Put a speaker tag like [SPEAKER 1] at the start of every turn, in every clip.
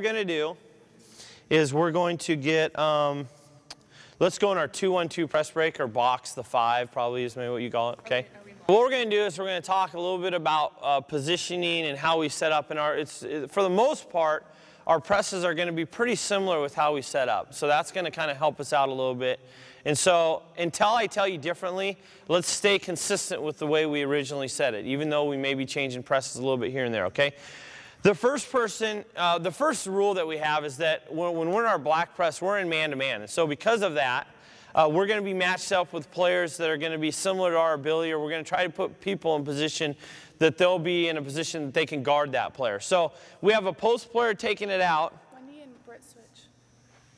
[SPEAKER 1] going to do is we're going to get, let's go in our 2-1-2 press break, or box, the 5 probably is maybe what you call it, okay? What we're going to do is we're going to talk a little bit about positioning and how we set up in our, for the most part, our presses are going to be pretty similar with how we set up. So that's going to kind of help us out a little bit. And so until I tell you differently, let's stay consistent with the way we originally said it, even though we may be changing presses a little bit here and there, okay? The first rule that we have is that when we're in our black press, we're in man-to-man. And so because of that, we're going to be matched up with players that are going to be similar to our ability, or we're going to try to put people in position that they'll be in a position that they can guard that player. So we have a post player taking it out.
[SPEAKER 2] Wendy and Britt switch.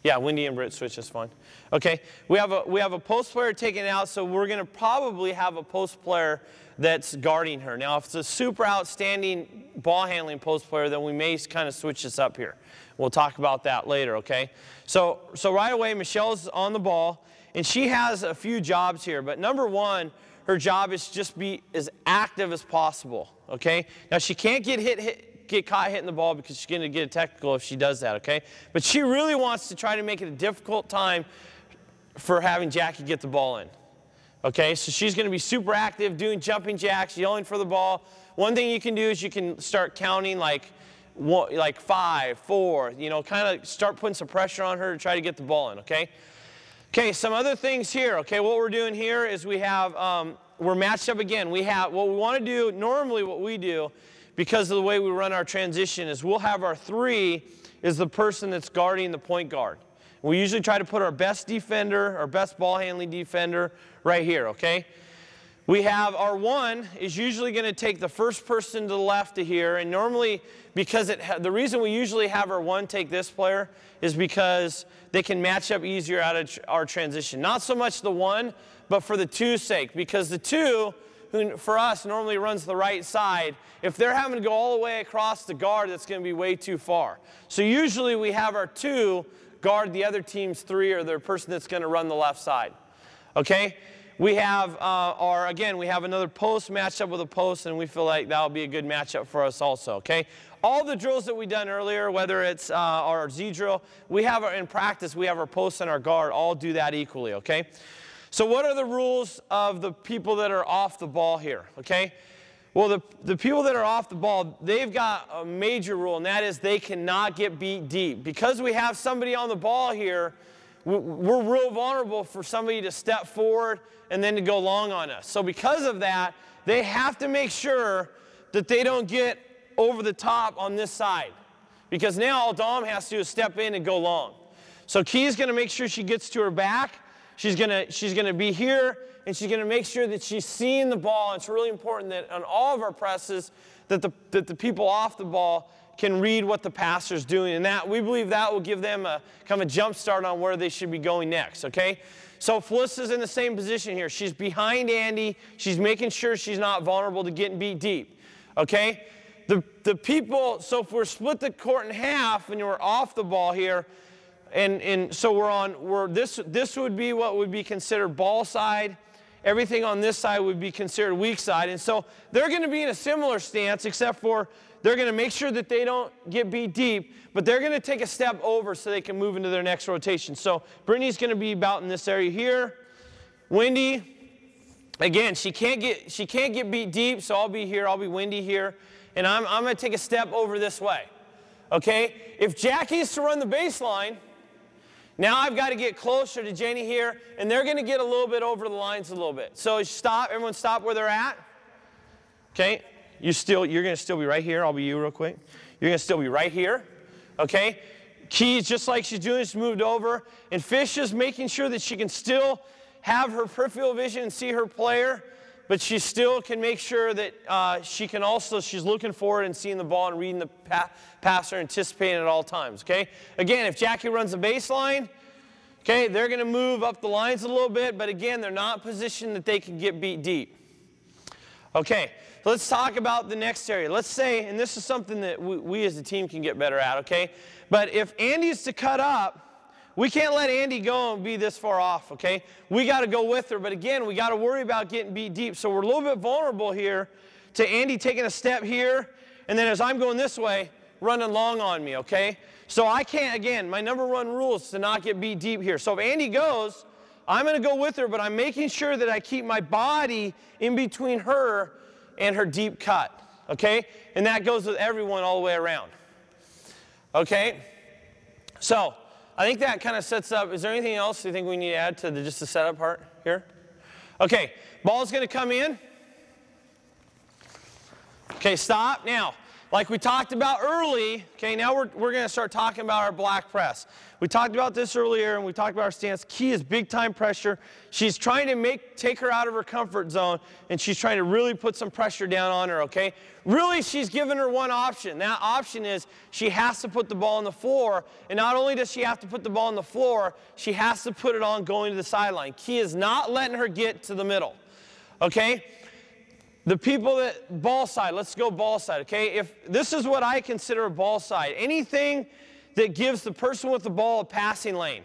[SPEAKER 1] Yeah, Wendy and Britt switch is fine. Okay, we have a post player taking it out, so we're going to probably have a post player that's guarding her. Now, if it's a super outstanding ball handling post player, then we may kind of switch this up here. We'll talk about that later, okay? So right away, Michelle's on the ball, and she has a few jobs here. But number one, her job is just be as active as possible, okay? Now, she can't get caught hitting the ball because she's going to get a technical if she does that, okay? But she really wants to try to make it a difficult time for having Jackie get the ball in. Okay, so she's going to be super active, doing jumping jacks, yelling for the ball. One thing you can do is you can start counting like 5, 4, you know, kind of start putting some pressure on her to try to get the ball in, okay? Okay, some other things here, okay? What we're doing here is we have, we're matched up again. We have, what we want to do, normally what we do, because of the way we run our transition, is we'll have our 3 is the person that's guarding the point guard. We usually try to put our best defender, our best ball handling defender right here, okay? We have our 1 is usually going to take the first person to the left of here, and normally, because the reason we usually have our 1 take this player is because they can match up easier out of our transition. Not so much the 1, but for the 2's sake, because the 2, who for us normally runs the right side, if they're having to go all the way across the guard, that's going to be way too far. So usually we have our 2 guard the other team's 3, or the person that's going to run the left side. Okay? We have again, we have another post matched up with a post, and we feel like that'll be a good matchup for us also. Okay? All the drills that we done earlier, whether it's our Z drill, we have in practice, we have our post and our guard all do that equally. Okay? So what are the rules of the people that are off the ball here? Okay? Well, the people that are off the ball, they've got a major rule, and that is they cannot get beat deep. Because we have somebody on the ball here, we're real vulnerable for somebody to step forward and then to go long on us. So because of that, they have to make sure that they don't get over the top on this side. Because now all Dom has to do is step in and go long. So Key's going to make sure she gets to her back. She's going to be here, and she's going to make sure that she's seeing the ball. And it's really important that on all of our presses that the people off the ball can read what the passer's doing. And that, we believe that will give them a kind of a jump start on where they should be going next, okay? So Felicia's in the same position here. She's behind Andy. She's making sure she's not vulnerable to getting beat deep, okay? The people, so if we're split the court in half and we're off the ball here, and so this would be what would be considered ball side. Everything on this side would be considered weak side. And so they're going to be in a similar stance, except for they're going to make sure that they don't get beat deep, but they're going to take a step over so they can move into their next rotation. So Brittany's going to be about in this area here. Wendy, again, she can't get beat deep, so I'll be here. I'll be Wendy here. And I'm going to take a step over this way. Okay? If Jackie's to run the baseline, now I've got to get closer to Jenny here, and they're going to get a little bit over the lines a little bit. So stop. Everyone stop where they're at. Okay? You're going to still be right here. I'll be you real quick. You're going to still be right here. Okay? Keys, just like she's doing, she's moved over. And Fish is making sure that she can still have her peripheral vision and see her player, but she still can make sure that she can also, she's looking forward and seeing the ball and reading the passer, anticipating at all times, okay? Again, if Jackie runs the baseline, okay, they're going to move up the lines a little bit, but again, they're not positioned that they can get beat deep. Okay, let's talk about the next area. Let's say, and this is something that we as a team can get better at, okay? But if Andy's to cut up, we can't let Andy go and be this far off, okay? We got to go with her, but again, we got to worry about getting beat deep. So we're a little bit vulnerable here to Andy taking a step here, and then as I'm going this way, running long on me, okay? So I can't, again, my number one rule is to not get beat deep here. So if Andy goes, I'm going to go with her, but I'm making sure that I keep my body in between her and her deep cut, okay? And that goes with everyone all the way around, okay? So I think that kind of sets up. Is there anything else you think we need to add to just the setup part here? Okay, ball's going to come in. Okay, stop. Now, like we talked about early, okay, now we're going to start talking about our black press. We talked about this earlier, and we talked about our stance. Key is big time pressure. She's trying to take her out of her comfort zone, and she's trying to really put some pressure down on her, okay? Really, she's given her one option. That option is she has to put the ball on the floor, and not only does she have to put the ball on the floor, she has to put it on going to the sideline. Key is not letting her get to the middle, okay? The people that, ball side, let's go ball side, okay? If this is what I consider a ball side, anything that gives the person with the ball a passing lane,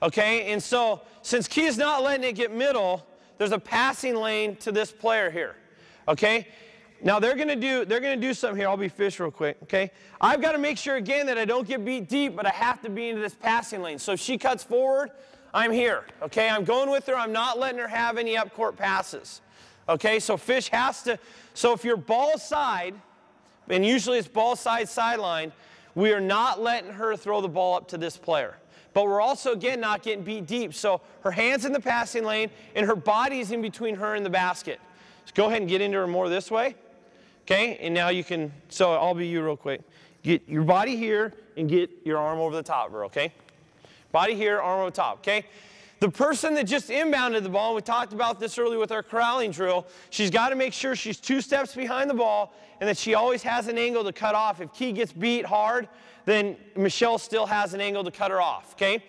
[SPEAKER 1] okay? And so, since Key is not letting it get middle, there's a passing lane to this player here, okay? Now they're gonna do something here. I'll be fish real quick, okay? I've got to make sure again that I don't get beat deep, but I have to be into this passing lane. So if she cuts forward, I'm here, okay? I'm going with her. I'm not letting her have any up court passes. Okay, so fish has to, so if you're ball side, and usually it's ball side, sideline, we are not letting her throw the ball up to this player. But we're also, again, not getting beat deep. So her hand's in the passing lane, and her body's in between her and the basket. So go ahead and get into her more this way. Okay, and now you can, so I'll be you real quick. Get your body here and get your arm over the top of her, okay? Body here, arm over the top, okay? The person that just inbounded the ball, and we talked about this earlier with our corralling drill, she's got to make sure she's 2 steps behind the ball and that she always has an angle to cut off. If Key gets beat hard, then Michelle still has an angle to cut her off, okay?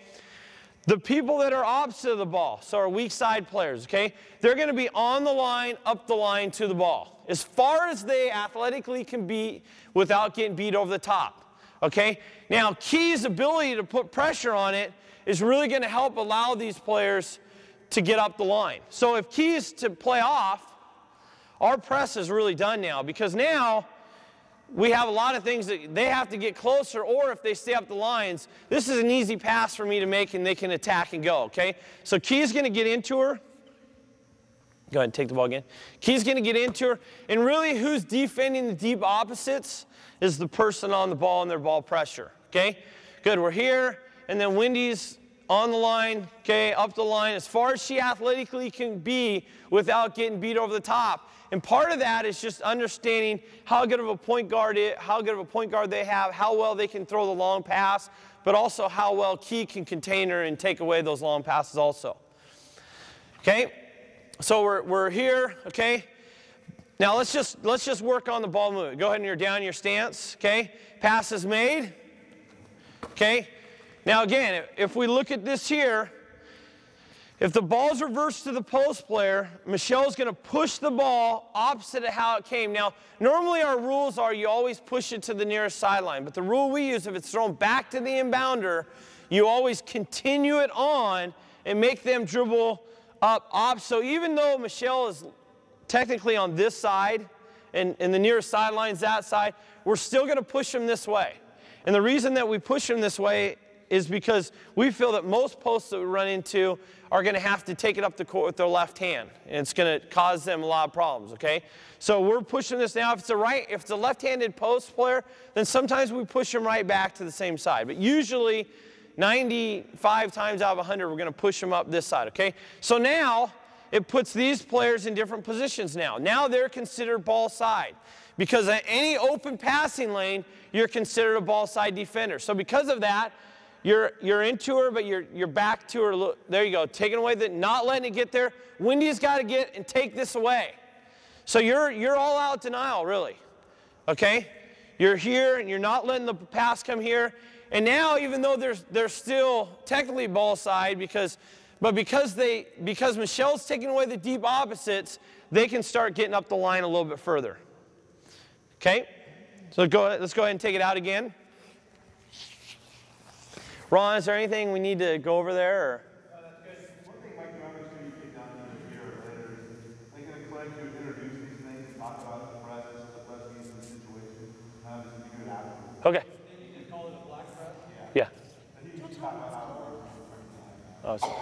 [SPEAKER 1] The people that are opposite of the ball, so our weak side players, okay, they're going to be on the line, up the line to the ball, as far as they athletically can be without getting beat over the top, okay? Now, Key's ability to put pressure on it is really going to help allow these players to get up the line. So if Key's to play off, our press is really done now, because now we have a lot of things that they have to get closer, or if they stay up the lines, this is an easy pass for me to make and they can attack and go, okay? So Key's going to get into her. Go ahead and take the ball again. Key's going to get into her, and really who's defending the deep opposites is the person on the ball and their ball pressure, okay? Good, we're here. And then Wendy's on the line, okay, up the line, as far as she athletically can be without getting beat over the top. And part of that is just understanding how good of a point guard they have, how well they can throw the long pass, but also how well Key can contain her and take away those long passes also. Okay, so we're here, okay. Now let's just work on the ball movement. Go ahead and you're down your stance, okay. Pass is made, okay. Now again, if we look at this here, if the ball's reversed to the post player, Michelle's going to push the ball opposite of how it came. Now, normally our rules are you always push it to the nearest sideline, but the rule we use, if it's thrown back to the inbounder, you always continue it on and make them dribble up. So even though Michelle is technically on this side and the nearest sideline's that side, we're still going to push them this way. And the reason that we push them this way is because we feel that most posts that we run into are going to have to take it up the court with their left hand, and it's going to cause them a lot of problems, okay? So we're pushing this now. If it's a left-handed post player, then sometimes we push them right back to the same side. But usually, 95 times out of 100, we're going to push them up this side, okay? So now, it puts these players in different positions now. Now they're considered ball side, because at any open passing lane, you're considered a ball side defender. So because of that, you're into her, but you're back to her. Look, there you go, taking away not letting it get there. Wendy's got to get and take this away. So you're all out denial, really. Okay? You're here, and you're not letting the pass come here. And now, even though they're still technically ball side, because Michelle's taking away the deep opposites, they can start getting up the line a little bit further. Okay? So let's go ahead and take it out again. Ron, is there anything we need to go over there? Or?
[SPEAKER 2] That's good. One thing Mike Drummond's going to get down to here or later is I'm going to collect you introduce these things and talk about the press needs of the situation. This would be good afterwards.
[SPEAKER 1] Okay.
[SPEAKER 3] You can call it a black press?
[SPEAKER 1] Yeah. Oh, sorry.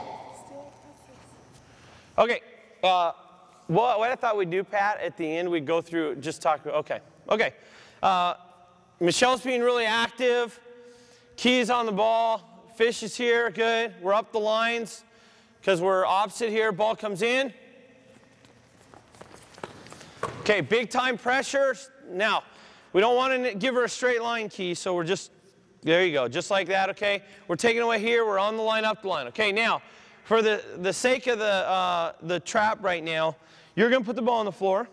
[SPEAKER 1] Okay. What I thought we'd do, Pat, at the end, we'd go through, just talk, okay. Okay. Michelle's being really active. Key's on the ball. Fish is here, good. We're up the lines because we're opposite here. Ball comes in. Okay, big time pressure. Now, we don't want to give her a straight line, Key, so we're just, there you go, just like that, okay? We're taking away here, we're on the line, up the line. Okay, now, for the sake of the trap right now, you're going to put the ball on the floor,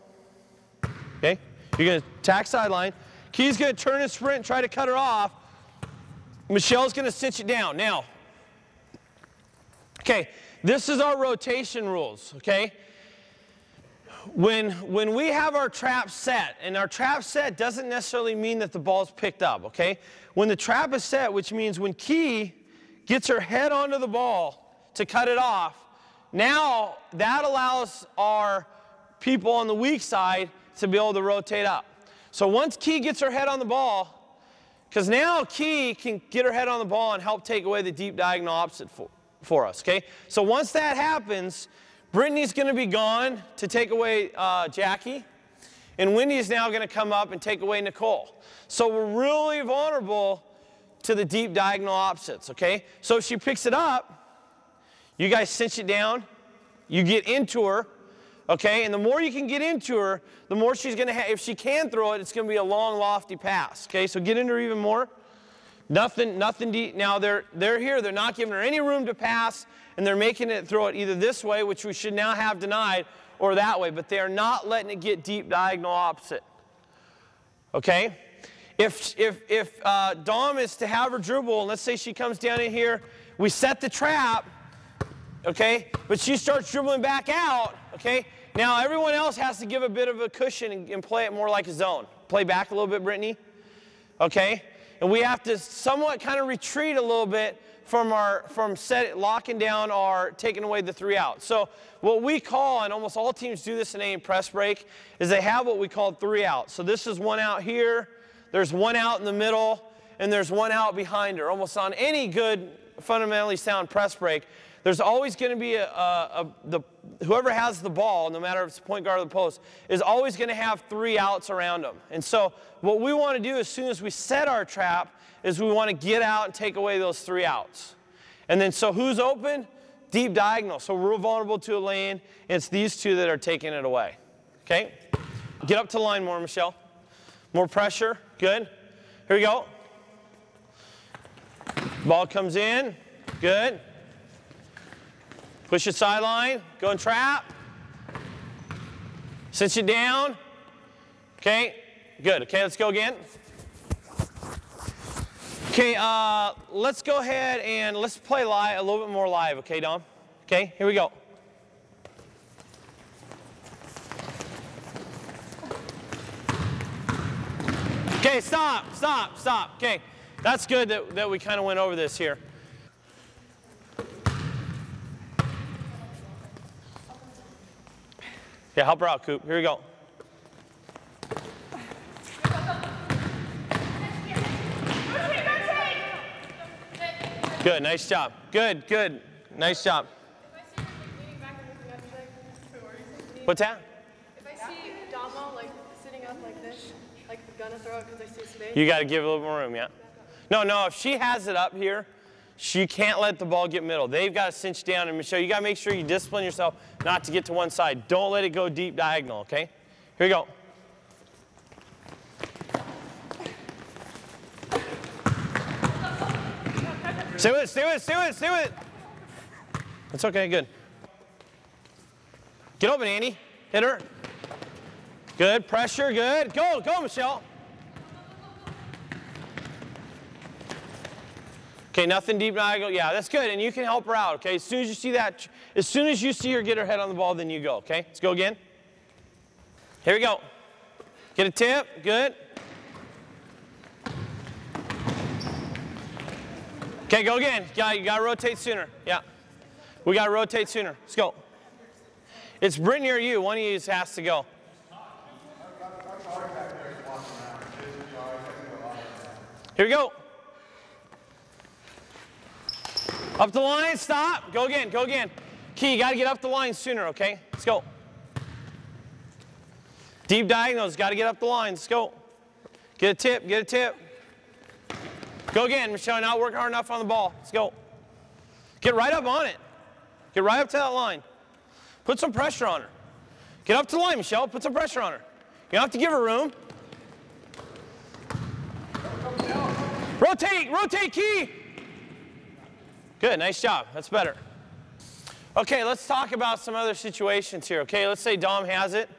[SPEAKER 1] okay? You're going to tack sideline. Key's going to turn and sprint and try to cut her off. Michelle's going to cinch it down. Now, okay, this is our rotation rules, okay? When we have our trap set, and our trap set doesn't necessarily mean that the ball's picked up, okay? When the trap is set, which means when Key gets her head onto the ball to cut it off, now that allows our people on the weak side to be able to rotate up. So once Key gets her head on the ball, because now Key can get her head on the ball and help take away the deep diagonal opposite for us, okay? So once that happens, Brittany's going to be gone to take away Jackie, and Wendy's now going to come up and take away Nicole. So we're really vulnerable to the deep diagonal opposites, okay? So if she picks it up, you guys cinch it down, you get into her, okay? And the more you can get into her, the more she's going to have, if she can throw it, it's going to be a long, lofty pass, okay? So get into her even more. Nothing deep. Now they're here, they're not giving her any room to pass, and they're making it throw it either this way, which we should now have denied, or that way, but they are not letting it get deep diagonal opposite. Okay? If Dom is to have her dribble, and let's say she comes down in here, we set the trap, okay, but she starts dribbling back out, okay? Now everyone else has to give a bit of a cushion and play it more like a zone. Play back a little bit, Brittany, okay? And we have to somewhat kind of retreat a little bit from locking down our taking away the 3 out. So what we call, and almost all teams do this in a press break, is they have what we call 3 out. So this is 1 out here, there's 1 out in the middle, and there's 1 out behind her. Almost on any good, fundamentally sound press break, there's always going to be whoever has the ball, no matter if it's the point guard or the post, is always going to have 3 outs around them. And so what we want to do as soon as we set our trap is we want to get out and take away those 3 outs. And then so who's open? Deep diagonal. So we're vulnerable to a lane, and it's these 2 that are taking it away. Okay? Get up to the line more, Michelle. More pressure. Good. Here we go. Ball comes in. Good. Push it sideline, go and trap. Cinch it down. Okay, good. Okay, let's go again. Okay, let's go ahead and let's play live, a little bit more live, okay, Dom? Okay, here we go. Okay, stop. Okay, that's good that we kind of went over this here. Yeah, help her out, Coop. Here we go. Good, nice job. Good. Nice job. What's that?
[SPEAKER 3] If I see Damo like sitting up like this, like gonna throw it because I see space.
[SPEAKER 1] You got to give it a little more room, yeah. No, if she has it up here, she can't let the ball get middle. They've got to cinch down. And Michelle, you got to make sure you discipline yourself not to get to one side. Don't let it go deep diagonal, okay? Here we go. Stay with it. That's okay, good. Get open, Andy. Hit her. Good, pressure, good. Go, Michelle. Okay, nothing deep diagonal. Yeah, that's good, and you can help her out, okay? As soon as you see that, as soon as you see her get her head on the ball, then you go, okay? Let's go again. Here we go. Get a tip, good. Okay, go again. You got to rotate sooner. Yeah, we got to rotate sooner. Let's go. It's Brittany or you. One of you has to go. Here we go. Up the line, stop. Go again, go again. Key, you got to get up the line sooner, okay? Let's go. Deep diagonals, got to get up the line. Let's go. Get a tip, get a tip. Go again, Michelle, not working hard enough on the ball. Let's go. Get right up on it. Get right up to that line. Put some pressure on her. Get up to the line, Michelle. Put some pressure on her. You don't have to give her room. Rotate, rotate, Key. Good, nice job. That's better. Okay, let's talk about some other situations here. Okay, let's say Dom has it.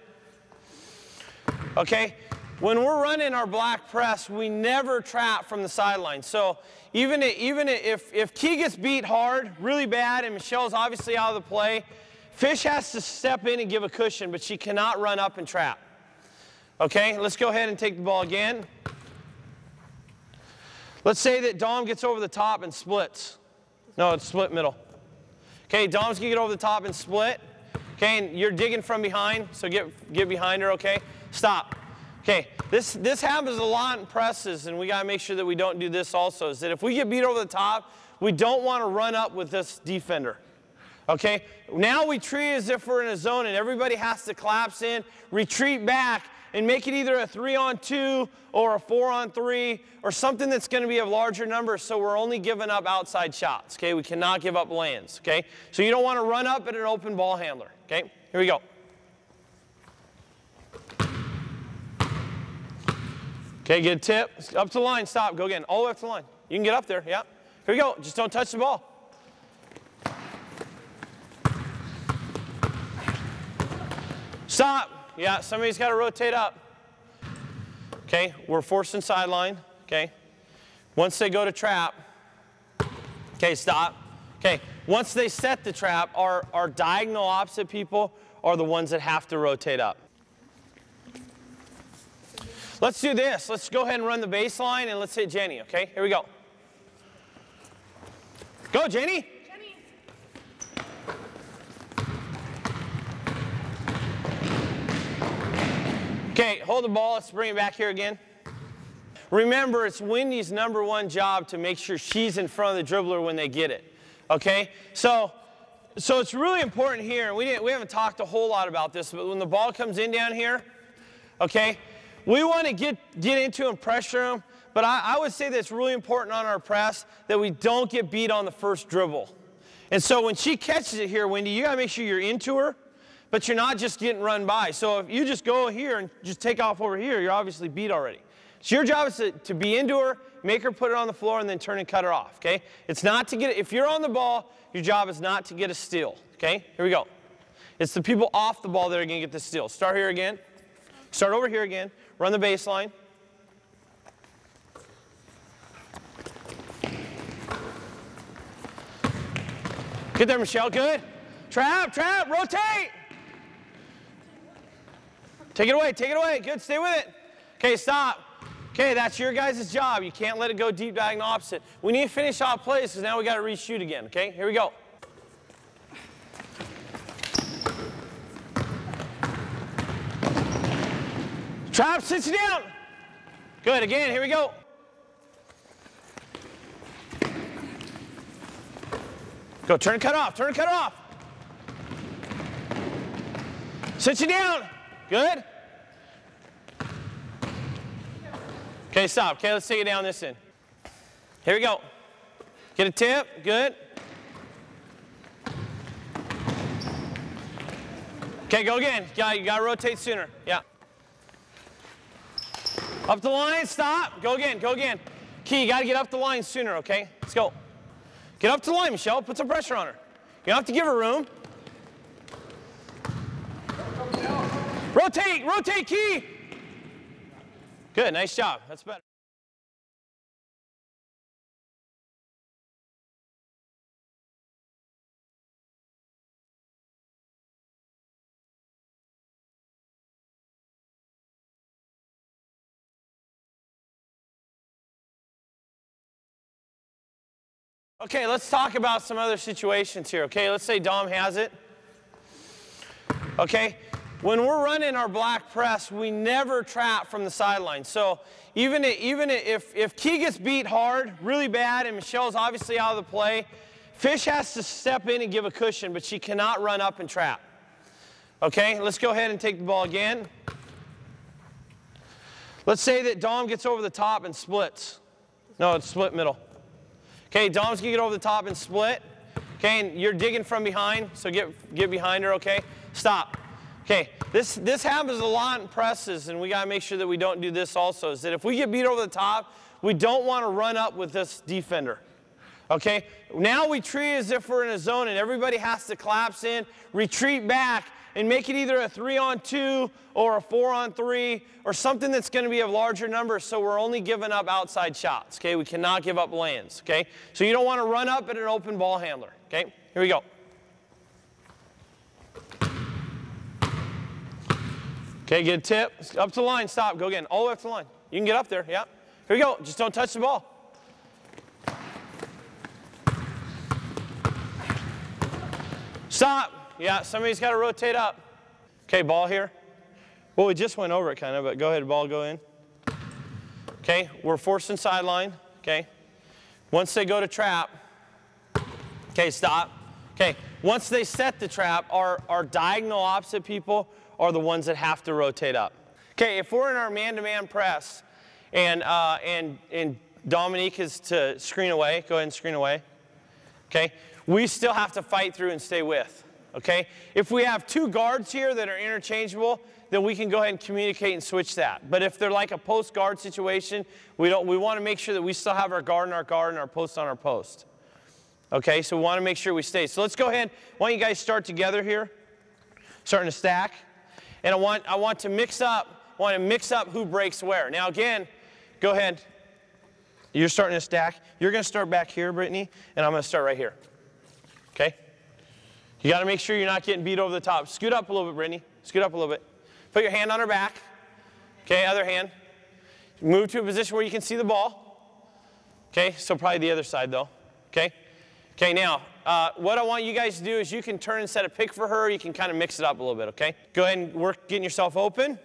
[SPEAKER 1] Okay, when we're running our black press, we never trap from the sideline. So even if Key gets beat hard, really bad, and Michelle's obviously out of the play, Fish has to step in and give a cushion, but she cannot run up and trap. Okay, let's go ahead and take the ball again. Let's say that Dom gets over the top and splits. No, it's split middle. Okay, Dom's gonna get over the top and split. Okay, and you're digging from behind, so get behind her, okay? Stop. Okay, this happens a lot in presses, and we gotta make sure that we don't do this also, is that if we get beat over the top, we don't wanna run up with this defender. Okay, now we treat it as if we're in a zone and everybody has to collapse in, retreat back, and make it either a 3-on-2 or a 4-on-3 or something that's going to be of larger numbers, so we're only giving up outside shots. Okay, we cannot give up lands. Okay, so you don't want to run up at an open ball handler. Okay, here we go. Okay, get a tip. Up to the line, stop, go again. All the way up to the line. You can get up there, yeah. Here we go, just don't touch the ball. Stop. Yeah, somebody's got to rotate up. Okay, we're forcing sideline. Okay, once they go to trap. Okay, stop. Okay, once they set the trap, our diagonal opposite people are the ones that have to rotate up. Let's do this. Let's go ahead and run the baseline and let's hit Jenny. Okay, here we go. Go, Jenny. Okay, hold the ball. Let's bring it back here again. Remember, it's Wendy's #1 job to make sure she's in front of the dribbler when they get it. Okay, so it's really important here. We haven't talked a whole lot about this, but when the ball comes in down here, okay, we want to get into and pressure them. But I would say that it's really important on our press that we don't get beat on the first dribble. And so when she catches it here, Wendy, you got to make sure you're into her. But you're not just getting run by. So if you just go here and just take off over here, you're obviously beat already. So your job is to be into her, make her put it on the floor, and then turn and cut her off, okay? It's not to get, if you're on the ball, your job is not to get a steal, okay? Here we go. It's the people off the ball that are going to get the steal. Start here again. Start over here again. Run the baseline. Get there, Michelle. Good. Trap, trap, rotate. Take it away, take it away. Good, stay with it. Okay, stop. Okay, that's your guys' job. You can't let it go deep diagonal opposite. We need to finish off plays because now we got to reshoot again, okay? Here we go. Trap, sits you down. Good, again, here we go. Go, turn and cut off, turn and cut off. Sit you down. Good. Okay, stop. Okay, let's take it down this end. Here we go. Get a tip. Good. Okay, go again. You got to rotate sooner. Yeah. Up the line. Stop. Go again. Go again. Key, you got to get up the line sooner, okay? Let's go. Get up to the line, Michelle. Put some pressure on her. You don't have to give her room. Rotate, rotate, Key. Good, nice job. That's better. Okay, let's talk about some other situations here. Okay, let's say Dom has it. Okay, when we're running our black press, we never trap from the sideline. So even if Key gets beat hard, really bad, and Michelle's obviously out of the play, Fish has to step in and give a cushion, but she cannot run up and trap. Okay, let's go ahead and take the ball again. Let's say that Dom gets over the top and splits. No, it's split middle. Okay, Dom's gonna get over the top and split. Okay, and you're digging from behind, so get behind her, okay? Stop. Okay, this happens a lot in presses, and we gotta make sure that we don't do this also, is that if we get beat over the top, we don't wanna run up with this defender. Okay, now we treat it as if we're in a zone and everybody has to collapse in, retreat back, and make it either a 3-on-2 or a 4-on-3 or something that's going to be of larger numbers, so we're only giving up outside shots. Okay, we cannot give up lands. Okay, so you don't want to run up at an open ball handler. Okay, here we go. Okay, get a tip. Up to the line, stop, go again. All the way up to the line. You can get up there, yeah. Here we go, just don't touch the ball. Stop. Yeah, somebody's got to rotate up. Okay, ball here. Well, we just went over it kind of, but go ahead, ball go in. Okay, we're forcing sideline. Okay, once they go to trap, okay, stop. Okay, once they set the trap, our diagonal opposite people are the ones that have to rotate up. Okay, if we're in our man-to-man press and Dominique is to screen away, go ahead and screen away. Okay, we still have to fight through and stay with. Okay, if we have two guards here that are interchangeable, then we can go ahead and communicate and switch that. But if they're like a post guard situation, we want to make sure that we still have our guard and our post on our post. Okay, so we want to make sure we stay. So let's go ahead. Why don't you guys start together here? Starting to stack. And I want to mix up who breaks where. Now again, go ahead. You're starting to stack. You're going to start back here, Brittany, and I'm going to start right here. Okay? You got to make sure you're not getting beat over the top. Scoot up a little bit, Brittany. Scoot up a little bit. Put your hand on her back. Okay, other hand. Move to a position where you can see the ball. Okay, so probably the other side though. Okay? Okay, now, what I want you guys to do is you can turn and set a pick for her. You can kind of mix it up a little bit, okay? Go ahead and work getting yourself open.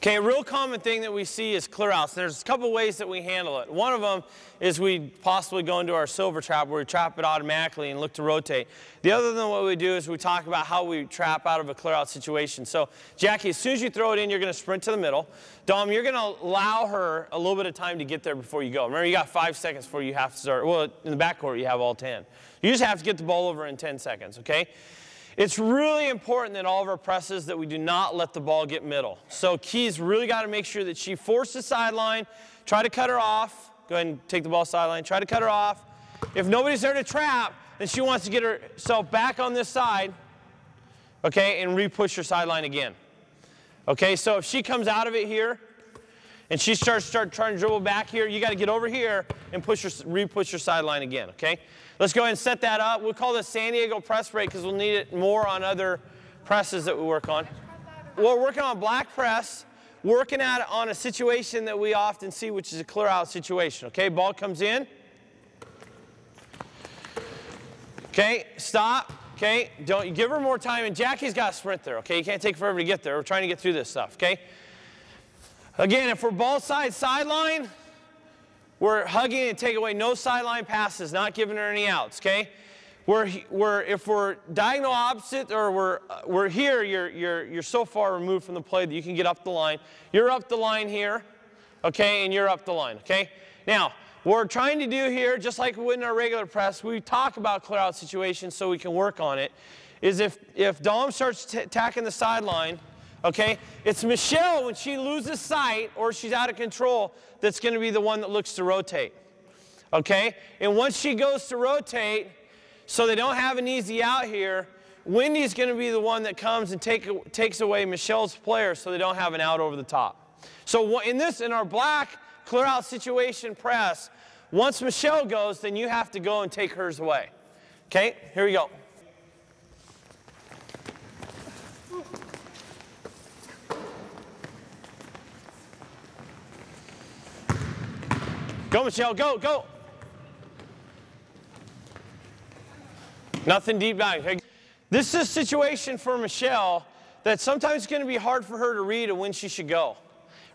[SPEAKER 1] Okay, a real common thing that we see is clear outs. There's a couple ways that we handle it. One of them is we possibly go into our silver trap where we trap it automatically and look to rotate. The other than what we do is we talk about how we trap out of a clear out situation. So, Jackie, as soon as you throw it in, you're going to sprint to the middle. Dom, you're going to allow her a little bit of time to get there before you go. Remember, you got 5 seconds before you have to start. Well, in the backcourt, you have all 10. You just have to get the ball over in 10 seconds, okay? It's really important in all of our presses that we do not let the ball get middle. So Key's really got to make sure that she forces sideline, try to cut her off. Go ahead and take the ball sideline, try to cut her off. If nobody's there to trap, then she wants to get herself back on this side, okay, and re-push her sideline again. Okay, so if she comes out of it here and she starts trying to dribble back here, you got to get over here and re-push her sideline again, okay? Let's go ahead and set that up. We'll call this San Diego press break because we'll need it more on other presses that we work on. We're working on black press, working at it on a situation that we often see, which is a clear out situation. Okay, ball comes in. Okay, stop. Okay, don't give her more time. And Jackie's got to sprint there. Okay, you can't take forever to get there. We're trying to get through this stuff. Okay. Again, if we're ball side sideline, we're hugging and take away no sideline passes, not giving her any outs, okay? If we're diagonal opposite or we're here, you're so far removed from the play that you can get up the line. You're up the line here, okay, and you're up the line, okay? Now, what we're trying to do here, just like we would in our regular press, we talk about clear out situations so we can work on it, is if Dom starts attacking the sideline, okay, it's Michelle when she loses sight or she's out of control that's going to be the one that looks to rotate, okay? And once she goes to rotate, so they don't have an easy out here, Wendy's going to be the one that comes and takes away Michelle's player so they don't have an out over the top. So in our black clear out situation press, once Michelle goes, then you have to go and take hers away. Okay, here we go. Go, Michelle, go, go. Nothing deep down. This is a situation for Michelle that sometimes it's going to be hard for her to read when she should go.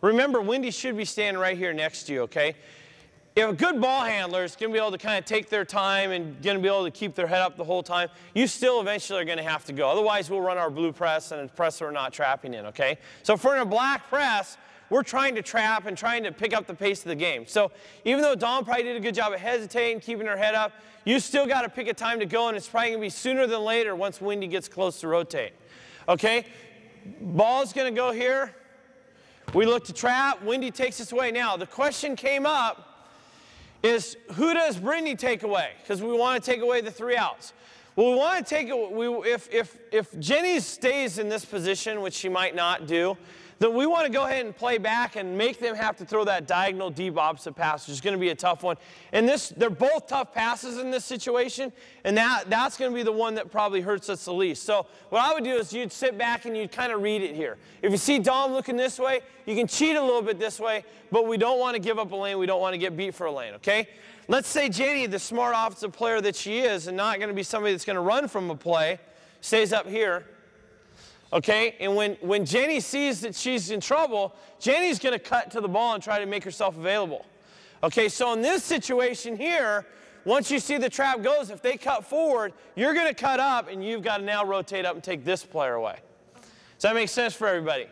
[SPEAKER 1] Remember, Wendy should be standing right here next to you, okay? If a good ball handler is going to be able to kind of take their time and going to be able to keep their head up the whole time, you still eventually are going to have to go. Otherwise, we'll run our blue press and a press we're not trapping in, okay? So if we're in a black press, we're trying to trap and trying to pick up the pace of the game. So even though Dawn probably did a good job of hesitating, keeping her head up, you still got to pick a time to go, and it's probably going to be sooner than later once Wendy gets close to rotate, okay? Ball's going to go here. We look to trap. Wendy takes us away. Now, the question came up is, who does Brittany take away? Because we want to take away the 3 outs. Well, we want to take if Jenny stays in this position, which she might not do, then we want to go ahead and play back and make them have to throw that diagonal deep opposite pass, which is going to be a tough one. And they're both tough passes in this situation, and that's going to be the one that probably hurts us the least. So what I would do is you'd sit back and you'd kind of read it here. If you see Dom looking this way, you can cheat a little bit this way, but we don't want to give up a lane. We don't want to get beat for a lane, okay? Let's say Jenny, the smart offensive player that she is, and not going to be somebody that's going to run from a play, stays up here. Okay, and when Jenny sees that she's in trouble, Jenny's going to cut to the ball and try to make herself available. Okay, so in this situation here, once you see the trap goes, if they cut forward, you're going to cut up, and you've got to now rotate up and take this player away. Does that make sense for everybody?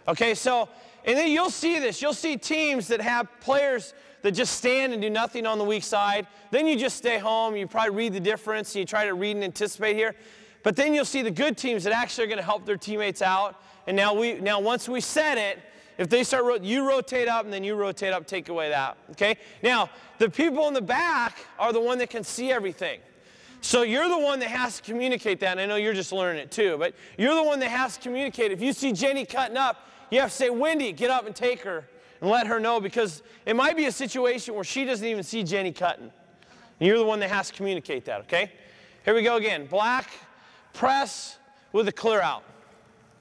[SPEAKER 1] Okay, so, and then you'll see this. You'll see teams that have players that just stand and do nothing on the weak side. Then you just stay home. You probably read the difference, and you try to read and anticipate here. But then you'll see the good teams that actually are going to help their teammates out. And now once we set it, if they start, you rotate up and then you rotate up, take away that, okay? Now, the people in the back are the one that can see everything. So you're the one that has to communicate that. And I know you're just learning it too, but you're the one that has to communicate. If you see Jenny cutting up, you have to say, Wendy, get up and take her and let her know, because it might be a situation where she doesn't even see Jenny cutting. And you're the one that has to communicate that, okay? Here we go again. Black press with a clear out.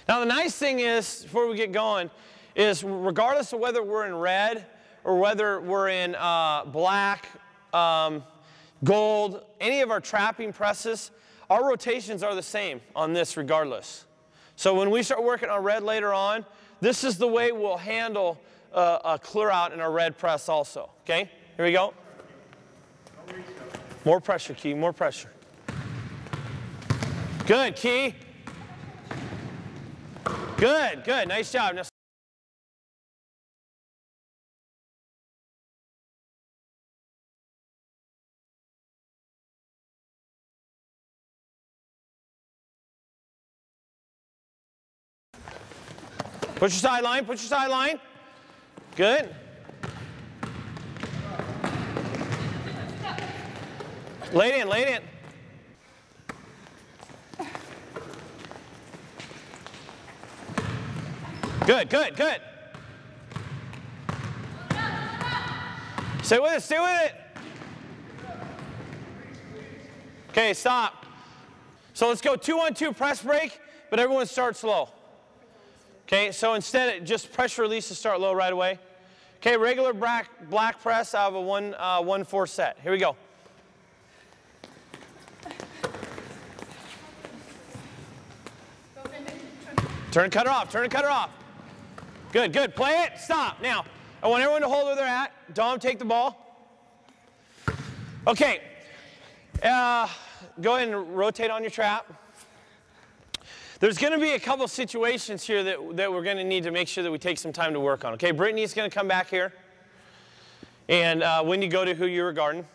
[SPEAKER 1] Now the nice thing is, before we get going, is regardless of whether we're in red or whether we're in black, gold, any of our trapping presses, our rotations are the same on this regardless. So when we start working on red later on, this is the way we'll handle a clear out in our red press also. Okay, here we go. More pressure, Key, more pressure. Good, Key. Good, good. Nice job. Now, push your sideline, push your sideline. Good. Lay it in, lay it in. Good, good, good. Stay with it, stay with it. Okay, stop. So let's go 2-1-2 press break, but everyone start slow. Okay, so instead just pressure release to start low right away. Okay, regular black press out of a 1-4 set. Here we go. Turn and cut her off, turn and cut her off. Good, good. Play it. Stop. Now, I want everyone to hold where they're at. Dom, take the ball. Okay. Go ahead and rotate on your trap. There's going to be a couple situations here that we're going to need to make sure that we take some time to work on. Okay, Brittany's going to come back here. And when you go to who you were guarding,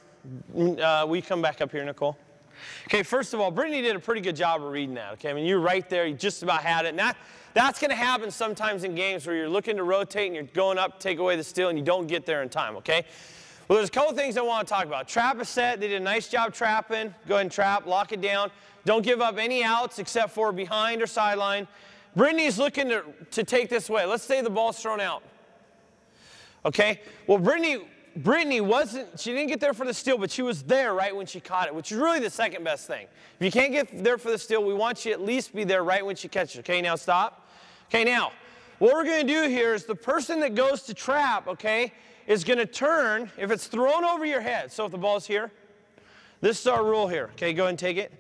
[SPEAKER 1] will you come back up here, Nicole? Okay, first of all, Brittany did a pretty good job of reading that. Okay, I mean, you're right there. You just about had it. And that's going to happen sometimes in games where you're looking to rotate and you're going up, take away the steal, and you don't get there in time, okay? Well, there's a couple things I want to talk about. Trap is set. They did a nice job trapping. Go ahead and trap. Lock it down. Don't give up any outs except for behind or sideline. Brittany's looking to take this away. Let's say the ball's thrown out. Okay? Well, Brittany wasn't, she didn't get there for the steal, but she was there right when she caught it, which is really the second best thing. If you can't get there for the steal, we want you to at least be there right when she catches it. Okay, now stop. Okay, now, what we're going to do here is the person that goes to trap, okay, is going to turn, if it's thrown over your head, so if the ball's here, this is our rule here. Okay, go ahead and take it.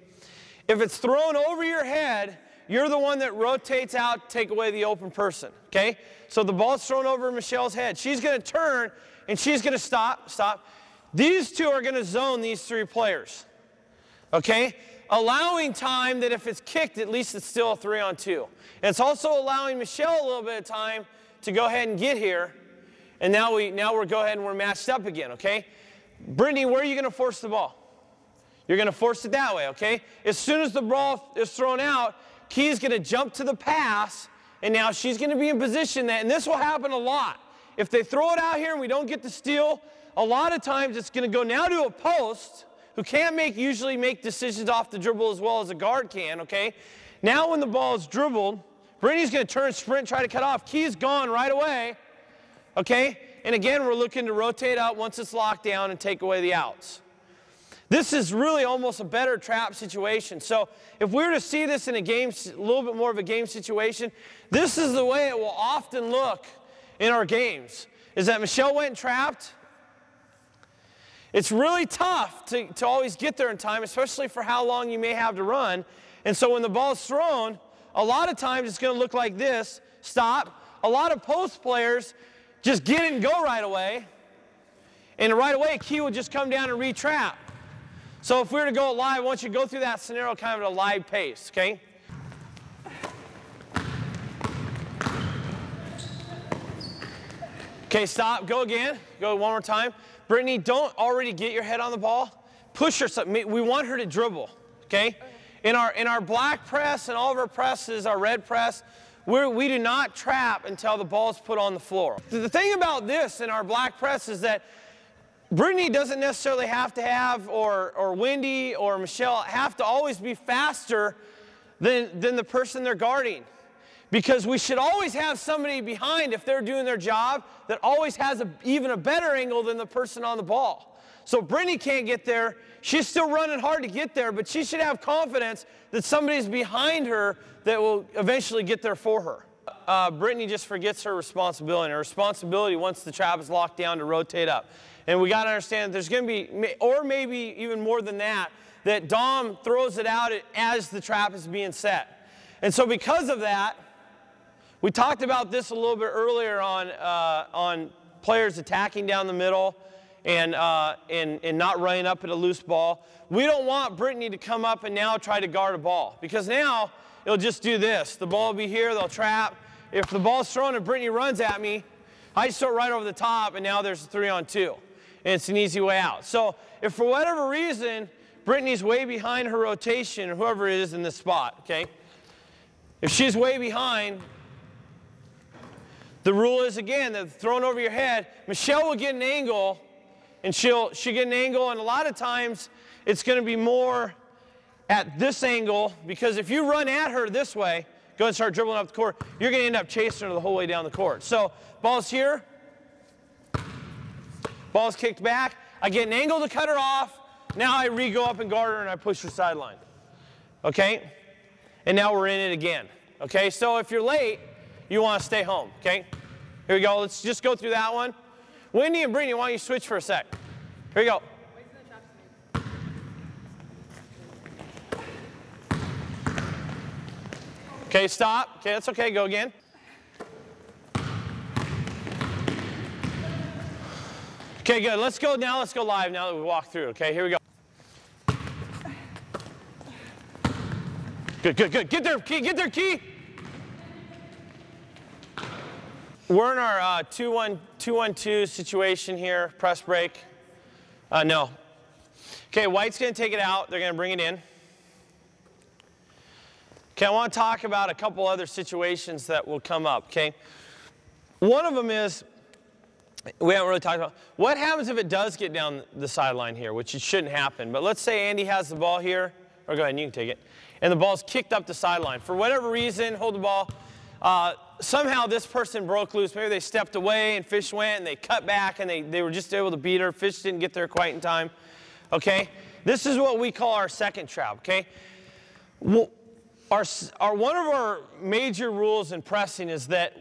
[SPEAKER 1] If it's thrown over your head, you're the one that rotates out, take away the open person, okay? So the ball's thrown over Michelle's head. She's going to turn and she's going to stop. These two are going to zone these three players, okay? Allowing time that if it's kicked, at least it's still a 3-on-2. And it's also allowing Michelle a little bit of time to go ahead and get here. And now we're go ahead and we're matched up again, okay? Brittany, where are you going to force the ball? You're going to force it that way, okay? As soon as the ball is thrown out, Key's going to jump to the pass, and now she's going to be in position that, and this will happen a lot. If they throw it out here and we don't get the steal, a lot of times it's going to go now to a post who can't usually make decisions off the dribble as well as a guard can, okay? Now when the ball is dribbled, Brittany's going to turn, sprint, try to cut off. Key's gone right away, okay? And again, we're looking to rotate out once it's locked down and take away the outs. This is really almost a better trap situation. So if we were to see this in a game, a little bit more of a game situation, this is the way it will often look in our games, is that Michelle went and trapped. It's really tough to always get there in time, especially for how long you may have to run. And so when the ball's thrown, a lot of times it's going to look like this, stop. A lot of post players just get it and go right away. And right away, Key will just come down and re-trap. So if we were to go live, I want you to go through that scenario kind of at a live pace, okay? Okay, stop, go again. Go one more time. Brittany, don't already get your head on the ball. Push her, we want her to dribble, okay? In our black press and all of our presses, our red press, we do not trap until the ball is put on the floor. The thing about this in our black press is that Brittany doesn't necessarily have to have, or Wendy or Michelle have to always be faster than the person they're guarding. Because we should always have somebody behind, if they're doing their job, that always has even a better angle than the person on the ball. So Brittany can't get there. She's still running hard to get there, but she should have confidence that somebody's behind her that will eventually get there for her. Brittany just forgets her responsibility. And her responsibility, once the trap is locked down, to rotate up. And we got to understand that there's going to be, or maybe even more than that Dom throws it out as the trap is being set. And so because of that, we talked about this a little bit earlier on players attacking down the middle and not running up at a loose ball. We don't want Brittany to come up and now try to guard a ball, because now it'll just do this. The ball will be here, they'll trap. If the ball's thrown and Brittany runs at me, I just throw it right over the top, and now there's a 3-on-2. And it's an easy way out. So if for whatever reason Brittany's way behind her rotation, or whoever it is in this spot, okay? If she's way behind, the rule is, again, that thrown over your head, Michelle will get an angle, and she'll get an angle, and a lot of times it's going to be more at this angle, because if you run at her this way, go and start dribbling up the court, you're going to end up chasing her the whole way down the court. So ball's here. Ball's kicked back. I get an angle to cut her off. Now I re-go up and guard her, and I push her sideline. Okay? And now we're in it again. Okay? So if you're late, you want to stay home. Okay? Here we go. Let's just go through that one. Wendy and Brittany, why don't you switch for a sec? Here we go. Okay, stop. Okay, that's okay. Go again. Okay, good. Let's go now. Let's go live now that we walked through. Okay, here we go. Good, good, good. Get there, Key. Get there, Key. We're in our 2-1-2 situation here. Press break. No. Okay, White's going to take it out. They're going to bring it in. Okay, I want to talk about a couple other situations that will come up. Okay, one of them is, we haven't really talked about, what happens if it does get down the sideline here, which it shouldn't happen. But let's say Andy has the ball here, or go ahead and you can take it, and the ball's kicked up the sideline. For whatever reason, hold the ball. Somehow this person broke loose. Maybe they stepped away and Fish went and they cut back and they were just able to beat her. Fish didn't get there quite in time. Okay? This is what we call our second trap. Okay? One of our major rules in pressing is that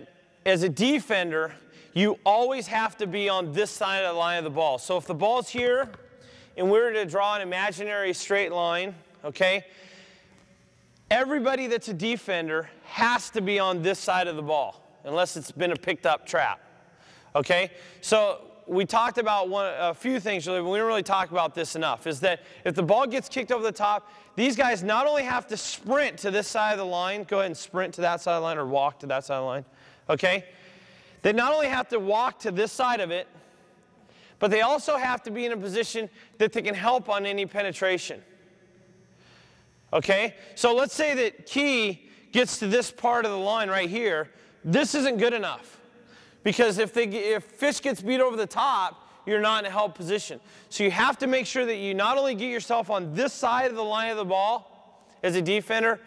[SPEAKER 1] as a defender, you always have to be on this side of the line of the ball. So if the ball's here and we were to draw an imaginary straight line, okay, everybody that's a defender has to be on this side of the ball unless it's been a picked up trap. Okay? So we talked about a few things, really, but we didn't really talk about this enough, is that if the ball gets kicked over the top, these guys not only have to sprint to this side of the line, go ahead and sprint to that side of the line or walk to that side of the line, okay? They not only have to walk to this side of it, but they also have to be in a position that they can help on any penetration. Okay? So let's say that Key gets to this part of the line right here. This isn't good enough. Because if Fish gets beat over the top, you're not in a help position. So you have to make sure that you not only get yourself on this side of the line of the ball as a defender,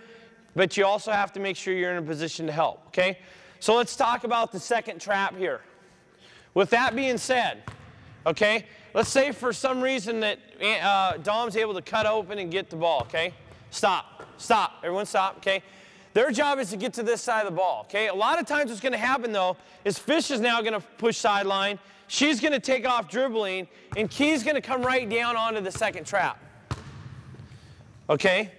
[SPEAKER 1] but you also have to make sure you're in a position to help. Okay? So let's talk about the second trap here. With that being said, okay, let's say for some reason that Dom's able to cut open and get the ball, okay? Stop, stop, everyone stop, okay? Their job is to get to this side of the ball, okay? A lot of times what's gonna happen though is Fish is now gonna push sideline, she's gonna take off dribbling, and Key's gonna come right down onto the second trap. Okay?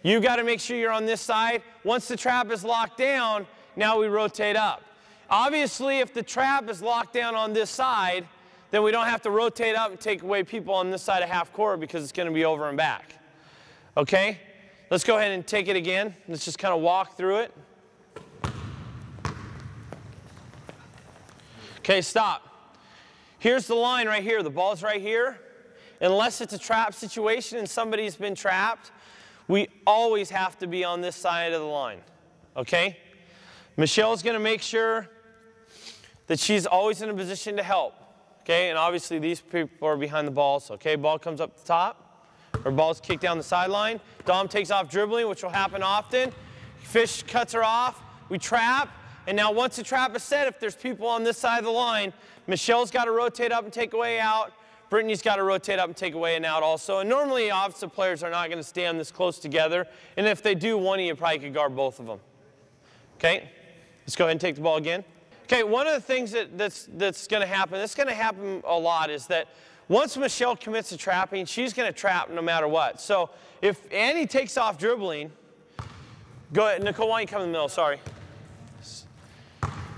[SPEAKER 1] You gotta make sure you're on this side. Once the trap is locked down, now we rotate up. Obviously, if the trap is locked down on this side, then we don't have to rotate up and take away people on this side of half court because it's going to be over and back. Okay? Let's go ahead and take it again. Let's just kind of walk through it. Okay, stop. Here's the line right here. The ball's right here. Unless it's a trap situation and somebody's been trapped, we always have to be on this side of the line. Okay? Michelle's going to make sure that she's always in a position to help. Okay, and obviously these people are behind the ball. So, okay, ball comes up the top, or ball's kicked down the sideline. Dom takes off dribbling, which will happen often. Fish cuts her off. We trap, and now once the trap is set, if there's people on this side of the line, Michelle's got to rotate up and take away out. Brittany's got to rotate up and take away and out also. And normally, offensive players are not going to stand this close together. And if they do, one of you probably could guard both of them. Okay, let's go ahead and take the ball again. Okay, one of the things that's going to happen, it's going to happen a lot, is that once Michelle commits to trapping, she's going to trap no matter what. So if Annie takes off dribbling, go ahead, Nicole, why don't you come in the middle, sorry.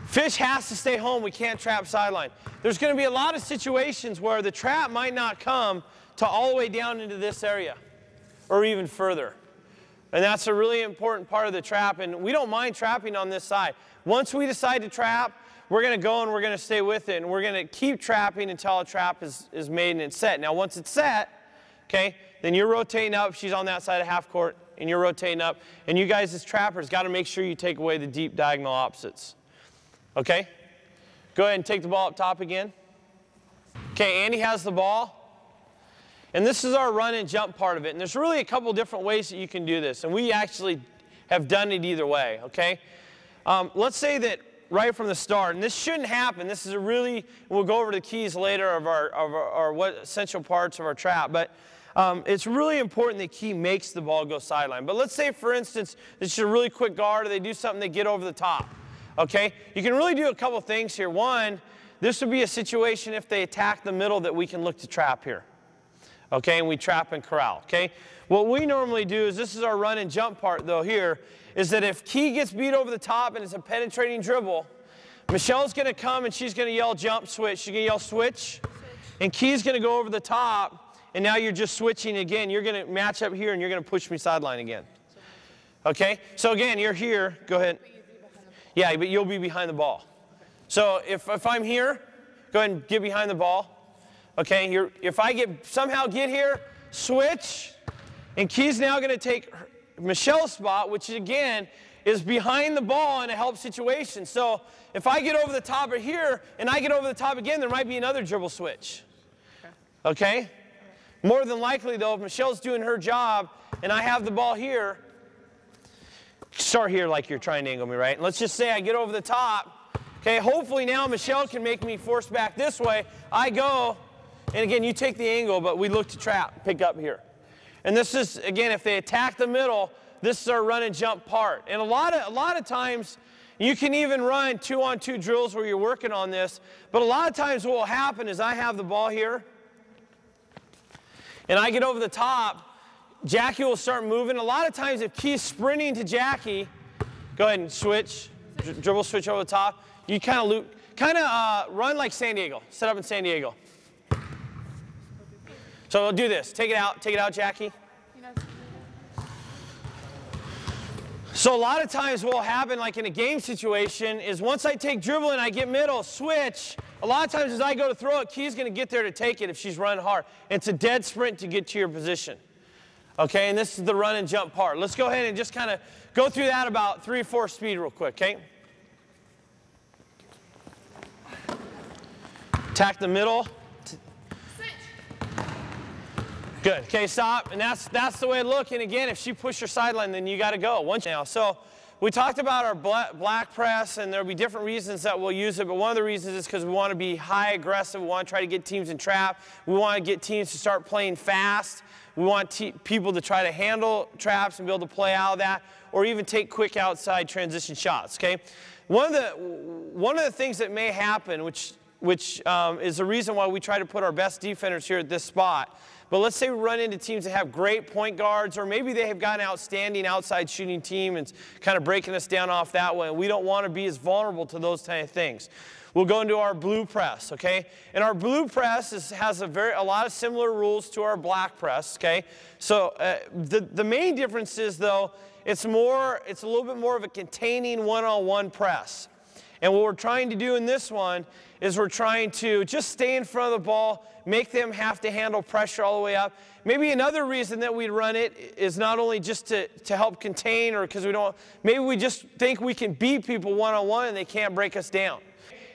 [SPEAKER 1] Fish has to stay home, we can't trap sideline. There's going to be a lot of situations where the trap might not come to all the way down into this area, or even further. And that's a really important part of the trap, and we don't mind trapping on this side. Once we decide to trap, we're going to go and we're going to stay with it, and we're going to keep trapping until a trap is made and it's set. Now, once it's set, okay, then you're rotating up. She's on that side of half court, and you're rotating up. And you guys as trappers got to make sure you take away the deep diagonal opposites. Okay? Go ahead and take the ball up top again. Okay, Andy has the ball. And this is our run and jump part of it. And there's really a couple different ways that you can do this. And we actually have done it either way, okay? Let's say that right from the start, and this shouldn't happen. This is a really, we'll go over the keys later of our what essential parts of our trap, but it's really important that Key makes the ball go sideline. But let's say, for instance, it's a really quick guard, or they do something, they get over the top, okay? You can really do a couple things here. One, this would be a situation if they attack the middle that we can look to trap here, okay? And we trap and corral, okay? What we normally do is, this is our run and jump part though here, is that if Key gets beat over the top and it's a penetrating dribble, Michelle's going to come and she's going to yell jump switch. She's going to yell switch, and Key's going to go over the top, and now you're just switching again. You're going to match up here and you're going to push me sideline again. Okay? So again, you're here. Go ahead. Yeah, but you'll be behind the ball. So if I'm here, go ahead and get behind the ball. Okay? If I somehow get here, switch, and Key's now going to take Michelle's spot, which again is behind the ball in a help situation. So if I get over the top of here and I get over the top again, there might be another dribble switch. Okay? More than likely though, if Michelle's doing her job and I have the ball here, start here like you're trying to angle me, right? And let's just say I get over the top. Okay, hopefully now Michelle can make me force back this way. I go, and again, you take the angle, but we look to trap, pick up here. And this is, again, if they attack the middle, this is our run and jump part. And a lot of times, you can even run 2-on-2 drills where you're working on this. But a lot of times what will happen is I have the ball here, and I get over the top. Jackie will start moving. A lot of times if Key's sprinting to Jackie, go ahead and switch, dribble switch over the top. You kind of loop. kind of run like San Diego. Set up in San Diego. So we'll do this. Take it out, Jackie. So a lot of times what will happen, like in a game situation, is once I take dribbling, I get middle, switch. A lot of times as I go to throw it, Key's going to get there to take it if she's running hard. It's a dead sprint to get to your position. Okay, and this is the run and jump part. Let's go ahead and just kind of go through that about 3 or 4 speed real quick, okay? Attack the middle. Good. Okay, stop. And that's the way to look. And again, if she pushed your sideline, then you got to go. Once now. So we talked about our black press, and there'll be different reasons that we'll use it. But one of the reasons is because we want to be high aggressive. We want to try to get teams in trap. We want to get teams to start playing fast. We want people to try to handle traps and be able to play out of that, or even take quick outside transition shots. Okay. One of the things that may happen, which is the reason why we try to put our best defenders here at this spot. But let's say we run into teams that have great point guards, or maybe they have got an outstanding outside shooting team and kind of breaking us down off that way. We don't want to be as vulnerable to those kind of things. We'll go into our blue press, okay? And our blue press has a lot of similar rules to our black press, okay? So the main difference is, though, it's a little bit more of a containing one-on-one press. And what we're trying to do in this one is we're trying to just stay in front of the ball, make them have to handle pressure all the way up. Maybe another reason that we run it is not only just to help contain, or because maybe we just think we can beat people one-on-one and they can't break us down.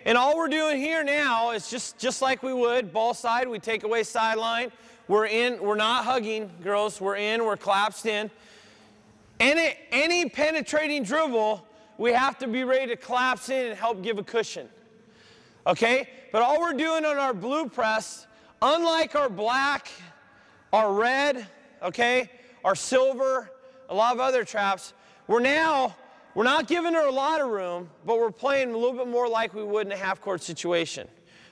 [SPEAKER 1] And all we're doing here now is just like we would, ball side, we take away sideline. We're not hugging, girls. We're collapsed in. Any penetrating dribble, we have to be ready to collapse in and help give a cushion. Okay? But all we're doing on our blue press, unlike our black, our red, okay, our silver, a lot of other traps, we're not giving her a lot of room, but we're playing a little bit more like we would in a half-court situation.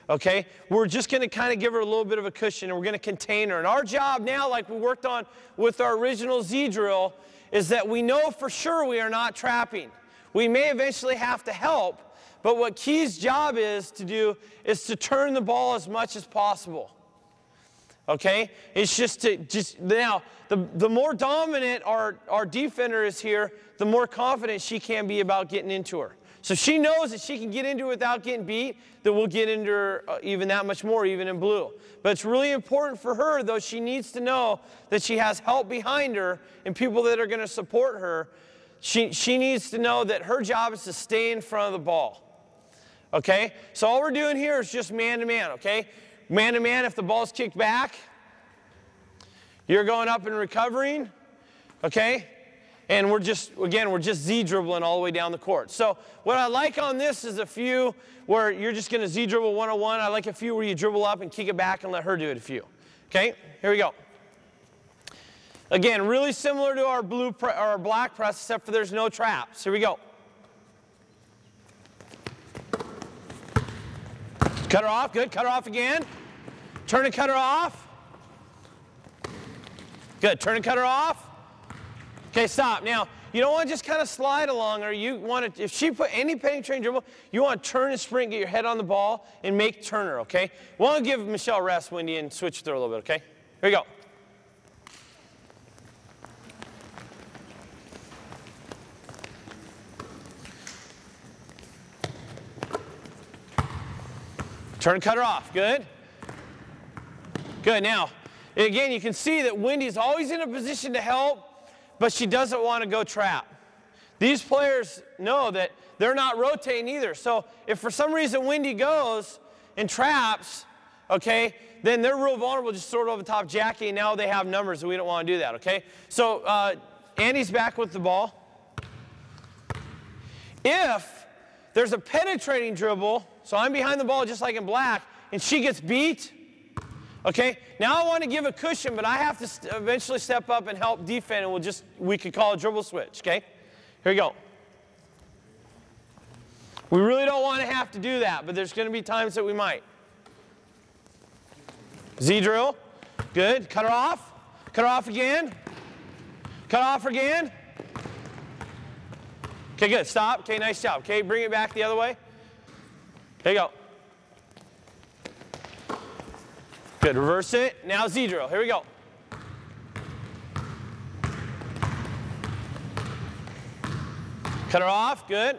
[SPEAKER 1] Okay? We're just going to kind of give her a little bit of a cushion, and we're going to contain her. And our job now, like we worked on with our original Z drill, is that we know for sure we are not trapping. We may eventually have to help, but what Key's job is to do is to turn the ball as much as possible. Okay? It's now, the more dominant our defender is here, the more confident she can be about getting into her. So she knows that she can get into her without getting beat, that we'll get into her even that much more, even in blue. But it's really important for her, though, she needs to know that she has help behind her and people that are going to support her. She needs to know that her job is to stay in front of the ball. Okay? So all we're doing here is just man-to-man, okay? Man-to-man, if the ball's kicked back, you're going up and recovering, okay? And we're just Z dribbling all the way down the court. So what I like on this is a few where you're just going to Z dribble one-on-one. I like a few where you dribble up and kick it back and let her do it a few. Okay? Here we go. Again, really similar to our black press, except for there's no traps. Here we go. Cut her off. Good. Cut her off again. Turn and cut her off. Good. Turn and cut her off. Okay, stop. Now, you don't want to just kind of slide along, or you want to, if she put any penetrating dribble, you want to turn and sprint, get your head on the ball, and make turner, okay? We want to give Michelle rest, Wendy, and switch through a little bit, okay? Here we go. Turn and cut her off. Good. Good. Now, again, you can see that Wendy's always in a position to help, but she doesn't want to go trap. These players know that they're not rotating either. So if for some reason Wendy goes and traps, okay, then they're real vulnerable, just throw it over the top Jackie, and now they have numbers, and we don't want to do that, okay? So Andy's back with the ball. If there's a penetrating dribble, so I'm behind the ball just like in black, and she gets beat, okay, now I want to give a cushion, but I have to eventually step up and help defend, and we could call a dribble switch, okay? Here we go. We really don't want to have to do that, but there's going to be times that we might. Z drill. Good. Cut her off. Cut her off again. Cut off again. Okay, good. Stop. Okay, nice job. Okay, bring it back the other way. There you go. Good, reverse it. Now Z drill, here we go. Cut her off, good.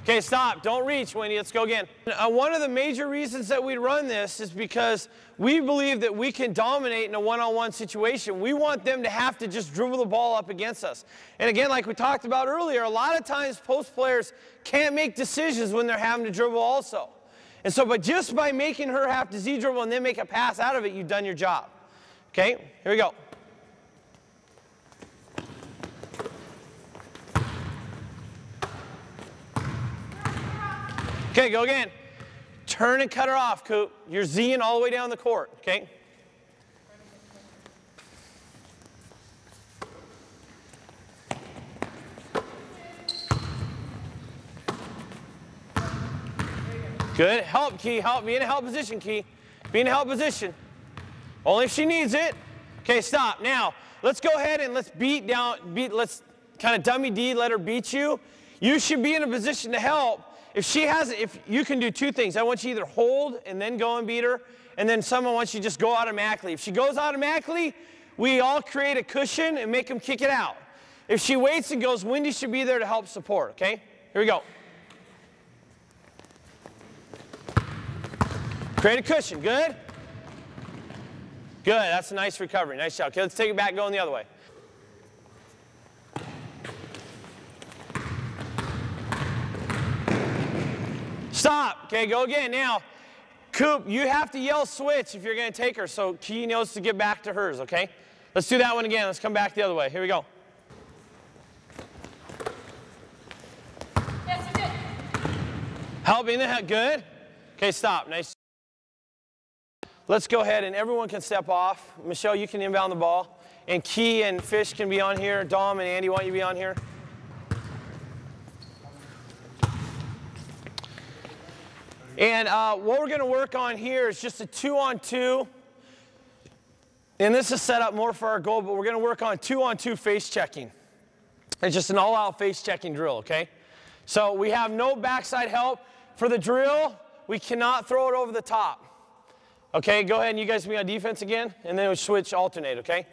[SPEAKER 1] Okay, stop, don't reach, Wendy, let's go again. One of the major reasons that we run this is because we believe that we can dominate in a one-on-one situation. We want them to have to just dribble the ball up against us. And again, like we talked about earlier, a lot of times post players can't make decisions when they're having to dribble also. And so, but just by making her have to Z dribble and then make a pass out of it, you've done your job. Okay, here we go. Okay, go again. Turn and cut her off, Coop. You're Zing all the way down the court, okay? Good. Help, Key. Help. Be in a help position, Key. Be in a help position. Only if she needs it. Okay, stop. Now, let's go ahead and let's let's kind of dummy D, let her beat you. You should be in a position to help. If you can do two things. I want you to either hold and then go and beat her, and then someone wants you to just go automatically. If she goes automatically, we all create a cushion and make them kick it out. If she waits and goes, Wendy should be there to help support, okay? Here we go. Create a cushion, good? Good, that's a nice recovery, nice job. Okay, let's take it back going the other way. Stop. Okay, go again. Now, Coop, you have to yell switch if you're going to take her, so Key knows to get back to hers, okay? Let's do that one again. Let's come back the other way. Here we go.
[SPEAKER 3] Yes, you did.
[SPEAKER 1] Helping the head. Good. Okay, stop. Nice. Let's go ahead and everyone can step off. Michelle, you can inbound the ball. And Key and Fish can be on here. Dom and Andy, why don't you be on here? And what we're going to work on here is just a 2-on-2. And this is set up more for our goal, but we're going to work on 2-on-2 face checking. It's just an all-out face checking drill, okay? So we have no backside help. For the drill, we cannot throw it over the top. Okay, go ahead and you guys be on defense again, and then we switch, alternate, okay?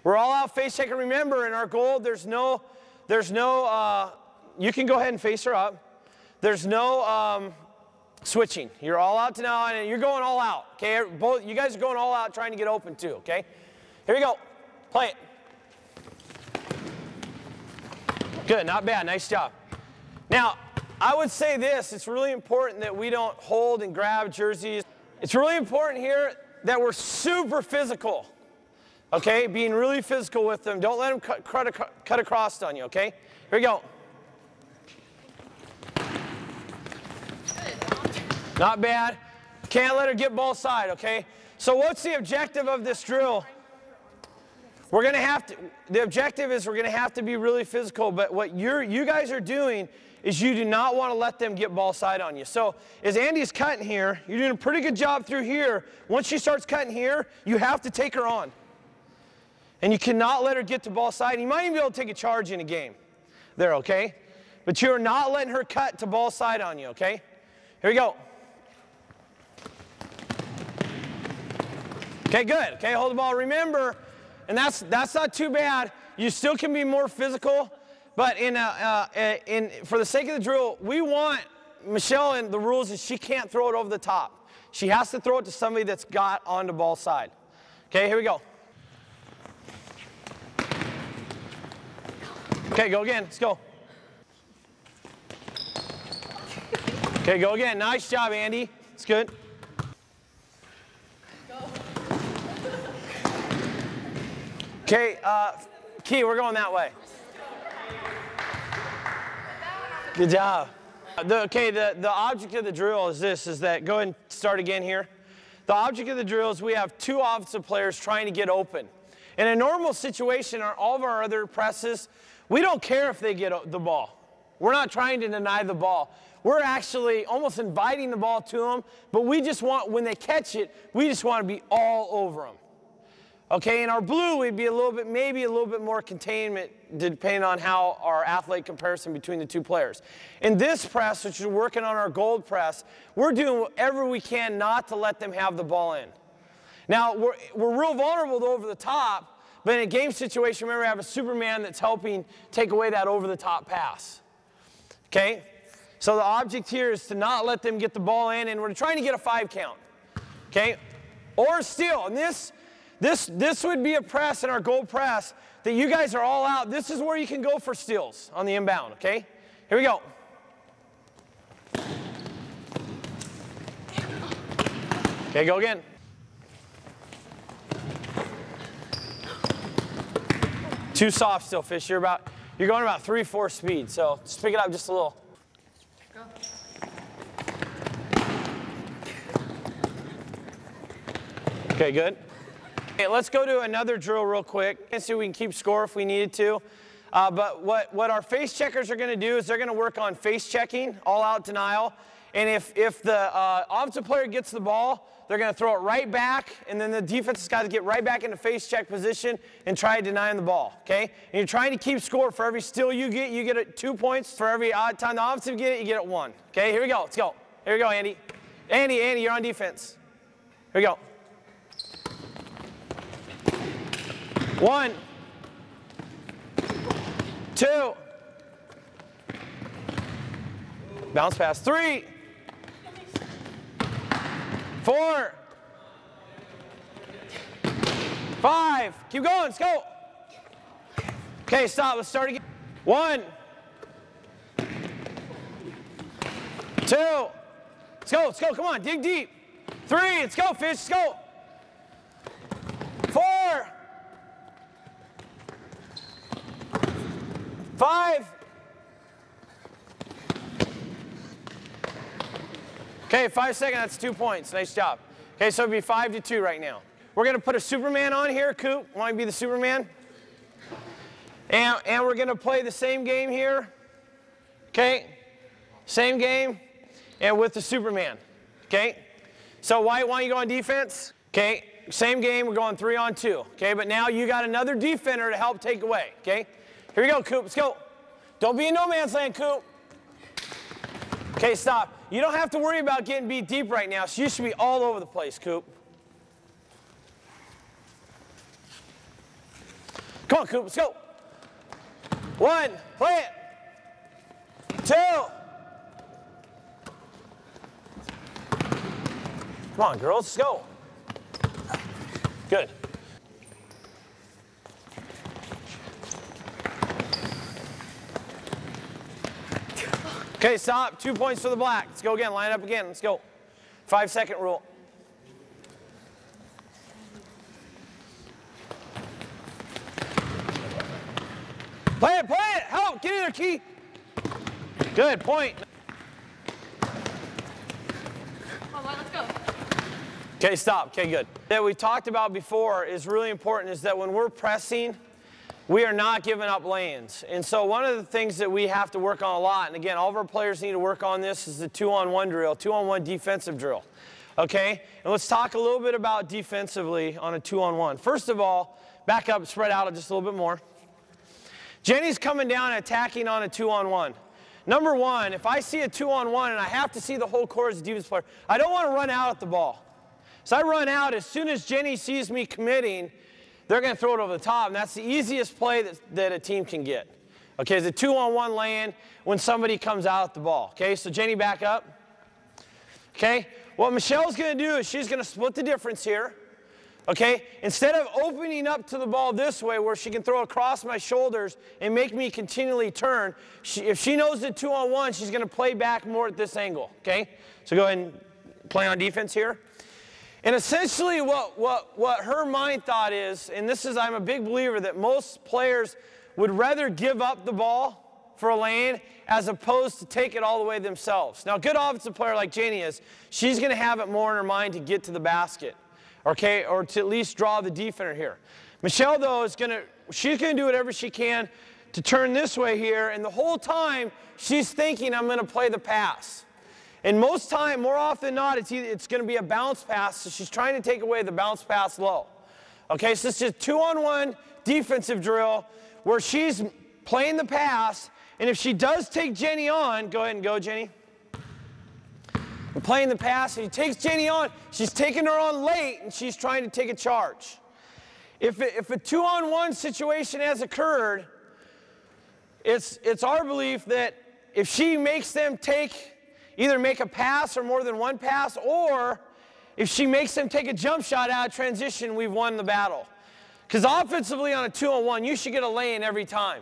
[SPEAKER 1] We're all-out face checking. Remember, in our goal, there's no, you can go ahead and face her up. There's no, switching. You're all out to now, and you're going all out. Okay, both you guys are going all out, trying to get open too. Okay, here we go. Play it. Good, not bad. Nice job. Now, I would say this: it's really important that we don't hold and grab jerseys. It's really important here that we're super physical. Okay, being really physical with them. Don't let them cut across on you. Okay, here we go. Not bad. Can't let her get ball side, okay? So what's the objective of this drill? We're going to have to, the objective is we're going to have to be really physical, but what you guys are doing is you do not want to let them get ball side on you. So as Andy's cutting here, you're doing a pretty good job through here. Once she starts cutting here, you have to take her on. And you cannot let her get to ball side. You might even be able to take a charge in a game there, okay? But you're not letting her cut to ball side on you, okay? Here we go. Okay, good. Okay, hold the ball. Remember, and that's not too bad. You still can be more physical, but for the sake of the drill, we want Michelle, and the rules is she can't throw it over the top. She has to throw it to somebody that's got on the ball side. Okay, here we go. Okay, go again. Let's go. Okay, go again. Nice job, Andy. It's good. Okay, Key, we're going that way. Good job. The object of the drill is this, is that, go ahead and start again here. The object of the drill is we have two offensive players trying to get open. In a normal situation, all of our other presses, we don't care if they get the ball. We're not trying to deny the ball. We're actually almost inviting the ball to them, but we just want, when they catch it, we just want to be all over them. Okay, in our blue, we'd be a little bit, maybe a little bit more containment depending on how our athletic comparison between the two players. In this press, which is working on our gold press, we're doing whatever we can not to let them have the ball in. Now, we're real vulnerable to over the top, but in a game situation, remember, I have a Superman that's helping take away that over the top pass. Okay? So the object here is to not let them get the ball in, and we're trying to get a 5 count. Okay? Or steal. And this would be a press in our gold press that you guys are all out. This is where you can go for steals on the inbound, okay? Here we go. Okay, go again. Too soft still, Fish. You're going about 3-4 speed, so just pick it up just a little.
[SPEAKER 3] Go.
[SPEAKER 1] Okay, good. Okay, let's go to another drill real quick and see if we can keep score if we needed to. But what our face checkers are going to do is they're going to work on face checking, all-out denial. And if the offensive player gets the ball, they're going to throw it right back, and then the defense has got to get right back into face check position and try denying the ball, okay? And you're trying to keep score. For every steal you get it 2 points. For every odd time the offensive get it, you get it 1. Okay, here we go. Let's go. Here we go, Andy. Andy, you're on defense. Here we go. 1, 2, bounce pass, 3, 4, 5, keep going, let's go. Okay, stop, let's start again. 1, 2, let's go, come on, dig deep. 3, let's go, Fish, let's go. 4, 5. Okay, 5 seconds, that's 2 points. Nice job. Okay, so it'd be 5-2 right now. We're going to put a Superman on here. Coop, want to be the Superman? And we're going to play the same game here. Okay? Same game, and with the Superman. Okay? So why don't you go on defense? Okay, same game, we're going 3-on-2. Okay, but now you got another defender to help take away. Okay? Here we go, Coop, let's go. Don't be in no man's land, Coop. Okay, stop. You don't have to worry about getting beat deep right now, so you should be all over the place, Coop. Come on, Coop, let's go. 1, play it. 2. Come on, girls, let's go. Good. Okay, stop. 2 points for the black. Let's go again. Line up again. Let's go. 5-second rule. Play it. Help. Get in there, Key. Good. Point.
[SPEAKER 3] All right, let's go.
[SPEAKER 1] Okay, stop. Okay, good. That we talked about before is really important is that when we're pressing, we are not giving up lanes. And so one of the things that we have to work on a lot, and again, all of our players need to work on this, is the 2-on-1 drill, 2-on-1 defensive drill. Okay? And let's talk a little bit about defensively on a 2-on-1. First of all, back up, spread out just a little bit more. Jenny's coming down and attacking on a 2-on-1. Number one, if I see a 2-on-1 and I have to see the whole court as a defense player, I don't want to run out at the ball. So I run out as soon as Jenny sees me committing, they're going to throw it over the top, and that's the easiest play that a team can get. Okay, it's a 2-on-1 land when somebody comes out at the ball. Okay, so Jenny, back up. Okay, what Michelle's going to do is she's going to split the difference here. Okay, instead of opening up to the ball this way where she can throw across my shoulders and make me continually turn, if she knows the 2-on-1, she's going to play back more at this angle. Okay, so go ahead and play on defense here. And essentially what her mind thought is, and this is, I'm a big believer that most players would rather give up the ball for a lane as opposed to take it all the way themselves. Now, a good offensive player like Janie is, she's going to have it more in her mind to get to the basket, okay, or to at least draw the defender here. Michelle, though, she's going to do whatever she can to turn this way here, and the whole time she's thinking, I'm going to play the pass. And more often than not, it's going to be a bounce pass, so she's trying to take away the bounce pass low. Okay, so it's just 2-on-1 defensive drill where she's playing the pass, and if she does take Jenny on, go ahead and go, Jenny. We're playing the pass, and he takes Jenny on. She's taking her on late, and she's trying to take a charge. If a 2-on-1 situation has occurred, it's our belief that if she makes them either make a pass or more than one pass, or if she makes them take a jump shot out of transition, we've won the battle. Because offensively on a 2-on-1, you should get a lay-in every time.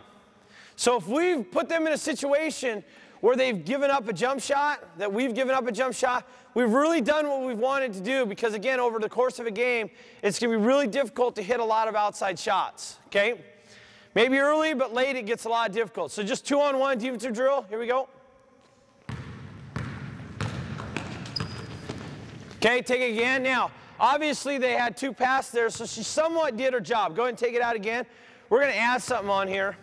[SPEAKER 1] So if we've put them in a situation where they've given up a jump shot, that we've given up a jump shot, we've really done what we've wanted to do, because again, over the course of a game, it's going to be really difficult to hit a lot of outside shots, okay? Maybe early, but late it gets a lot difficult. So just 2-on-1 defensive drill. Here we go. Okay, take it again. Now, obviously they had 2 passes there, so she somewhat did her job. Go ahead and take it out again. We're going to add something on here.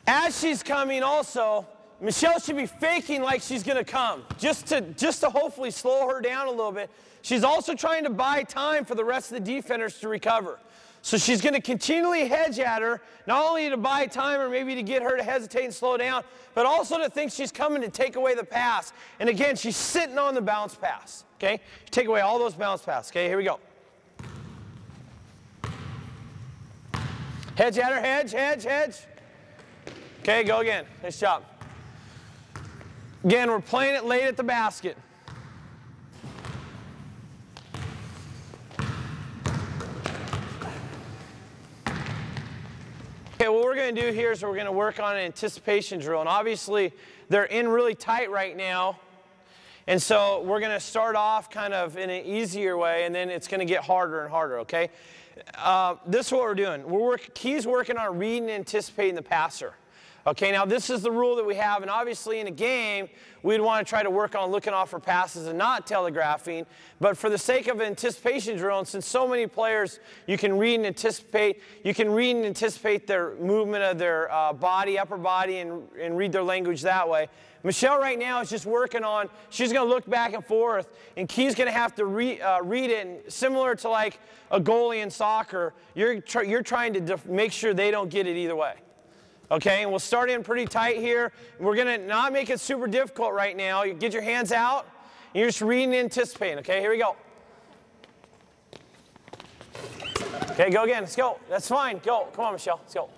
[SPEAKER 1] As she's coming also, Michelle should be faking like she's going to come, just to hopefully slow her down a little bit. She's also trying to buy time for the rest of the defenders to recover. So she's going to continually hedge at her, not only to buy time or maybe to get her to hesitate and slow down, but also to think she's coming to take away the pass. And again, she's sitting on the bounce pass, okay? Take away all those bounce passes, okay? Here we go. Hedge at her, hedge, hedge, hedge. Okay, go again. Nice job. Again, we're playing it late at the basket. Okay, what we're going to do here is we're going to work on an anticipation drill. And obviously, they're in really tight right now. And so we're going to start off kind of in an easier way, and then it's going to get harder and harder, okay? This is what we're doing. Key's working on reading and anticipating the passer. Okay, now this is the rule that we have, and obviously in a game, we'd want to try to work on looking off for passes and not telegraphing, but for the sake of an anticipation drill, and since so many players, you can read and anticipate their movement of their body, upper body, and read their language that way. Michelle right now is just working on, she's going to look back and forth, and Key's going to have to read it, and similar to like a goalie in soccer, you're trying to make sure they don't get it either way. Okay, and we'll start in pretty tight here. We're going to not make it super difficult right now. You get your hands out, and you're just reading and anticipating. Okay, here we go. Okay, go again. Let's go. That's fine. Go. Come on, Michelle. Let's go.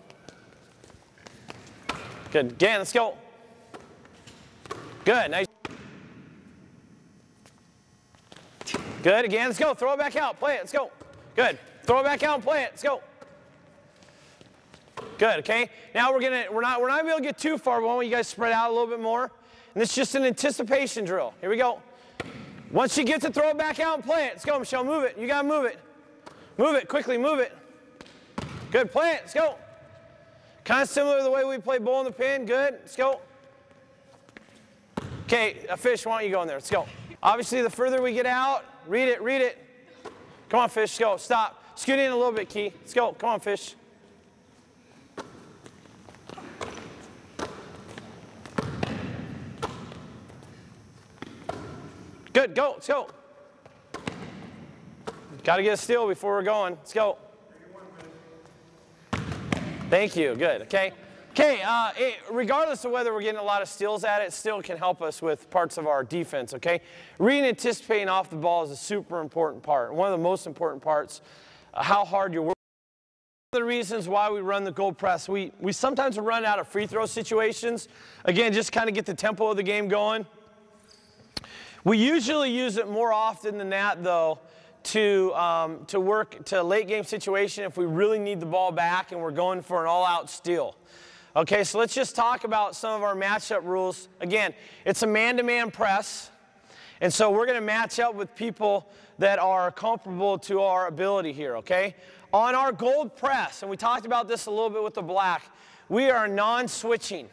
[SPEAKER 1] Good. Again, let's go. Good. Nice. Good. Again, let's go. Throw it back out. Play it. Let's go. Good. Throw it back out and play it. Let's go. Good, okay? Now we're not gonna be able to get too far, but I want you guys to spread out a little bit more. And it's just an anticipation drill. Here we go. Once you get to throw it back out and play it, let's go, Michelle, move it. You gotta move it. Move it, quickly, move it. Good, play it, let's go. Kind of similar to the way we play bull in the pin, good, let's go. Okay, Fish, why don't you go in there, let's go. Obviously, the further we get out, read it, read it. Come on, Fish, go, stop. Scoot in a little bit, Key. Let's go, come on, Fish. Good, go, let's go. Got to get a steal before we're going. Let's go. Thank you, good, okay. Okay, regardless of whether we're getting a lot of steals at it, still can help us with parts of our defense, okay? Reading and anticipating off the ball is a super important part, one of the most important parts, how hard you're working. One of the reasons why we run the gold press, we sometimes run out of free throw situations. Again, just kind of get the tempo of the game going. We usually use it more often than that, though, to work to a late game situation if we really need the ball back and we're going for an all-out steal. Okay, so let's just talk about some of our matchup rules. Again, it's a man-to-man press, and so we're going to match up with people that are comparable to our ability here, okay? On our gold press, and we talked about this a little bit with the black, we are non-switching.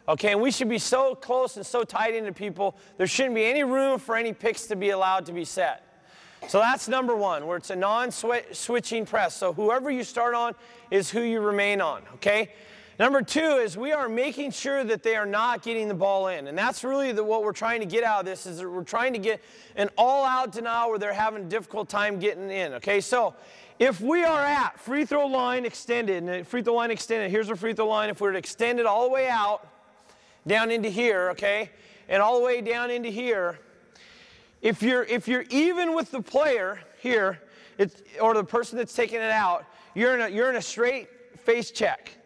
[SPEAKER 1] Okay, and we should be so close and so tight into people, there shouldn't be any room for any picks to be allowed to be set. So that's number one, where it's a non-switching press. So whoever you start on is who you remain on, okay? Number 2 is we are making sure that they are not getting the ball in. And that's really what we're trying to get out of this, is that we're trying to get an all-out denial where they're having a difficult time getting in, okay? So if we are at free throw line extended, and free throw line extended, here's our free throw line. If we were to extend it all the way out, down into here, okay, and all the way down into here, if you're even with the player here, or the person that's taking it out, you're in a straight face check.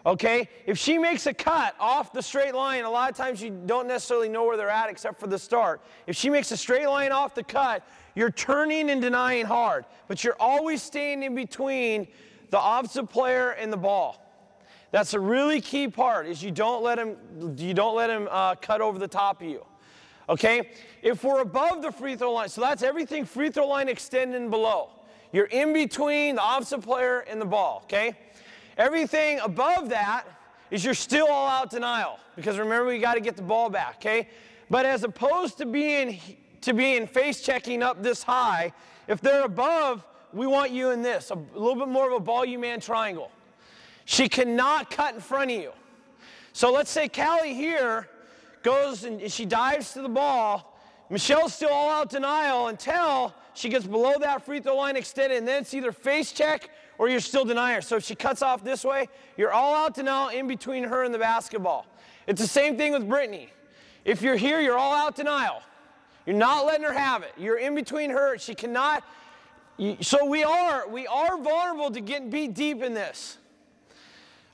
[SPEAKER 1] Okay, if she makes a cut off the straight line, a lot of times you don't necessarily know where they're at except for the start. If she makes a straight line off the cut, you're turning and denying hard, but you're always staying in between the opposite player and the ball. That's a really key part, is you don't let him cut over the top of you. Okay, if we're above the free throw line, so that's everything free throw line extending and below. You're in between the opposite player and the ball. Okay. Everything above that is you're still all out denial, because remember, we got to get the ball back, okay? But as opposed to being face checking up this high, if they're above, we want you in this, a little bit more of a ball you man triangle. She cannot cut in front of you. So let's say Callie here goes and she dives to the ball. Michelle's still all out denial until she gets below that free throw line extended, and then it's either face check or you're still denying her. So if she cuts off this way, you're all out denial in between her and the basketball. It's the same thing with Brittany. If you're here, you're all out denial. You're not letting her have it. You're in between her. She cannot. So we are vulnerable to getting beat deep in this.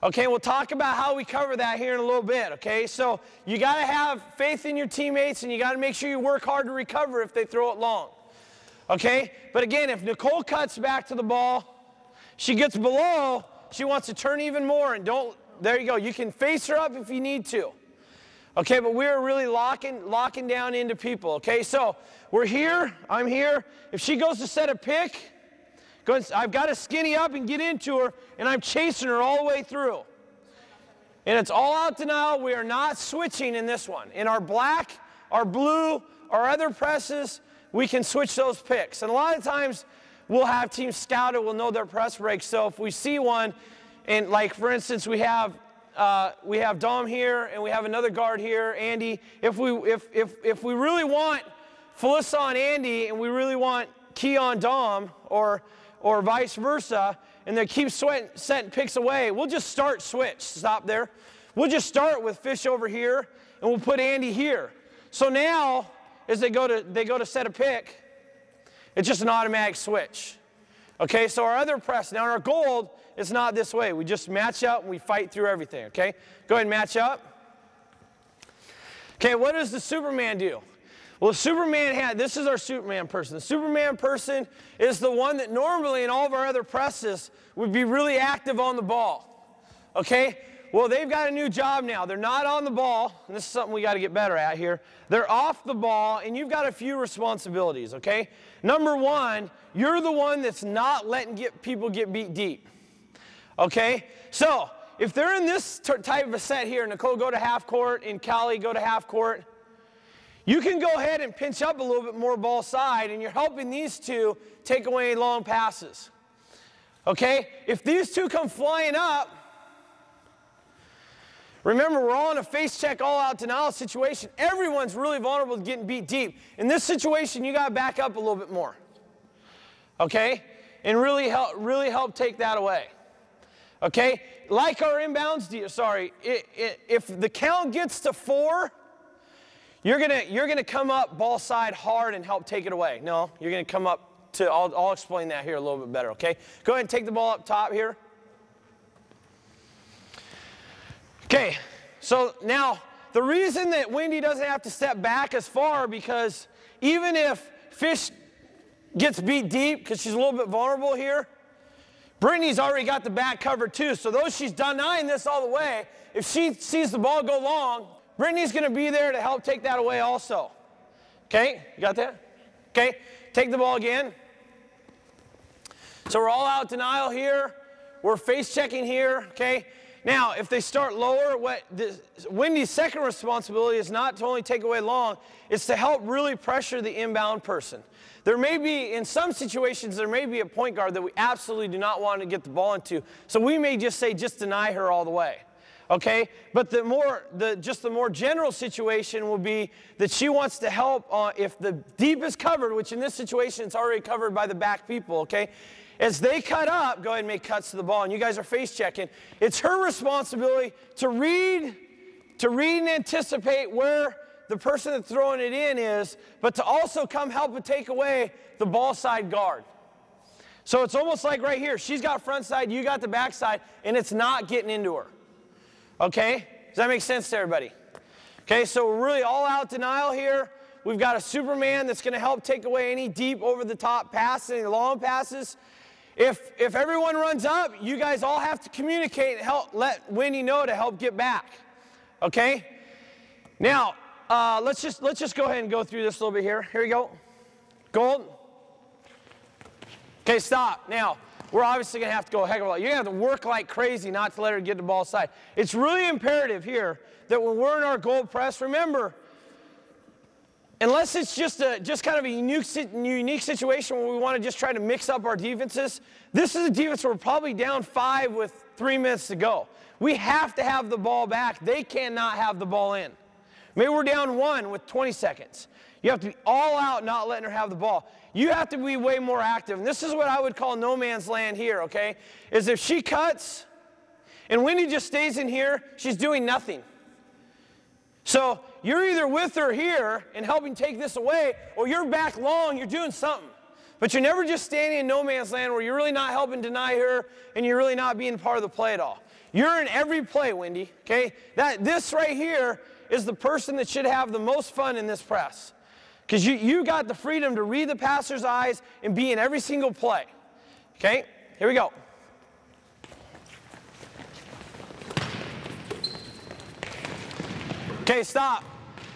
[SPEAKER 1] Okay, we'll talk about how we cover that here in a little bit, okay? So you got to have faith in your teammates, and you got to make sure you work hard to recover if they throw it long. Okay? But again, if Nicole cuts back to the ball, she gets below, she wants to turn even more, and there you go. You can face her up if you need to. Okay, but we're really locking down into people, okay? So we're here, I'm here. If she goes to set a pick, I've got to skinny up and get into her, and I'm chasing her all the way through. And it's all out denial. We are not switching in this one. In our black, our blue, our other presses, we can switch those picks. And a lot of times, we'll have teams scouted, we'll know their press breaks. So if we see one, and like for instance, we have Dom here, and we have another guard here, Andy. If we really want Felissa on Andy, and we really want Key on Dom, or vice versa, and they keep setting picks away, we'll just start switch. Stop there. We'll just start with Fish over here, and we'll put Andy here. So now, as they go to set a pick, it's just an automatic switch. Okay, so our other press, now our gold is not this way. We just match up and we fight through everything, okay? Go ahead and match up. Okay, what does the Superman do? Well, the Superman this is our Superman person. The Superman person is the one that normally in all of our other presses would be really active on the ball. Okay? Well, they've got a new job now. They're not on the ball, and this is something we got to get better at here. They're off the ball, and you've got a few responsibilities, okay? Number 1, you're the one that's not letting people get beat deep, okay? So if they're in this type of a set here, Nicole go to half court and Callie go to half court, you can go ahead and pinch up a little bit more ball side, and you're helping these two take away long passes, okay? If these two come flying up, remember, we're all in a face check, all out denial situation. Everyone's really vulnerable to getting beat deep. In this situation, you got to back up a little bit more, okay? And really help take that away, okay? Like our inbounds, if the count gets to 4, you're gonna come up ball side hard and help take it away. No, you're gonna come up to. I'll explain that here a little bit better, okay? Go ahead and take the ball up top here. Okay, so now the reason that Wendy doesn't have to step back as far, because even if Fish gets beat deep, because she's a little bit vulnerable here, Brittany's already got the back covered too. So though she's denying this all the way, if she sees the ball go long, Brittany's going to be there to help take that away also. Okay, you got that? Okay, take the ball again. So we're all out denial here. We're face checking here, okay? Now, if they start lower, Wendy's second responsibility is not to only take away long, it's to help really pressure the inbound person. There may be, in some situations, there may be a point guard that we absolutely do not want to get the ball into. So we may just say, just deny her all the way. Okay, but just the more general situation will be that she wants to help if the deep is covered, which in this situation it's already covered by the back people, okay? As they cut up, go ahead and make cuts to the ball, and you guys are face checking. It's her responsibility to read and anticipate where the person that's throwing it in is, but to also come help and take away the ball side guard. So it's almost like right here. She's got front side, you got the back side, and it's not getting into her. Okay? Does that make sense to everybody? Okay, so we're really all out denial here. We've got a Superman that's going to help take away any deep over the top passes, any long passes. If everyone runs up, you guys all have to communicate and let Wendy know to help get back. Okay? Now, let's just go ahead and go through this a little bit here. Here we go. Gold. Okay, stop. Now, we're obviously going to have to go a heck of a lot. You're going to have to work like crazy not to let her get the ball side. It's really imperative here that when we're in our gold press, remember, unless it's just kind of a unique situation where we want to just try to mix up our defenses, this is a defense where we're probably down 5 with 3 minutes to go. We have to have the ball back. They cannot have the ball in. Maybe we're down 1 with 20 seconds. You have to be all out, not letting her have the ball. You have to be way more active. And this is what I would call no man's land here, okay? Is if she cuts and Wendy just stays in here, she's doing nothing. So you're either with her here and helping take this away, or you're back long, you're doing something. But you're never just standing in no man's land where you're really not helping deny her and you're really not being part of the play at all. You're in every play, Wendy, okay? This right here is the person that should have the most fun in this press. Because you got the freedom to read the passer's eyes and be in every single play. Okay, here we go. Okay, stop.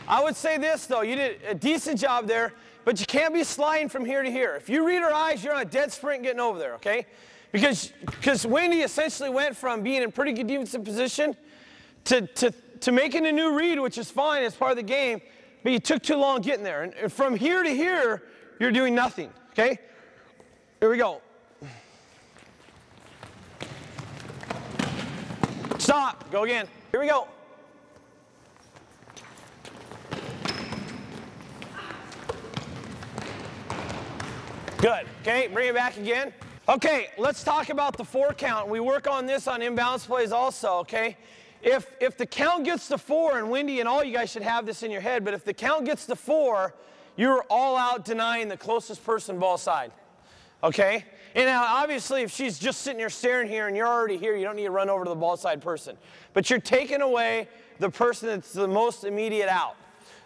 [SPEAKER 1] I would say this, though. You did a decent job there, but you can't be sliding from here to here. If you read her eyes, you're on a dead sprint getting over there, okay? Because Wendy essentially went from being in pretty good defensive position to making a new read, which is fine, it's part of the game. But you took too long getting there. And from here to here, you're doing nothing, okay? Here we go. Stop. Go again. Here we go. Good. Okay, bring it back again. Okay, let's talk about the 4 count. We work on this on imbalance plays also, okay? If the count gets to 4, and Wendy and all you guys should have this in your head, but if the count gets to 4, you're all out denying the closest person ball side, okay? And now, obviously, if she's just sitting there staring here and you're already here, you don't need to run over to the ball side person. But you're taking away the person that's the most immediate out,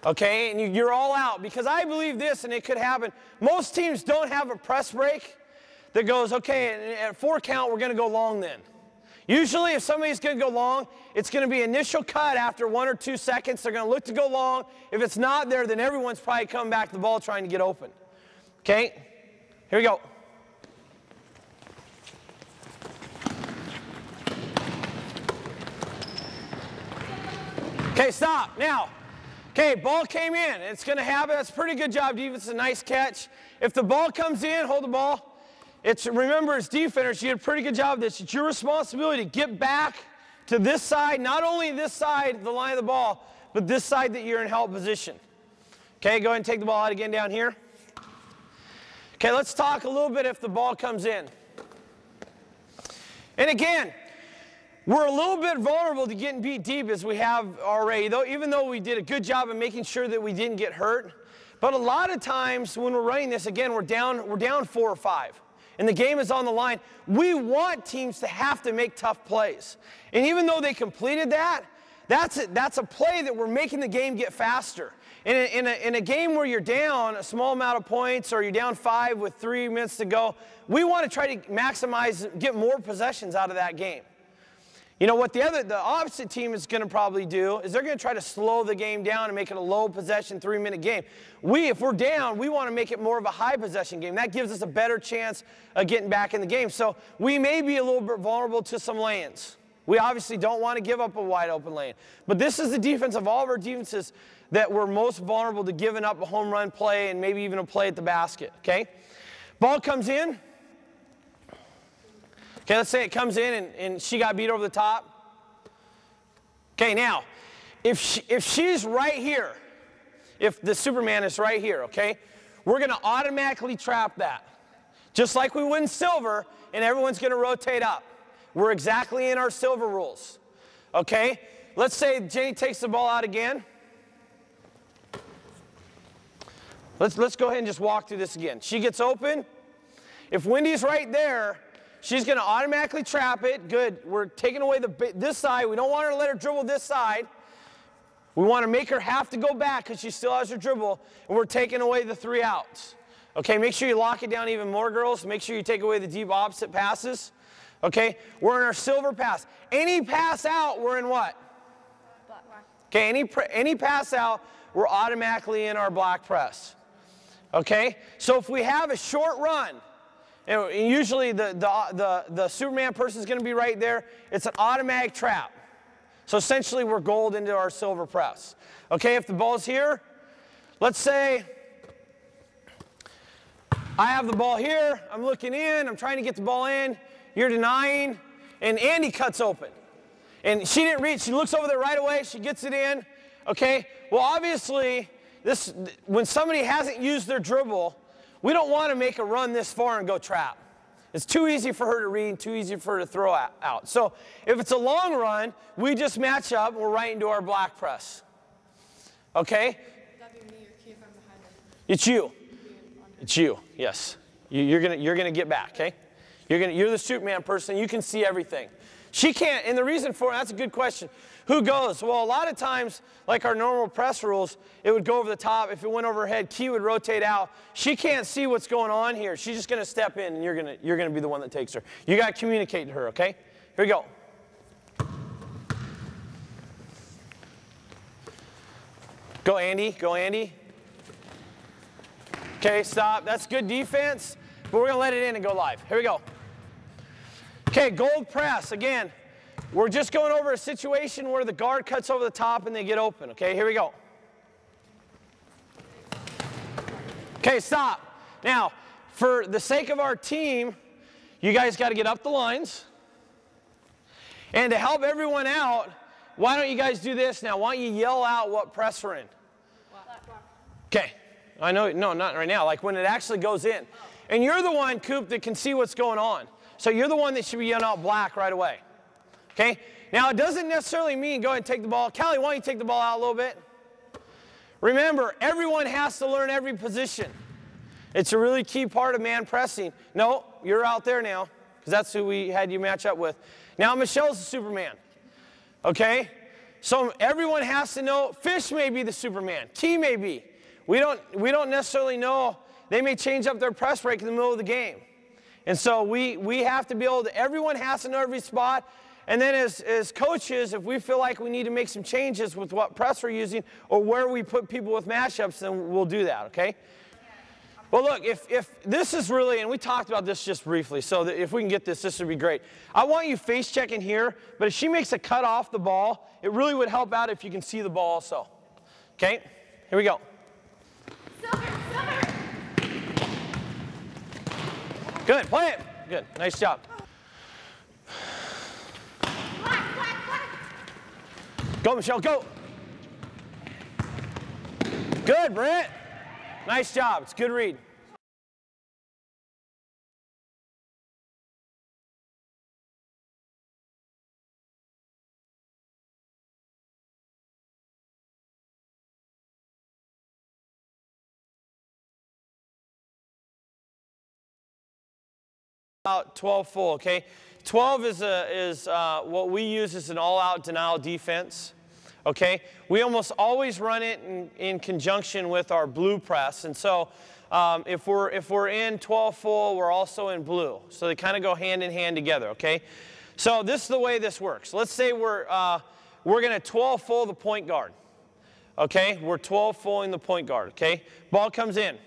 [SPEAKER 1] okay? And you're all out, because I believe this, and it could happen. Most teams don't have a press break that goes, okay, at 4 count, we're going to go long then. Usually, if somebody's going to go long, it's going to be initial cut after 1 or 2 seconds. They're going to look to go long. If it's not there, then everyone's probably coming back to the ball trying to get open. Okay? Here we go. Okay, stop. Now, okay, ball came in. It's going to happen. That's a pretty good job, defense. A nice catch. If the ball comes in, hold the ball. Remember, as defenders, you did a pretty good job of this. It's your responsibility to get back to this side, not only this side, the line of the ball, but this side that you're in help position. Okay, go ahead and take the ball out again down here. Okay, let's talk a little bit if the ball comes in. And again, we're a little bit vulnerable to getting beat deep as we have already, even though we did a good job of making sure that we didn't get hurt. But a lot of times when we're running this, again, we're down 4 or 5. And the game is on the line. We want teams to have to make tough plays. And even though they completed that, that's a play that we're making the game get faster. In a game where you're down a small amount of points or you're down 5 with 3 minutes to go, we want to try to maximize, get more possessions out of that game. You know what the opposite team is going to probably do is they're going to try to slow the game down and make it a low possession 3-minute game. If we're down, we want to make it more of a high possession game. That gives us a better chance of getting back in the game. So we may be a little bit vulnerable to some lanes. We obviously don't want to give up a wide open lane. But this is the defense of all of our defenses that we're most vulnerable to giving up a home run play and maybe even a play at the basket, okay? Ball comes in. Okay, let's say it comes in and she got beat over the top. Okay, now, if she's right here, if the Superman is right here, okay, we're going to automatically trap that. Just like we would in silver, and everyone's going to rotate up. We're exactly in our silver rules. Okay, let's say Jenny takes the ball out again. Let's go ahead and just walk through this again. She gets open. If Wendy's right there, she's going to automatically trap it. Good. We're taking away this side. We don't want her to let her dribble this side. We want to make her have to go back because she still has her dribble, and we're taking away the 3 outs. Okay, make sure you lock it down even more, girls. Make sure you take away the deep opposite passes. Okay, we're in our silver pass. Any pass out, we're in what?
[SPEAKER 3] Black.
[SPEAKER 1] Okay, any pass out, we're automatically in our black press. Okay, so if we have a short run, and usually the Superman person is going to be right there, it's an automatic trap. So essentially we're gold into our silver press. Okay, if the ball's here, let's say I have the ball here, I'm looking in, I'm trying to get the ball in, you're denying, and Andy cuts open. And she didn't reach, she looks over there right away, she gets it in. Okay, well obviously, when somebody hasn't used their dribble, we don't want to make a run this far and go trap. It's too easy for her to read, too easy for her to throw out. So if it's a long run, we just match up, we're right into our black press. Okay?
[SPEAKER 3] That'd be me or Key if I'm behind them.
[SPEAKER 1] It's you. It's you, yes. You're gonna get back, okay? You're the Superman person, you can see everything. She can't, and the reason for it, that's a good question. Who goes? Well, a lot of times, like our normal press rules, it would go over the top. If it went over her head, Key would rotate out. She can't see what's going on here. She's just going to step in, and you're gonna be the one that takes her. You got to communicate to her, okay? Here we go. Go, Andy. Go, Andy. Okay, stop. That's good defense, but we're going to let it in and go live. Here we go. Okay, gold press. Again, we're just going over a situation where the guard cuts over the top and they get open. Okay, here we go. Okay, stop. Now, for the sake of our team, you guys got to get up the lines. And to help everyone out, why don't you guys do this now? Why don't you yell out what press we're in? Okay. I know, no, not right now. Like when it actually goes in. And you're the one, Coop, that can see what's going on. So you're the one that should be yelling out black right away. Okay? Now, it doesn't necessarily mean go ahead and take the ball. Callie, why don't you take the ball out a little bit? Remember, everyone has to learn every position. It's a really key part of man pressing. No, you're out there now, because that's who we had you match up with. Now, Michelle's the Superman. Okay? So everyone has to know. Fish may be the Superman. Key may be. We don't necessarily know. They may change up their press break in the middle of the game. And so we have to be able to, everyone has to know every spot. And then as coaches, if we feel like we need to make some changes with what press we're using or where we put people with matchups, then we'll do that, okay? Well, look, if this is really, and we talked about this just briefly, so that if we can get this would be great. I want you face checking here, but if she makes a cut off the ball, it really would help out if you can see the ball also. Okay? Here we go. Good, play it. Good, nice job. Go, Michelle, go. Good, Brent. Nice job, it's a good read. About 12 full, okay? 12 is what we use as an all-out denial defense, okay? We almost always run it in conjunction with our blue press, and so if we're in 12 full, we're also in blue. So they kind of go hand in hand together, okay? So this is the way this works. Let's say we're going to 12 full the point guard, okay? We're 12 fulling the point guard, okay? Ball comes in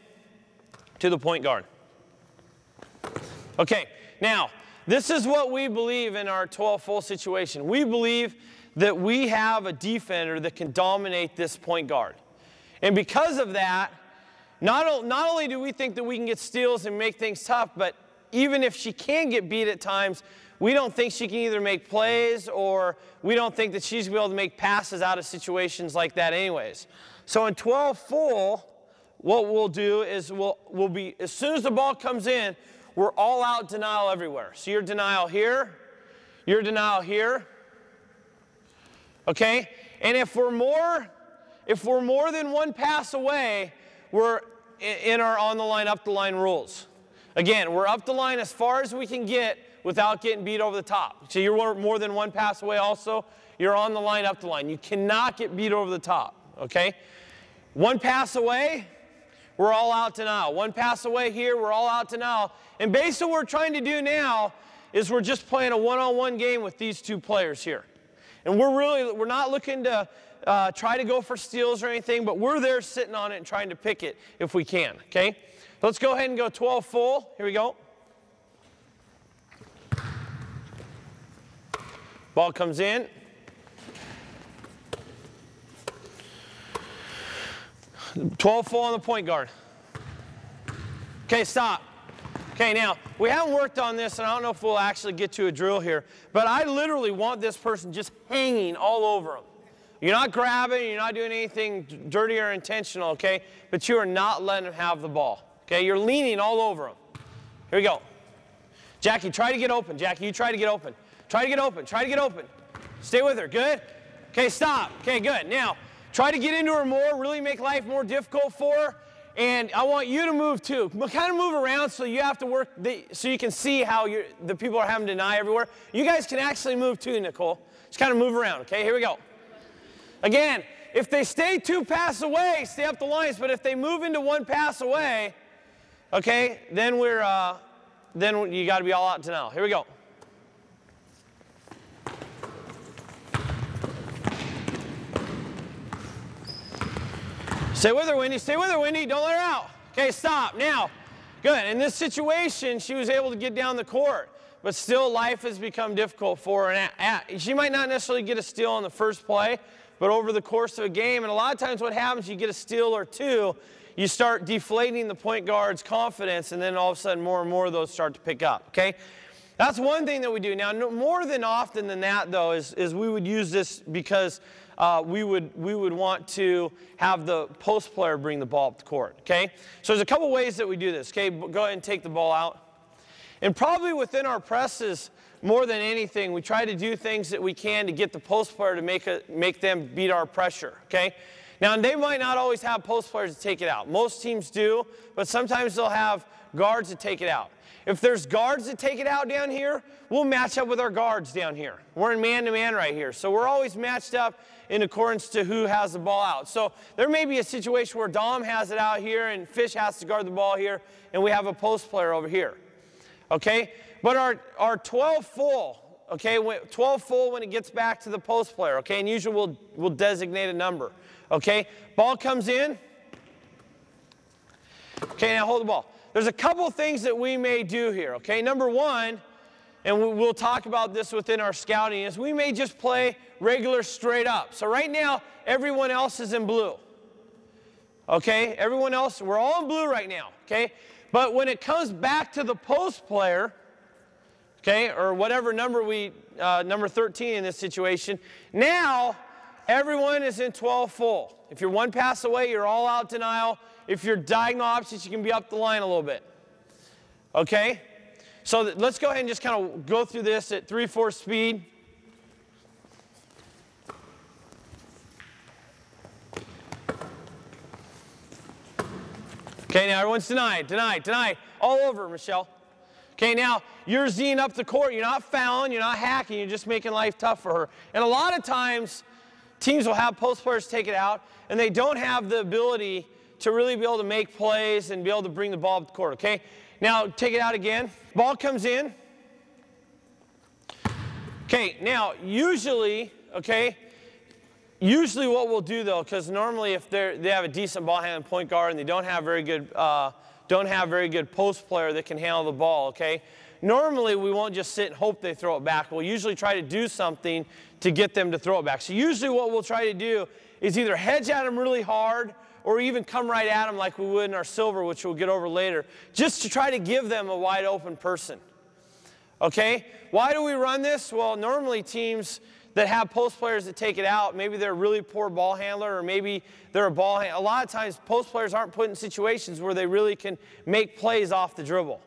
[SPEAKER 1] to the point guard. Okay, now, this is what we believe in our 12 full situation. We believe that we have a defender that can dominate this point guard. And because of that, not only do we think that we can get steals and make things tough, but even if she can get beat at times, we don't think she can either make plays or we don't think that she's going to be able to make passes out of situations like that anyways. So in 12 full, what we'll do is we'll be, as soon as the ball comes in, we're all out denial everywhere. So your denial here, your denial here, okay? And if we're more than one pass away, we're in our on the line, up the line rules. Again, we're up the line as far as we can get without getting beat over the top. So you're more than one pass away also, you're on the line, up the line. You cannot get beat over the top, okay? One pass away, we're all out denial. One pass away here, we're all out denial. And basically what we're trying to do now is we're just playing a one-on-one game with these two players here. And we're not looking to try to go for steals or anything, but we're there sitting on it and trying to pick it if we can, okay? Let's go ahead and go 12 full. Here we go. Ball comes in. "12 full on the point guard." Okay, stop. Okay, now, we haven't worked on this, and I don't know if we'll actually get to a drill here, but I literally want this person just hanging all over them. You're not grabbing, you're not doing anything dirty or intentional, okay? But you are not letting them have the ball, okay? You're leaning all over them. Here we go. Jackie, try to get open. Jackie, you try to get open. Try to get open. Try to get open. Stay with her. Good? Okay, stop. Okay, good. Now, try to get into her more, really make life more difficult for her. And I want you to move too. Kind of move around so you have to work, so you can see how the people are having to deny everywhere. You guys can actually move too, Nicole. Just kind of move around, okay? Here we go. Again, if they stay 2 passes away, stay up the lines. But if they move into 1 pass away, okay, then then you got to be all out denial. Here we go. Stay with her, Wendy. Stay with her, Wendy. Don't let her out. Okay, stop. Now, good. In this situation, she was able to get down the court, but still life has become difficult for her. And she might not necessarily get a steal on the first play, but over the course of a game, and a lot of times what happens, you get a steal or two, you start deflating the point guard's confidence, and then all of a sudden more and more of those start to pick up, okay? That's one thing that we do. Now, more than often than that, though, is we would use this because we would want to have the post player bring the ball up the court, okay? So there's a couple ways that we do this, okay? Go ahead and take the ball out. And probably within our presses, more than anything, we try to do things that we can to get the post player to make them beat our pressure, okay? Now, they might not always have post players to take it out. Most teams do, but sometimes they'll have guards to take it out. If there's guards that take it out down here, we'll match up with our guards down here. We're in man-to-man right here. So we're always matched up in accordance to who has the ball out. So there may be a situation where Dom has it out here and Fish has to guard the ball here, and we have a post player over here. Okay? But our 12 full, okay, 12 full when it gets back to the post player, okay? And usually we'll designate a number, okay? Ball comes in. Okay, now hold the ball. There's a couple things that we may do here, okay? Number one, and we'll talk about this within our scouting, is we may just play regular straight up. So right now, everyone else is in blue, okay? Everyone else, we're all in blue right now, okay? But when it comes back to the post player, okay, or whatever number number 13 in this situation, now everyone is in 12 full. If you're 1 pass away, you're all out denial. If you're diagonal opposites, you can be up the line a little bit. Okay? So let's go ahead and just kind of go through this at 3/4 speed. Okay, now everyone's denied, all over, Michelle. Okay, now you're Zing up the court. You're not fouling, you're not hacking, you're just making life tough for her. And a lot of times, teams will have post players take it out, and they don't have the ability to really be able to make plays and be able to bring the ball up the court, okay? Now, take it out again. Ball comes in. Okay, now, usually what we'll do, though, because normally if they have a decent ball handling point guard and they don't have very good post player that can handle the ball, okay? Normally, we won't just sit and hope they throw it back. We'll usually try to do something to get them to throw it back. So usually what we'll try to do is either hedge at them really hard or even come right at them like we would in our silver, which we'll get over later, just to try to give them a wide open person. Okay? Why do we run this? Well, normally teams that have post players that take it out, maybe they're a really poor ball handler, or maybe they're a ball handler. A lot of times post players aren't put in situations where they really can make plays off the dribble.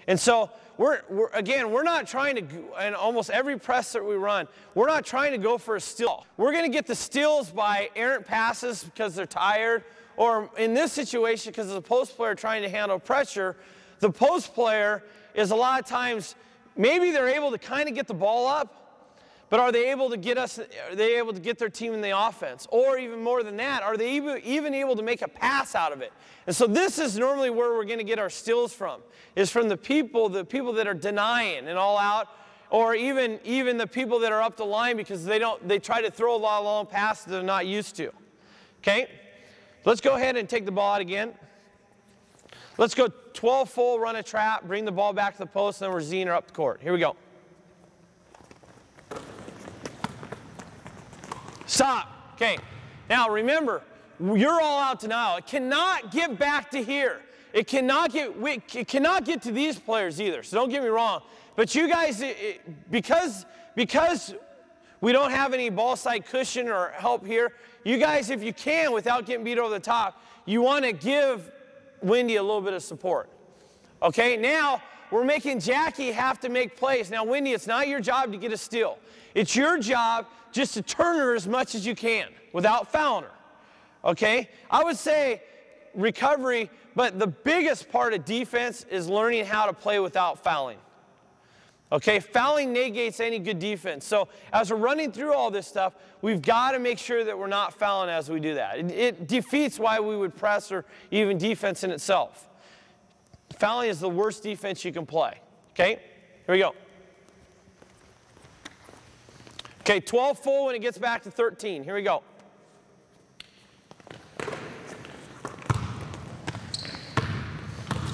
[SPEAKER 1] And so we're not trying to, in almost every press that we run, we're not trying to go for a steal. We're going to get the steals by errant passes because they're tired, or in this situation, because of the post player trying to handle pressure, the post player is a lot of times, maybe they're able to kind of get the ball up, but are they able to get their team in the offense? Or even more than that, are they even able to make a pass out of it? And so this is normally where we're going to get our steals from, is from the people that are denying and all out, or even the people that are up the line because they try to throw a lot of long passes they're not used to. Okay? Let's go ahead and take the ball out again. Let's go 12 full, run a trap, bring the ball back to the post, and then we're Z'ing her up the court. Here we go. Stop. Okay. Now remember, you're all out denial. It cannot get back to here. It cannot get to these players either. So don't get me wrong. But you guys, because we don't have any ball side cushion or help here, you guys, if you can, without getting beat over the top, you want to give Wendy a little bit of support. Okay. Now we're making Jackie have to make plays. Now Wendy, it's not your job to get a steal. It's your job just to turn her as much as you can without fouling her, okay? I would say recovery, but the biggest part of defense is learning how to play without fouling, okay? Fouling negates any good defense. So as we're running through all this stuff, we've got to make sure that we're not fouling as we do that. It defeats why we would press or even defense in itself. Fouling is the worst defense you can play, okay? Here we go. Okay, 12 full when it gets back to 13. Here we go.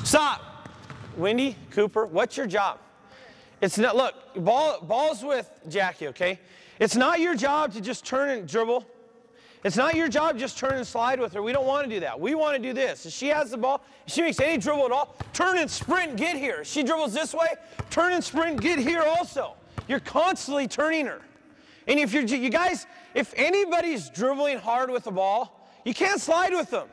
[SPEAKER 1] Stop. Wendy, Cooper, what's your job? It's not, look, ball's with Jackie, okay? It's not your job to just turn and dribble. It's not your job to just turn and slide with her. We don't want to do that. We want to do this. If she has the ball, if she makes any dribble at all, turn and sprint and get here. If she dribbles this way, turn and sprint and get here also. You're constantly turning her. And if you guys, if anybody's dribbling hard with the ball, you can't slide with them.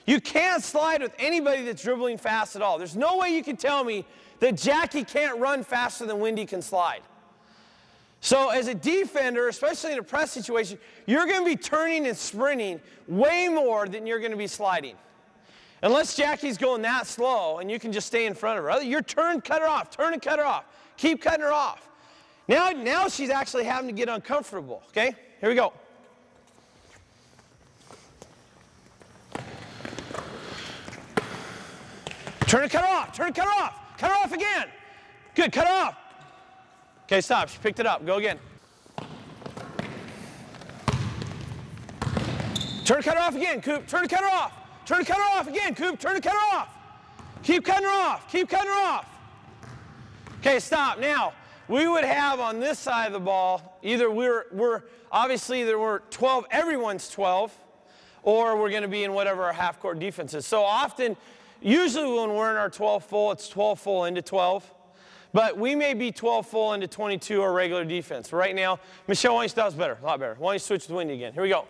[SPEAKER 1] You can't slide with anybody that's dribbling fast at all. There's no way you can tell me that Jackie can't run faster than Wendy can slide. So as a defender, especially in a press situation, you're going to be turning and sprinting way more than you're going to be sliding. Unless Jackie's going that slow and you can just stay in front of her. Your turn, cut her off. Turn and cut her off. Keep cutting her off. Now she's actually having to get uncomfortable, okay? Here we go. Turn and cut her off. Turn and cut her off. Cut her off again. Good, cut her off. Okay, stop. She picked it up. Go again. Turn and cut her off again, Coop. Turn and cut her off. Turn and cut her off again, Coop. Turn and cut her off. Keep cutting her off. Keep cutting her off. Okay, stop. Now, we would have on this side of the ball, either we're obviously there were 12, everyone's 12, or we're going to be in whatever our half-court defense is. So often, usually when we're in our 12 full, it's 12 full into 12. But we may be 12 full into 22 or regular defense. Right now, Michelle, why don't you, that was better, a lot better. Why don't you switch with Wendy again? Here we go.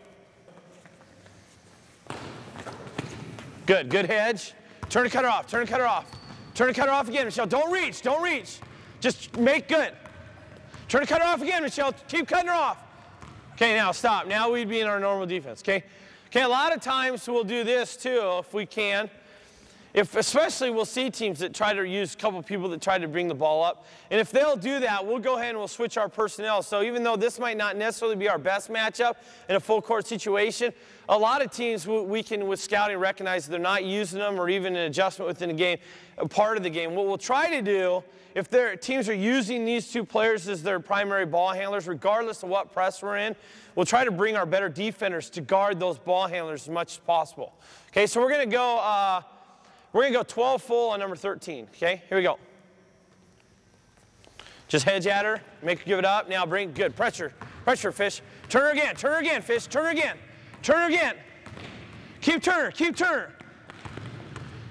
[SPEAKER 1] Good, good hedge. Turn and cut her off, turn and cut her off. Turn and cut her off again, Michelle. Don't reach, don't reach. Just make good. Turn and cut her off again, Michelle. Keep cutting her off. Okay, now stop. Now we'd be in our normal defense, okay? Okay, a lot of times we'll do this too if we can. Especially we'll see teams that try to use a couple people that try to bring the ball up. And if they'll do that, we'll go ahead and we'll switch our personnel. So even though this might not necessarily be our best matchup in a full court situation, a lot of teams we can, with scouting, recognize they're not using them or even an adjustment within the game, a part of the game. What we'll try to do, if their teams are using these two players as their primary ball handlers, regardless of what press we're in, we'll try to bring our better defenders to guard those ball handlers as much as possible. Okay, so we're going to go... We're going to go 12 full on number 13, okay? Here we go. Just hedge at her, make her give it up. Now bring, good, pressure, fish. Turn her again, fish, turn her again. Turn her again. Keep turn, keep turn.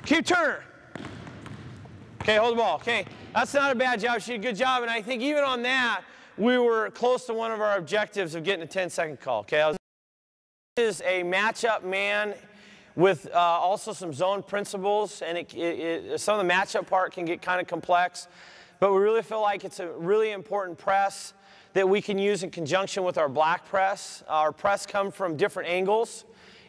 [SPEAKER 1] Keep turn. Okay, hold the ball, okay. That's not a bad job. She did a good job. And I think even on that, we were close to one of our objectives of getting a 10-second call. Okay. This is a matchup man with also some zone principles. And some of the matchup part can get kind of complex. But we really feel like it's a really important press that we can use in conjunction with our black press. Our press come from different angles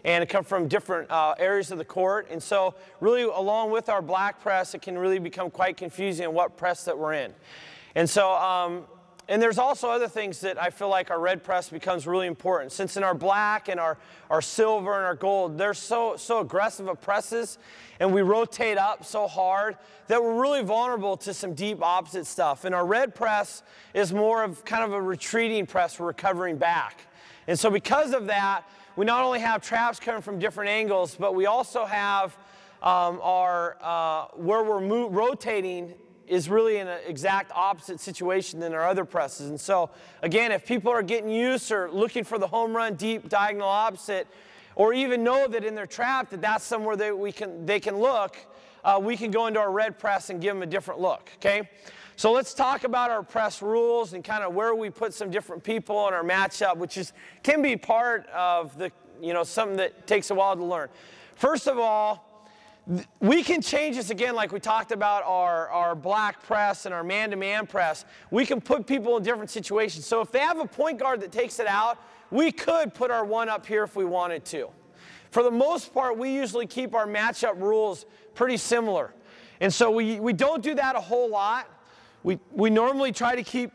[SPEAKER 1] and it come from different areas of the court. And so really along with our black press, it can really become quite confusing on what press that we're in. And so, and there's also other things that I feel like our red press becomes really important. Since in our black and our silver and our gold, they're so aggressive of presses and we rotate up so hard that we're really vulnerable to some deep opposite stuff. And our red press is more of kind of a retreating press, we're recovering back. And so because of that, we not only have traps coming from different angles, but we also have where we're rotating is really in an exact opposite situation than our other presses. And so, again, if people are getting used or looking for the home run deep diagonal opposite, or even know that in their trap that that's somewhere that they can look, we can go into our red press and give them a different look, okay? So let's talk about our press rules and kind of where we put some different people in our matchup, which can be part of the, something that takes a while to learn. First of all, we can change this again, like we talked about our black press and our man-to-man press. We can put people in different situations. So if they have a point guard that takes it out, we could put our one up here if we wanted to. For the most part, we usually keep our matchup rules pretty similar. And so we don't do that a whole lot. We normally try to keep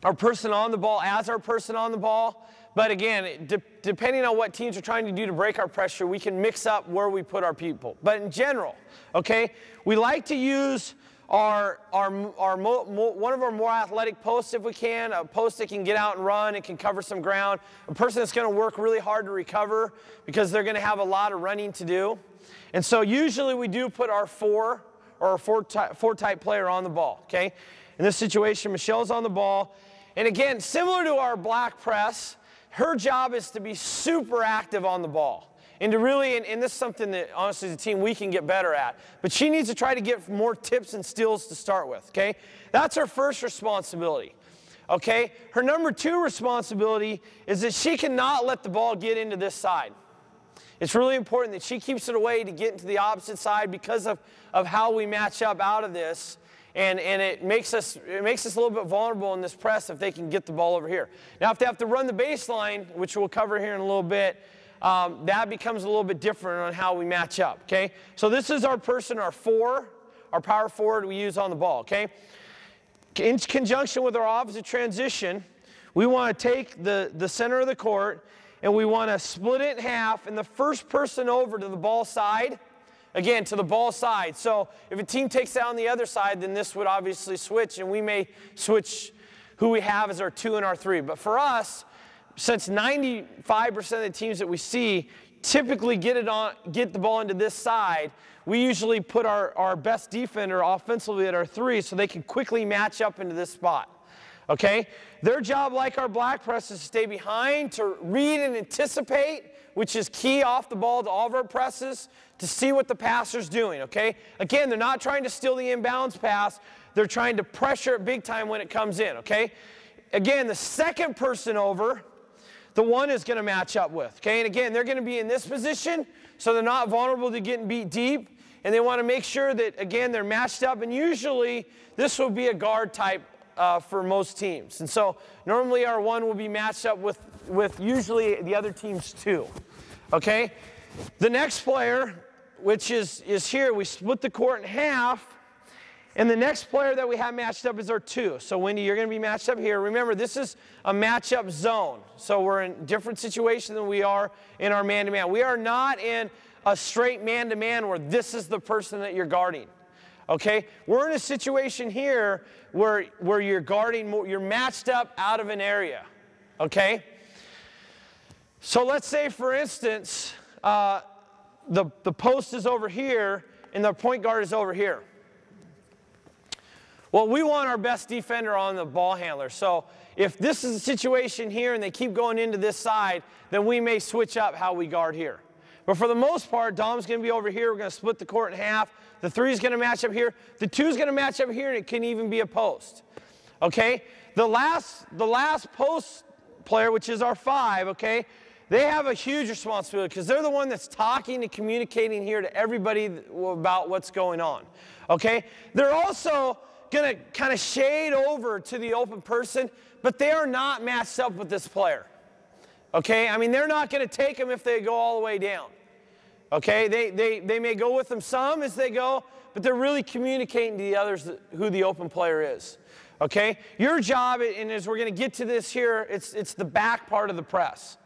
[SPEAKER 1] our person on the ball as our person on the ball. But again, depending on what teams are trying to do to break our pressure, we can mix up where we put our people. But in general, okay, we like to use one of our more athletic posts if we can, a post that can get out and run and can cover some ground, a person that's going to work really hard to recover because they're going to have a lot of running to do. And so usually we do put our four type player on the ball, okay? In this situation, Michelle's on the ball. And again, similar to our black press, her job is to be super active on the ball. And to really, and this is something that honestly as a team we can get better at. But she needs to try to get more tips and steals to start with, okay? That's her first responsibility, okay? Her number 2 responsibility is that she cannot let the ball get into this side. It's really important that she keeps it away to get into the opposite side because of how we match up out of this. And it makes us a little bit vulnerable in this press if they can get the ball over here. Now, if they have to run the baseline, which we'll cover here in a little bit, that becomes a little bit different on how we match up, okay? So this is our person, our power forward we use on the ball, okay? In conjunction with our opposite transition, we want to take the center of the court and we want to split it in half, and the first person over to the ball side, again, to the ball side. So if a team takes it on the other side, then this would obviously switch, and we may switch who we have as our 2 and our 3. But for us, since 95% of the teams that we see typically get the ball into this side, we usually put our best defender offensively at our 3 so they can quickly match up into this spot. Okay? Their job, like our black press, is to stay behind, to read and anticipate, which is key off the ball to all of our presses, to see what the passer's doing, okay? Again, they're not trying to steal the inbounds pass. They're trying to pressure it big time when it comes in, okay? Again, the second person over, the one is going to match up with, okay? And again, they're going to be in this position, so they're not vulnerable to getting beat deep, and they want to make sure that, again, they're matched up, and usually this will be a guard type for most teams. And so normally our 1 will be matched up with usually the other team's 2, okay? The next player, which is here, we split the court in half, and the next player that we have matched up is our 2. So Wendy, you're going to be matched up here. Remember, this is a matchup zone, so we're in a different situation than we are in our man-to-man. We are not in a straight man-to-man where this is the person that you're guarding. Okay, we're in a situation here where you're guarding more, you're matched up out of an area. Okay, so let's say, for instance, the post is over here and the point guard is over here. Well, we want our best defender on the ball handler. So if this is a situation here and they keep going into this side, then we may switch up how we guard here. But for the most part, Dom's going to be over here. We're going to split the court in half. The 3 is going to match up here. The 2 is going to match up here, and it can even be a post. Okay? The last post player, which is our 5, okay, they have a huge responsibility because they're the one that's talking and communicating here to everybody about what's going on. Okay? They're also going to kind of shade over to the open person, but they are not matched up with this player. Okay? I mean, they're not going to take them if they go all the way down. Okay? They may go with them some as they go, but they're really communicating to the others who the open player is. Okay? Your job, and as we're going to get to this here, it's the back part of the press.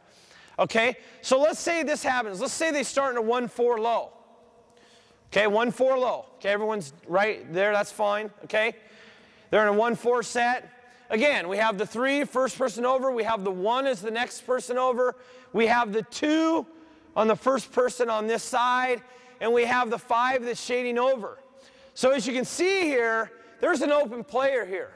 [SPEAKER 1] Okay? So let's say this happens. Let's say they start in a 1-4 low. Okay, 1-4 low. Okay, everyone's right there, that's fine. Okay? They're in a 1-4 set. Again, we have the 3, first person over. We have the 1 as the next person over. We have the 2 on the first person on this side. And we have the 5 that's shading over. So as you can see here, there's an open player here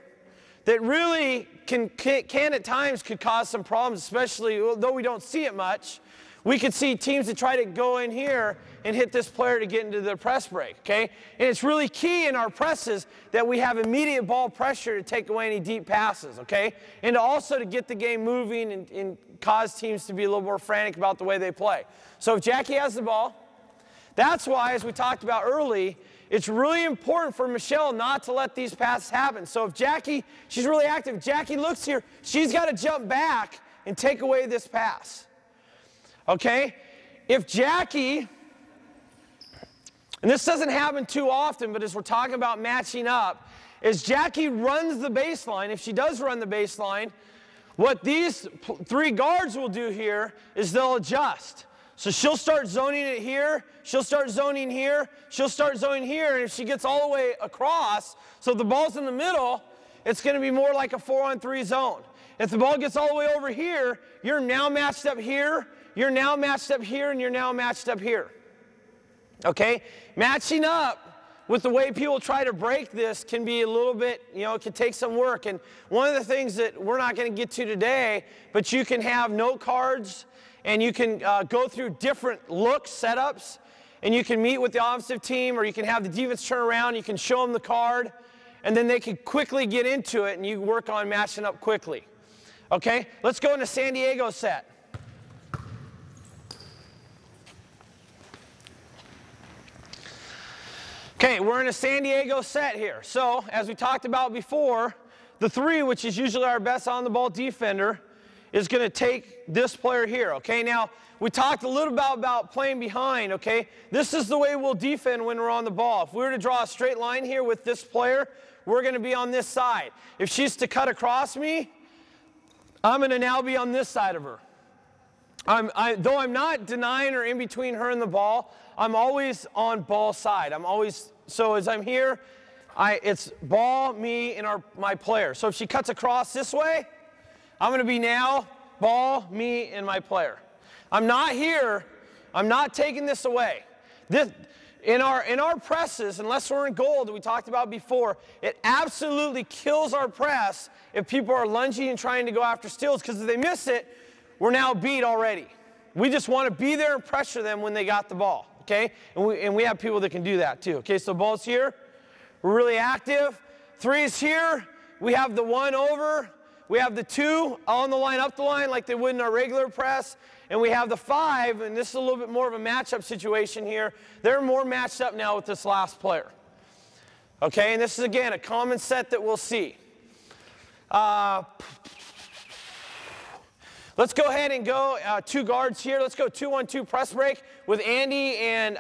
[SPEAKER 1] that really can at times could cause some problems, especially though we don't see it much. We could see teams that try to go in here and hit this player to get into the press break, okay? And it's really key in our presses that we have immediate ball pressure to take away any deep passes, okay? And also to get the game moving and cause teams to be a little more frantic about the way they play. So if Jackie has the ball, that's why, as we talked about early, it's really important for Michelle not to let these passes happen. So if Jackie, she's really active, if Jackie looks here, she's got to jump back and take away this pass. Okay? If Jackie, and this doesn't happen too often, but as we're talking about matching up, as Jackie runs the baseline, if she does run the baseline, what these 3 guards will do here is they'll adjust. So she'll start zoning it here, she'll start zoning here, she'll start zoning here, and if she gets all the way across, so if the ball's in the middle, it's going to be more like a 4-on-3 zone. If the ball gets all the way over here, you're now matched up here, you're now matched up here, and you're now matched up here. Okay? Matching up with the way people try to break this can be a little bit, it can take some work. And one of the things that we're not going to get to today, but you can have note cards, and you can go through different look setups, and you can meet with the offensive team, or you can have the defense turn around, you can show them the card, and then they can quickly get into it, and you work on matching up quickly. Okay? Let's go into San Diego set. Okay, we're in a San Diego set here. So, as we talked about before, the 3, which is usually our best on-the-ball defender, is going to take this player here, okay? Now, we talked a little about playing behind, okay? This is the way we'll defend when we're on the ball. If we were to draw a straight line here with this player, we're going to be on this side. If she's to cut across me, I'm going to now be on this side of her. Though I'm not denying or in between her and the ball, I'm always on ball side. So as I'm here, it's ball, me, and my player. So if she cuts across this way, I'm going to be now ball, me, and my player. I'm not here. I'm not taking this away. In our presses, unless we're in goal that we talked about before, it absolutely kills our press if people are lunging and trying to go after steals, because if they miss it, we're now beat already. We just want to be there and pressure them when they got the ball, okay? And we have people that can do that too. Okay, so ball's here. We're really active. 3 is here. We have the 1 over. We have the 2 on the line, up the line like they would in our regular press. And we have the 5, and this is a little bit more of a matchup situation here. They're more matched up now with this last player. Okay, and this is, again, a common set that we'll see. Let's go ahead and go 2 guards here. Let's go 2-1-2 press break with Andy and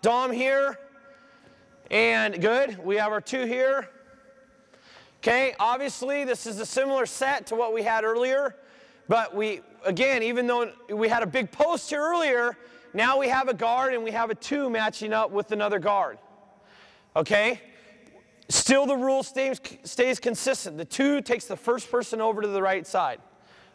[SPEAKER 1] Dom here. And good, we have our 2 here. Okay, obviously this is a similar set to what we had earlier. But again, even though we had a big post here earlier, now we have a guard and we have a 2 matching up with another guard. Okay? Still the rule stays consistent. The 2 takes the first person over to the right side.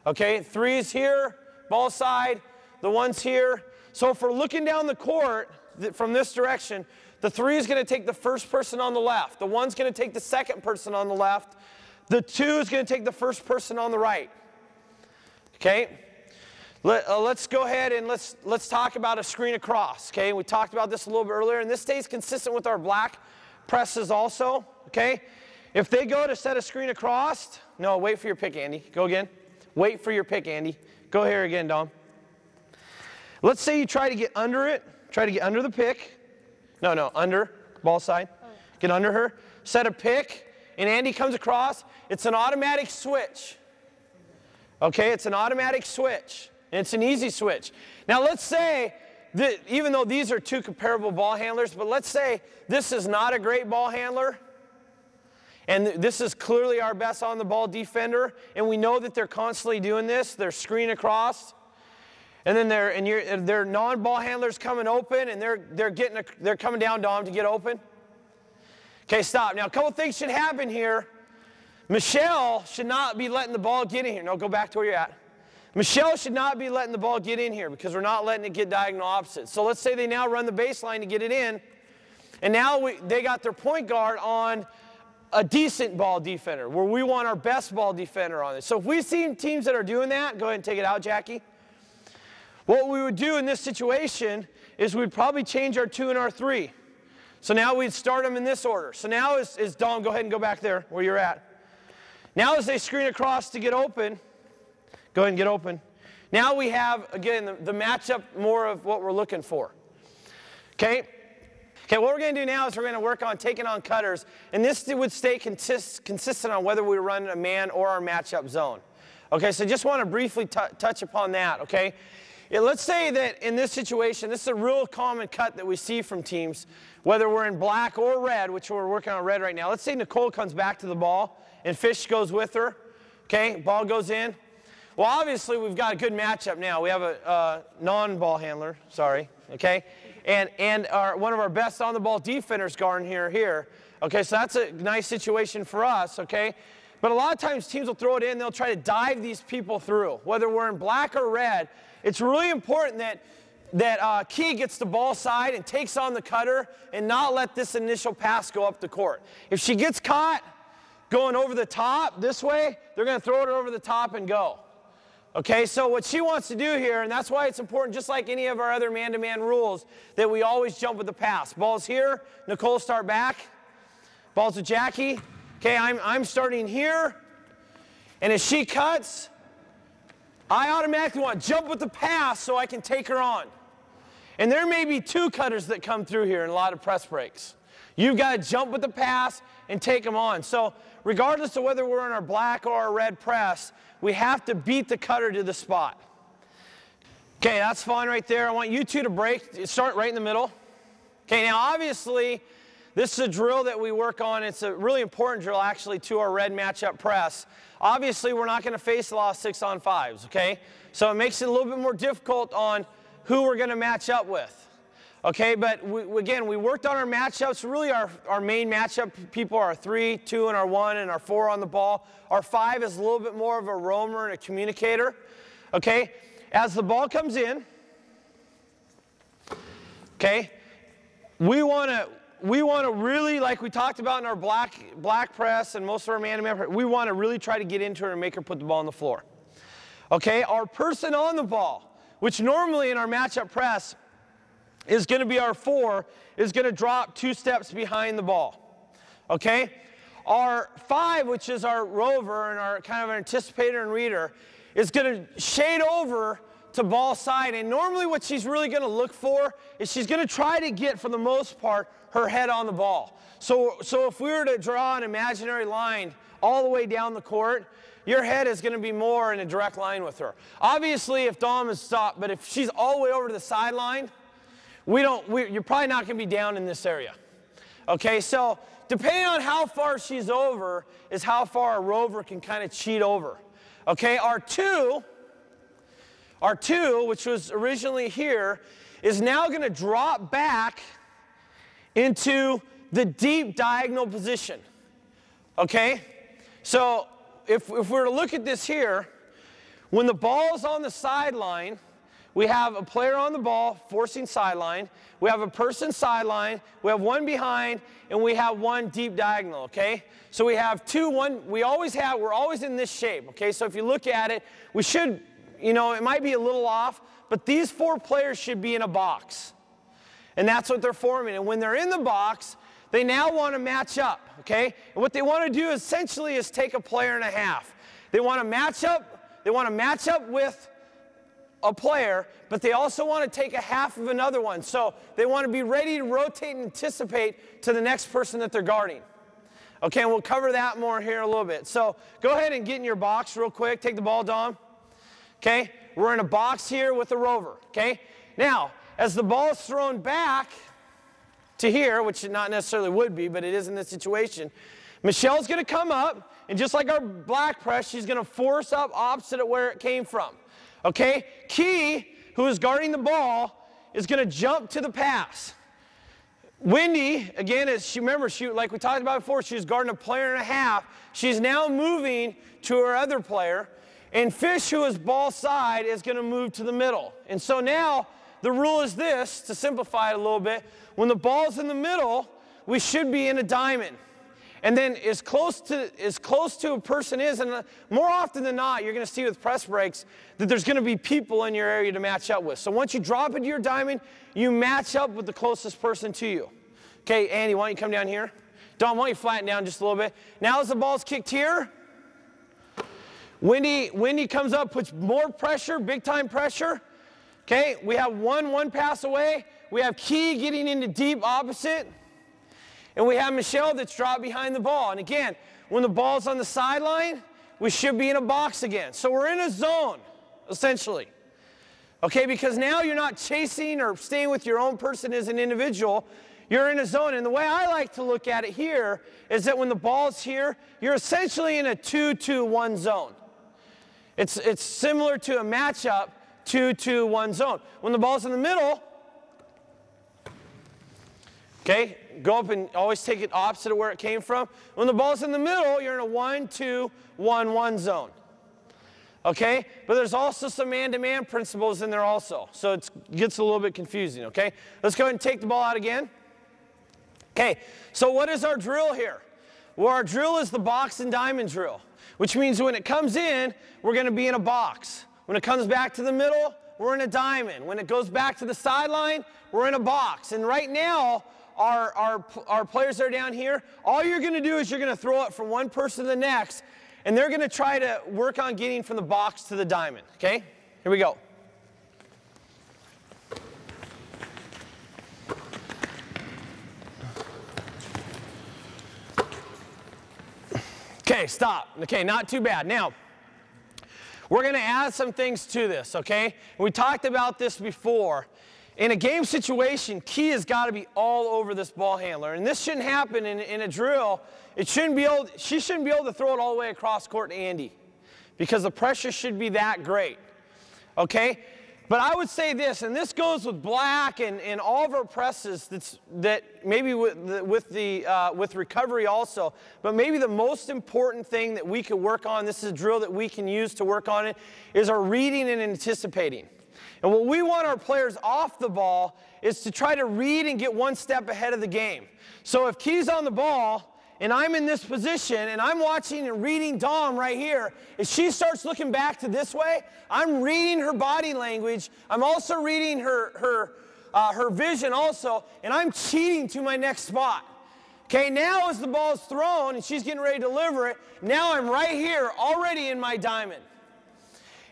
[SPEAKER 1] Okay, 3 is here, ball side, the 1's here. So if we're looking down the court from this direction, the 3 is going to take the first person on the left. The 1's going to take the second person on the left. The 2 is going to take the first person on the right. Okay? Let's go ahead and let's talk about a screen across, okay? We talked about this a little bit earlier, and this stays consistent with our black presses also, okay? If they go to set a screen across, no, wait for your pick, Andy. Go again. Wait for your pick, Andy. Go here again, Dom. Let's say you try to get under it. Try to get under the pick. No, under, ball side. Get under her. Set a pick, and Andy comes across. It's an automatic switch. Okay, it's an automatic switch. And it's an easy switch. Now let's say, that even though these are two comparable ball handlers, but let's say this is not a great ball handler, and this is clearly our best on the ball defender, and we know that they're constantly doing this. They're screen across, and then they're non-ball handlers coming open, and they're coming down, Dom, to get open. Okay, stop. Now a couple things should happen here. Michelle should not be letting the ball get in here. No, go back to where you're at. Michelle should not be letting the ball get in here because we're not letting it get diagonal opposite. So let's say they now run the baseline to get it in, and now they got their point guard on a decent ball defender where we want our best ball defender on it. So if we see teams that are doing that, go ahead and take it out, Jackie. What we would do in this situation is we'd probably change our 2 and our 3. So now we'd start them in this order. So now is Dom, go ahead and go back there where you're at. Now as they screen across to get open, go ahead and get open. Now we have, again, the matchup more of what we're looking for. Okay? Okay, what we're going to do now is we're going to work on taking on cutters, and this would stay consistent on whether we run a man or our matchup zone. Okay, so just want to briefly touch upon that, okay? Let's say that in this situation, this is a real common cut that we see from teams, whether we're in black or red, which we're working on red right now. Let's say Nicole comes back to the ball, and Fish goes with her. Okay, ball goes in. Well, obviously, we've got a good matchup now. We have a non-ball handler, sorry, okay? And one of our best on-the-ball defenders guarding here. Okay, so that's a nice situation for us, okay? But a lot of times teams will throw it in. They'll try to dive these people through. Whether we're in black or red, it's really important that Key gets the ball side and takes on the cutter and not let this initial pass go up the court. If she gets caught going over the top this way, they're going to throw it over the top and go. Okay, so what she wants to do here, and that's why it's important, just like any of our other man-to-man rules, that we always jump with the pass. Ball's here, Nicole start back. Ball's with Jackie. Okay, I'm starting here, and as she cuts, I automatically want to jump with the pass so I can take her on. And there may be 2 cutters that come through here in a lot of press breaks. You've got to jump with the pass and take them on. So regardless of whether we're in our black or our red press, we have to beat the cutter to the spot. Okay, that's fine right there. I want you 2 to break. Start right in the middle. Okay, now obviously, this is a drill that we work on. It's a really important drill, actually, to our red matchup press. Obviously, we're not going to face a lot of 6-on-5s, okay? So it makes it a little bit more difficult on who we're going to match up with. Okay, but again, we worked on our matchups. Really, our main matchup people are our 3, 2, and our 1, and our 4 on the ball. Our 5 is a little bit more of a roamer and a communicator. Okay, as the ball comes in, okay, we want to really, like we talked about in our black press and most of our man-to-man press, we want to really try to get into her and make her put the ball on the floor. Okay, our person on the ball, which normally in our matchup press is going to be our 4, is going to drop 2 steps behind the ball. Okay? Our 5, which is our rover and our kind of our anticipator and reader, is going to shade over to ball side. And normally what she's really going to look for is she's going to try to get, for the most part, her head on the ball. So if we were to draw an imaginary line all the way down the court, your head is going to be more in a direct line with her. Obviously, if Dom is stopped, but if she's all the way over to the sideline, you're probably not going to be down in this area. Okay, so depending on how far she's over is how far a rover can kind of cheat over. Okay, our 2, which was originally here, is now going to drop back into the deep diagonal position. Okay, so if we were to look at this here, when the ball's on the sideline, we have a player on the ball forcing sideline. We have a person sideline. We have 1 behind, and we have 1 deep diagonal, okay? So we have 2, 1. We're always in this shape, okay? So if you look at it, we should you know, it might be a little off, but these 4 players should be in a box. And that's what they're forming. And when they're in the box, they now want to match up, okay? And what they want to do essentially is take a player and a half. They want to match up with a player, but they also want to take a half of another one. So they want to be ready to rotate and anticipate to the next person that they're guarding. Okay, and we'll cover that more here in a little bit. So go ahead and get in your box real quick. Take the ball, Dom. Okay, we're in a box here with a rover. Okay, now as the ball is thrown back to here, which it not necessarily would be, but it is in this situation, Michelle's going to come up, and just like our black press, she's going to force up opposite of where it came from. Okay, Key, who is guarding the ball, is going to jump to the pass. Wendy, again, remember, like we talked about before, she was guarding a player and a half. She's now moving to her other player. And Fish, who is ball side, is going to move to the middle. And so now the rule is this, to simplify it a little bit. When the ball's in the middle, we should be in a diamond. And then as close to a person is, and more often than not, you're going to see with press breaks that there's going to be people in your area to match up with. So once you drop into your diamond, you match up with the closest person to you. Okay, Andy, why don't you come down here? Don, why don't you flatten down just a little bit? Now as the ball's kicked here, Wendy comes up, puts more pressure, big time pressure. Okay, we have one pass away. We have Key getting into deep opposite. And we have Michelle that's dropped behind the ball. And again, when the ball's on the sideline, we should be in a box again. So we're in a zone, essentially. Okay, because now you're not chasing or staying with your own person as an individual. You're in a zone. And the way I like to look at it here is that when the ball's here, you're essentially in a 2-2-1 zone. It's similar to a matchup 2-2-1 zone. When the ball's in the middle, okay, go up and always take it opposite of where it came from. When the ball's in the middle, you're in a 1-2-1-1 zone. Okay, but there's also some man-to-man principles in there also. So it gets a little bit confusing, okay? Let's go ahead and take the ball out again. Okay, so what is our drill here? Well, our drill is the box and diamond drill, which means when it comes in, we're going to be in a box. When it comes back to the middle, we're in a diamond. When it goes back to the sideline, we're in a box. And right now, our players that are down here, all you're going to do is you're going to throw it from one person to the next, and they're going to try to work on getting from the box to the diamond. Okay? Here we go. Okay, stop. Okay, not too bad. Now, we're going to add some things to this, okay? We talked about this before. In a game situation, Key has got to be all over this ball handler. And this shouldn't happen in a drill. She shouldn't be able to throw it all the way across court to Andy because the pressure should be that great, okay? But I would say this, and this goes with black and all of our presses that maybe with recovery also, but maybe the most important thing that we could work on, this is a drill that we can use to work on it, is our reading and anticipating. And what we want our players off the ball is to try to read and get one step ahead of the game. So if Key's on the ball, and I'm in this position, and I'm watching and reading Dom right here, if she starts looking back to this way, I'm reading her body language. I'm also reading her vision also, and I'm cheating to my next spot. Okay, now as the ball's thrown and she's getting ready to deliver it, now I'm right here already in my diamond.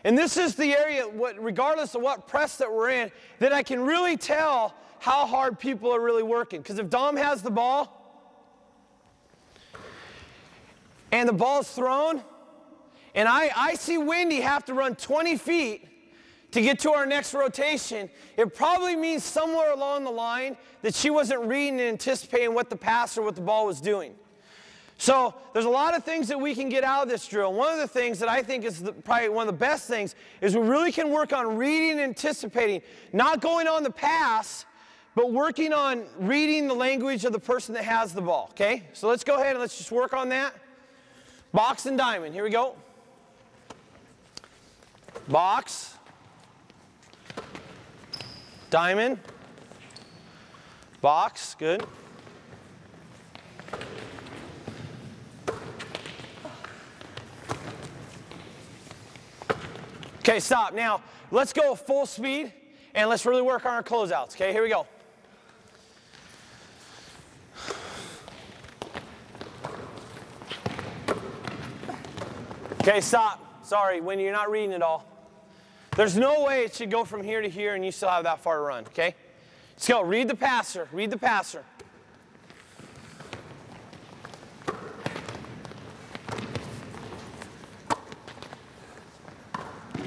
[SPEAKER 1] And this is the area, regardless of what press that we're in, that I can really tell how hard people are really working. Because if Dom has the ball, and the ball's thrown, and I see Wendy have to run 20 feet to get to our next rotation, it probably means somewhere along the line that she wasn't reading and anticipating what the pass or what the ball was doing. So there's a lot of things that we can get out of this drill. One of the things that I think is probably one of the best things is we really can work on reading and anticipating, not going on the pass, but working on reading the language of the person that has the ball, okay? So let's go ahead and let's just work on that. Box and diamond, here we go. Box, diamond, box, good. Okay, stop. Now, let's go full speed, and let's really work on our closeouts. Okay, here we go. Okay, stop. Sorry, Wendy, you're not reading it all. There's no way it should go from here to here and you still have that far to run, okay? Let's go. Read the passer. Read the passer.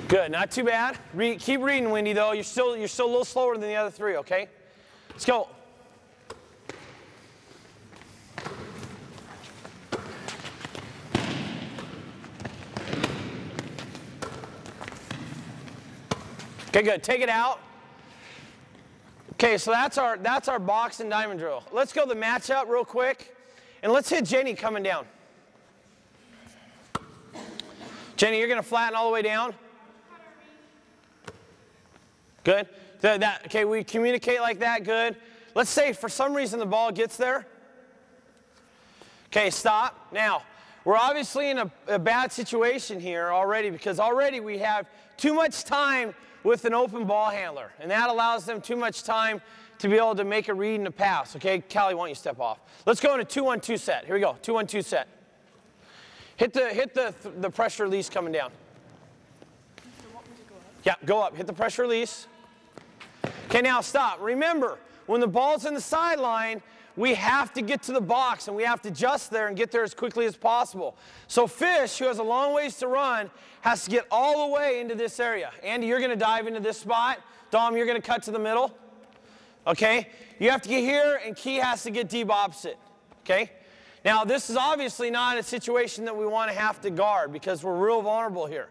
[SPEAKER 1] Good, not too bad. Keep reading, Wendy, though. You're still a little slower than the other three, okay? Let's go. Okay, good. Take it out. Okay, so that's our box and diamond drill. Let's go the matchup real quick, and let's hit Jenny coming down. Jenny, you're going to flatten all the way down. Good. Okay, we communicate like that. Good. Let's say for some reason the ball gets there. Okay, stop. Now, we're obviously in a bad situation here already because already we have too much time with an open ball handler, and that allows them too much time to be able to make a read and a pass. Okay, Callie, why don't you step off? Let's go in a 2-1-2 set. Here we go, 2-1-2 set. Hit the pressure release coming down. Yeah, go up. Hit the pressure release. Okay, now stop. Remember, when the ball's in the sideline, we have to get to the box, and we have to adjust there and get there as quickly as possible. So Fish, who has a long ways to run, has to get all the way into this area. Andy, you're going to dive into this spot. Dom, you're going to cut to the middle. Okay? You have to get here, and Key has to get deep opposite. Okay? Now, this is obviously not a situation that we want to have to guard because we're real vulnerable here.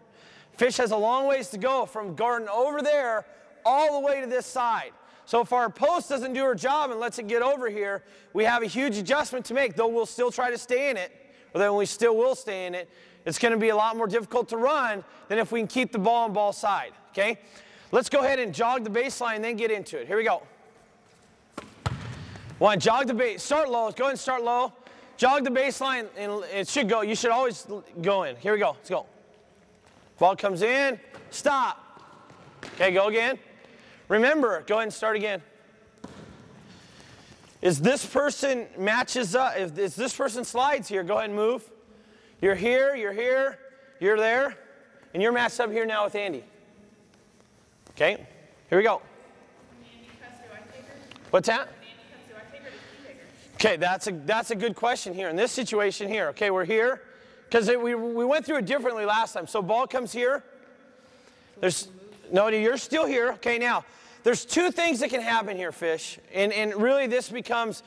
[SPEAKER 1] Fish has a long ways to go from guarding over there all the way to this side. So if our post doesn't do her job and lets it get over here, we have a huge adjustment to make, though we'll still try to stay in it, or then we still will stay in it. It's going to be a lot more difficult to run than if we can keep the ball on ball side, okay? Let's go ahead and jog the baseline and then get into it. Here we go. One, jog the base. Start low. Go ahead and start low. Jog the baseline, and it should go. You should always go in. Here we go. Let's go. Ball comes in. Stop. Okay, go again. Remember, go ahead and start again. Is this person matches up? If this person slides here, go ahead and move. You're here, you're there, and you're matched up here now with Andy. Okay, here we go. What's that? Okay, that's a good question here. In this situation here, okay, we're here. Because we went through it differently last time. So ball comes here. No, you're still here. Okay, now, there's two things that can happen here, Fish. And really this becomes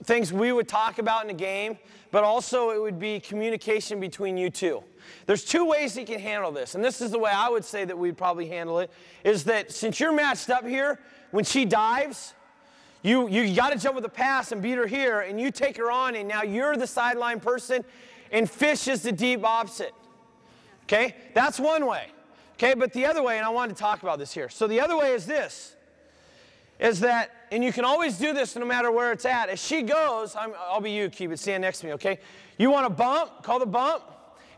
[SPEAKER 1] things we would talk about in a game, but also it would be communication between you two. There's two ways you can handle this, and this is the way I would say that we'd probably handle it, is that since you're matched up here, when she dives, you got to jump with a pass and beat her here, and you take her on, and now you're the sideline person, and Fish is the deep opposite. Okay? That's one way. Okay, but the other way, and I wanted to talk about this here. So the other way is this, is that, and you can always do this no matter where it's at. As she goes, I'll be you, Keep it, stand next to me, okay? You want to bump, call the bump,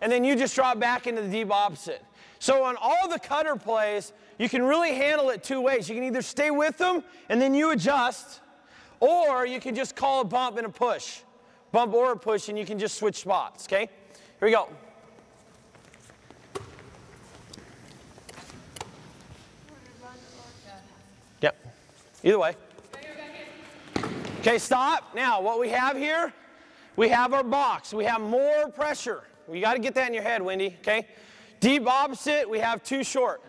[SPEAKER 1] and then you just drop back into the deep opposite. So on all the cutter plays, you can really handle it two ways. You can either stay with them, and then you adjust, or you can just call a bump and a push. Bump or a push, and you can just switch spots, okay? Here we go. Yep. Either way. Okay, stop. Now, what we have here, we have our box. We have more pressure. You got to get that in your head, Wendy, okay? Deep opposite, we have too short.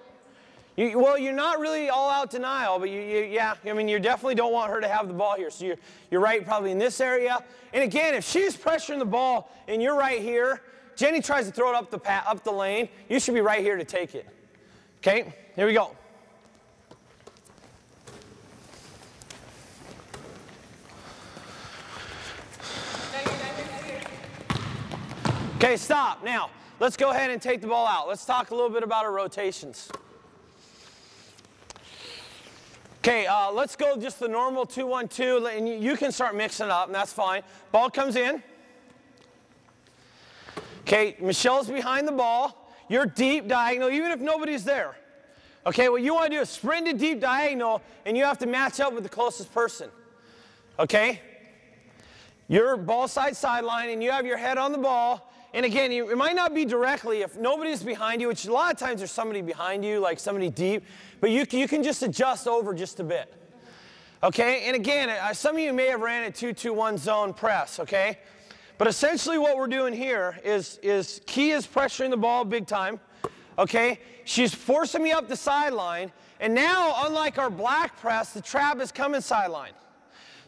[SPEAKER 1] Well, you're not really all out denial, but yeah, I mean, you definitely don't want her to have the ball here. So you're right probably in this area. And again, if she's pressuring the ball and you're right here, Jenny tries to throw it up the lane, you should be right here to take it. Okay, here we go. Okay, stop. Now, let's go ahead and take the ball out. Let's talk a little bit about our rotations. Okay, let's go just the normal 2-1-2, and you can start mixing it up, and that's fine. Ball comes in. Okay, Michelle's behind the ball. you're deep diagonal, even if nobody's there. Okay, what you want to do is sprint to deep diagonal, and you have to match up with the closest person. Okay? You're ball side sideline, and you have your head on the ball. And again, it might not be directly if nobody's behind you, which a lot of times there's somebody behind you, like somebody deep, but you can just adjust over just a bit. Okay, and again, some of you may have ran a 2-2-1 zone press, okay? But essentially what we're doing here is Key is pressuring the ball big time, okay? She's forcing me up the sideline, and now, unlike our black press, the trap is coming sideline.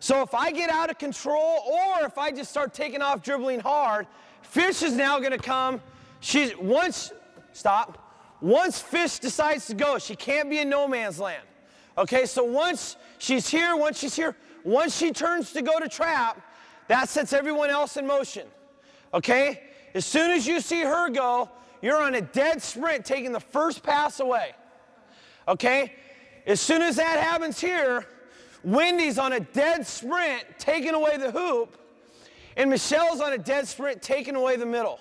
[SPEAKER 1] So if I get out of control, or if I just start taking off dribbling hard, Fish is now going to come. Once Fish decides to go, she can't be in no man's land. Okay, so once she's here, once she turns to go to trap, that sets everyone else in motion. Okay? As soon as you see her go, you're on a dead sprint taking the first pass away. Okay? As soon as that happens here, Wendy's on a dead sprint taking away the hoop, and Michelle's on a dead sprint taking away the middle.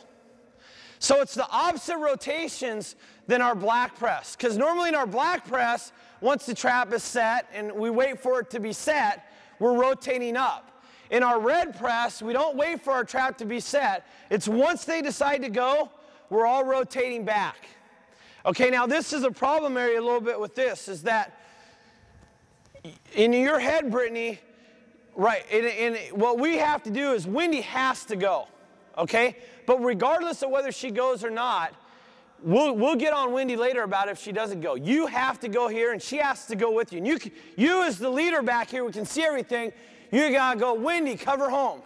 [SPEAKER 1] So it's the opposite rotations than our black press. Because normally in our black press, once the trap is set and we wait for it to be set, we're rotating up. In our red press, we don't wait for our trap to be set. It's once they decide to go, we're all rotating back. Okay, now this is a problem area a little bit with this, is that in your head, Brittany, right, and what we have to do is Wendy has to go, okay? But regardless of whether she goes or not, we'll get on Wendy later about if she doesn't go. You have to go here, and she has to go with you. And you as the leader back here, we can see everything, you gotta go, Wendy, cover home.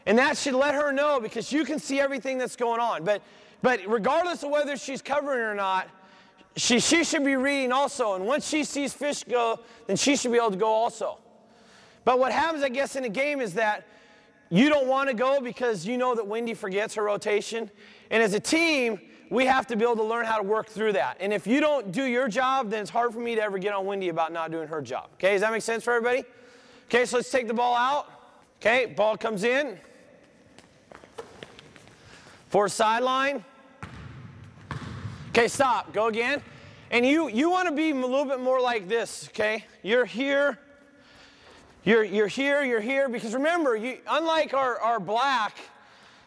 [SPEAKER 1] And that should let her know, because you can see everything that's going on. But regardless of whether she's covering or not, she should be reading also. And once she sees Fish go, then she should be able to go also. But what happens, I guess, in a game is that you don't want to go because you know that Wendy forgets her rotation. And as a team, we have to be able to learn how to work through that. And if you don't do your job, then it's hard for me to ever get on Wendy about not doing her job. Okay, does that make sense for everybody? Okay, so let's take the ball out. Okay, ball comes in. For sideline. Okay, stop. Go again. And you want to be a little bit more like this, okay? You're here. You're here, because remember, unlike our black,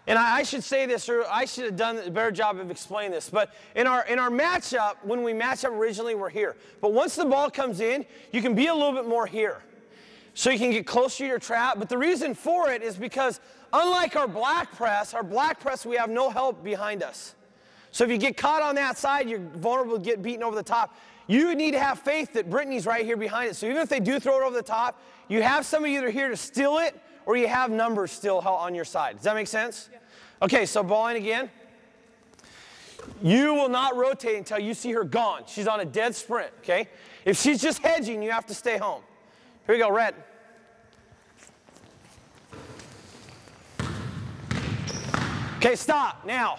[SPEAKER 1] and I should say this, or I should have done a better job of explaining this, but in our matchup, when we match up originally, we're here. But once the ball comes in, you can be a little bit more here. So you can get closer to your trap, but the reason for it is because unlike our black press, we have no help behind us. So if you get caught on that side, you're vulnerable to get beaten over the top. You need to have faith that Brittany's right here behind it. So even if they do throw it over the top, you have somebody either here to steal it, or you have numbers still on your side. Does that make sense? Yeah. Okay, so ball in again. You will not rotate until you see her gone. She's on a dead sprint, okay? If she's just hedging, you have to stay home. Here we go, red. Okay, stop, now.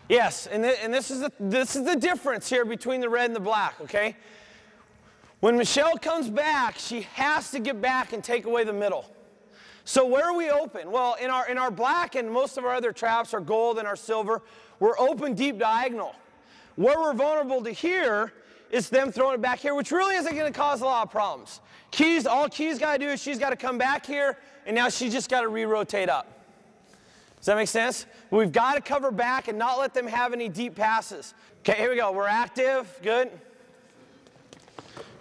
[SPEAKER 1] Yes, and this is the difference here between the red and the black, okay? When Michelle comes back, she has to get back and take away the middle. So where are we open? Well, in our black and most of our other traps, our gold and our silver, we're open deep diagonal. Where we're vulnerable to here is them throwing it back here, which really isn't going to cause a lot of problems. All Key's got to do is she's got to come back here, and now she's just got to re-rotate up. Does that make sense? We've got to cover back and not let them have any deep passes. Okay, here we go. We're active. Good.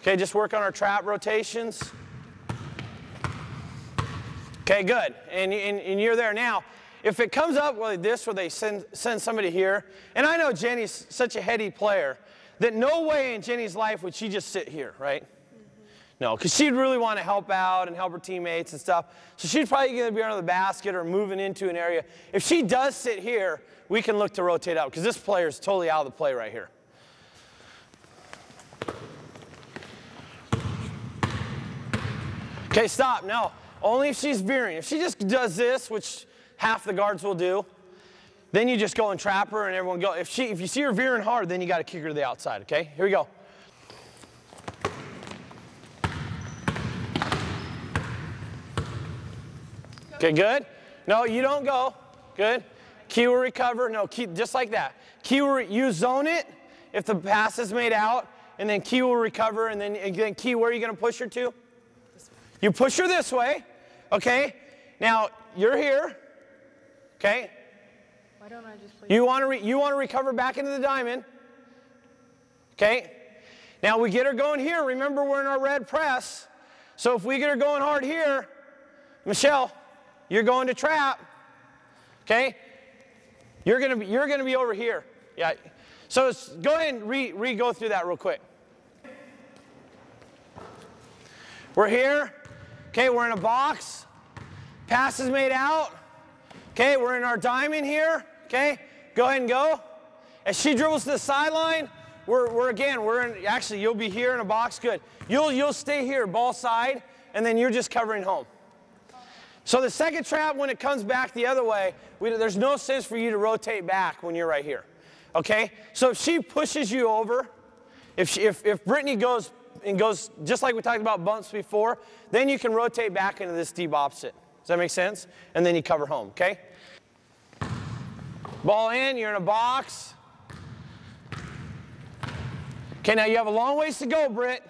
[SPEAKER 1] Okay, just work on our trap rotations. Okay, good. And you're there. Now, if it comes up like this where they send somebody here, and I know Jenny's such a heady player that no way in Jenny's life would she just sit here, right? No, because she'd really want to help out and help her teammates and stuff. So she's probably going to be under the basket or moving into an area. If she does sit here, we can look to rotate out, because this player is totally out of the play right here. Okay, stop. No, only if she's veering. If she just does this, which half the guards will do, then you just go and trap her and everyone go. If you see her veering hard, then you got to kick her to the outside, okay? Here we go. Okay, good. No, you don't go. Good. Key will recover. No, Key, just like that. Key, you zone it if the pass is made out, and then Key will recover, and then again, Key, where are you going to push her to? You push her this way, okay? Now, you're here, okay?
[SPEAKER 3] Why don't I just play?
[SPEAKER 1] You want to recover back into the diamond, okay? Now, we get her going here. Remember, we're in our red press. So if we get her going hard here, Michelle, you're going to trap, okay? You're gonna be over here. Yeah. So go ahead and re-go through that real quick. We're here. Okay, we're in a box. Pass is made out. Okay, we're in our diamond here. Okay, go ahead and go. As she dribbles to the sideline, actually you'll be here in a box. Good. You'll stay here, ball side, and then you're just covering home. So the second trap, when it comes back the other way, there's no sense for you to rotate back when you're right here. Okay? So if she pushes you over, if Brittany goes just like we talked about bumps before, then you can rotate back into this deep opposite. Does that make sense? And then you cover home, okay? Ball in, you're in a box. Okay, now you have a long ways to go, Britt.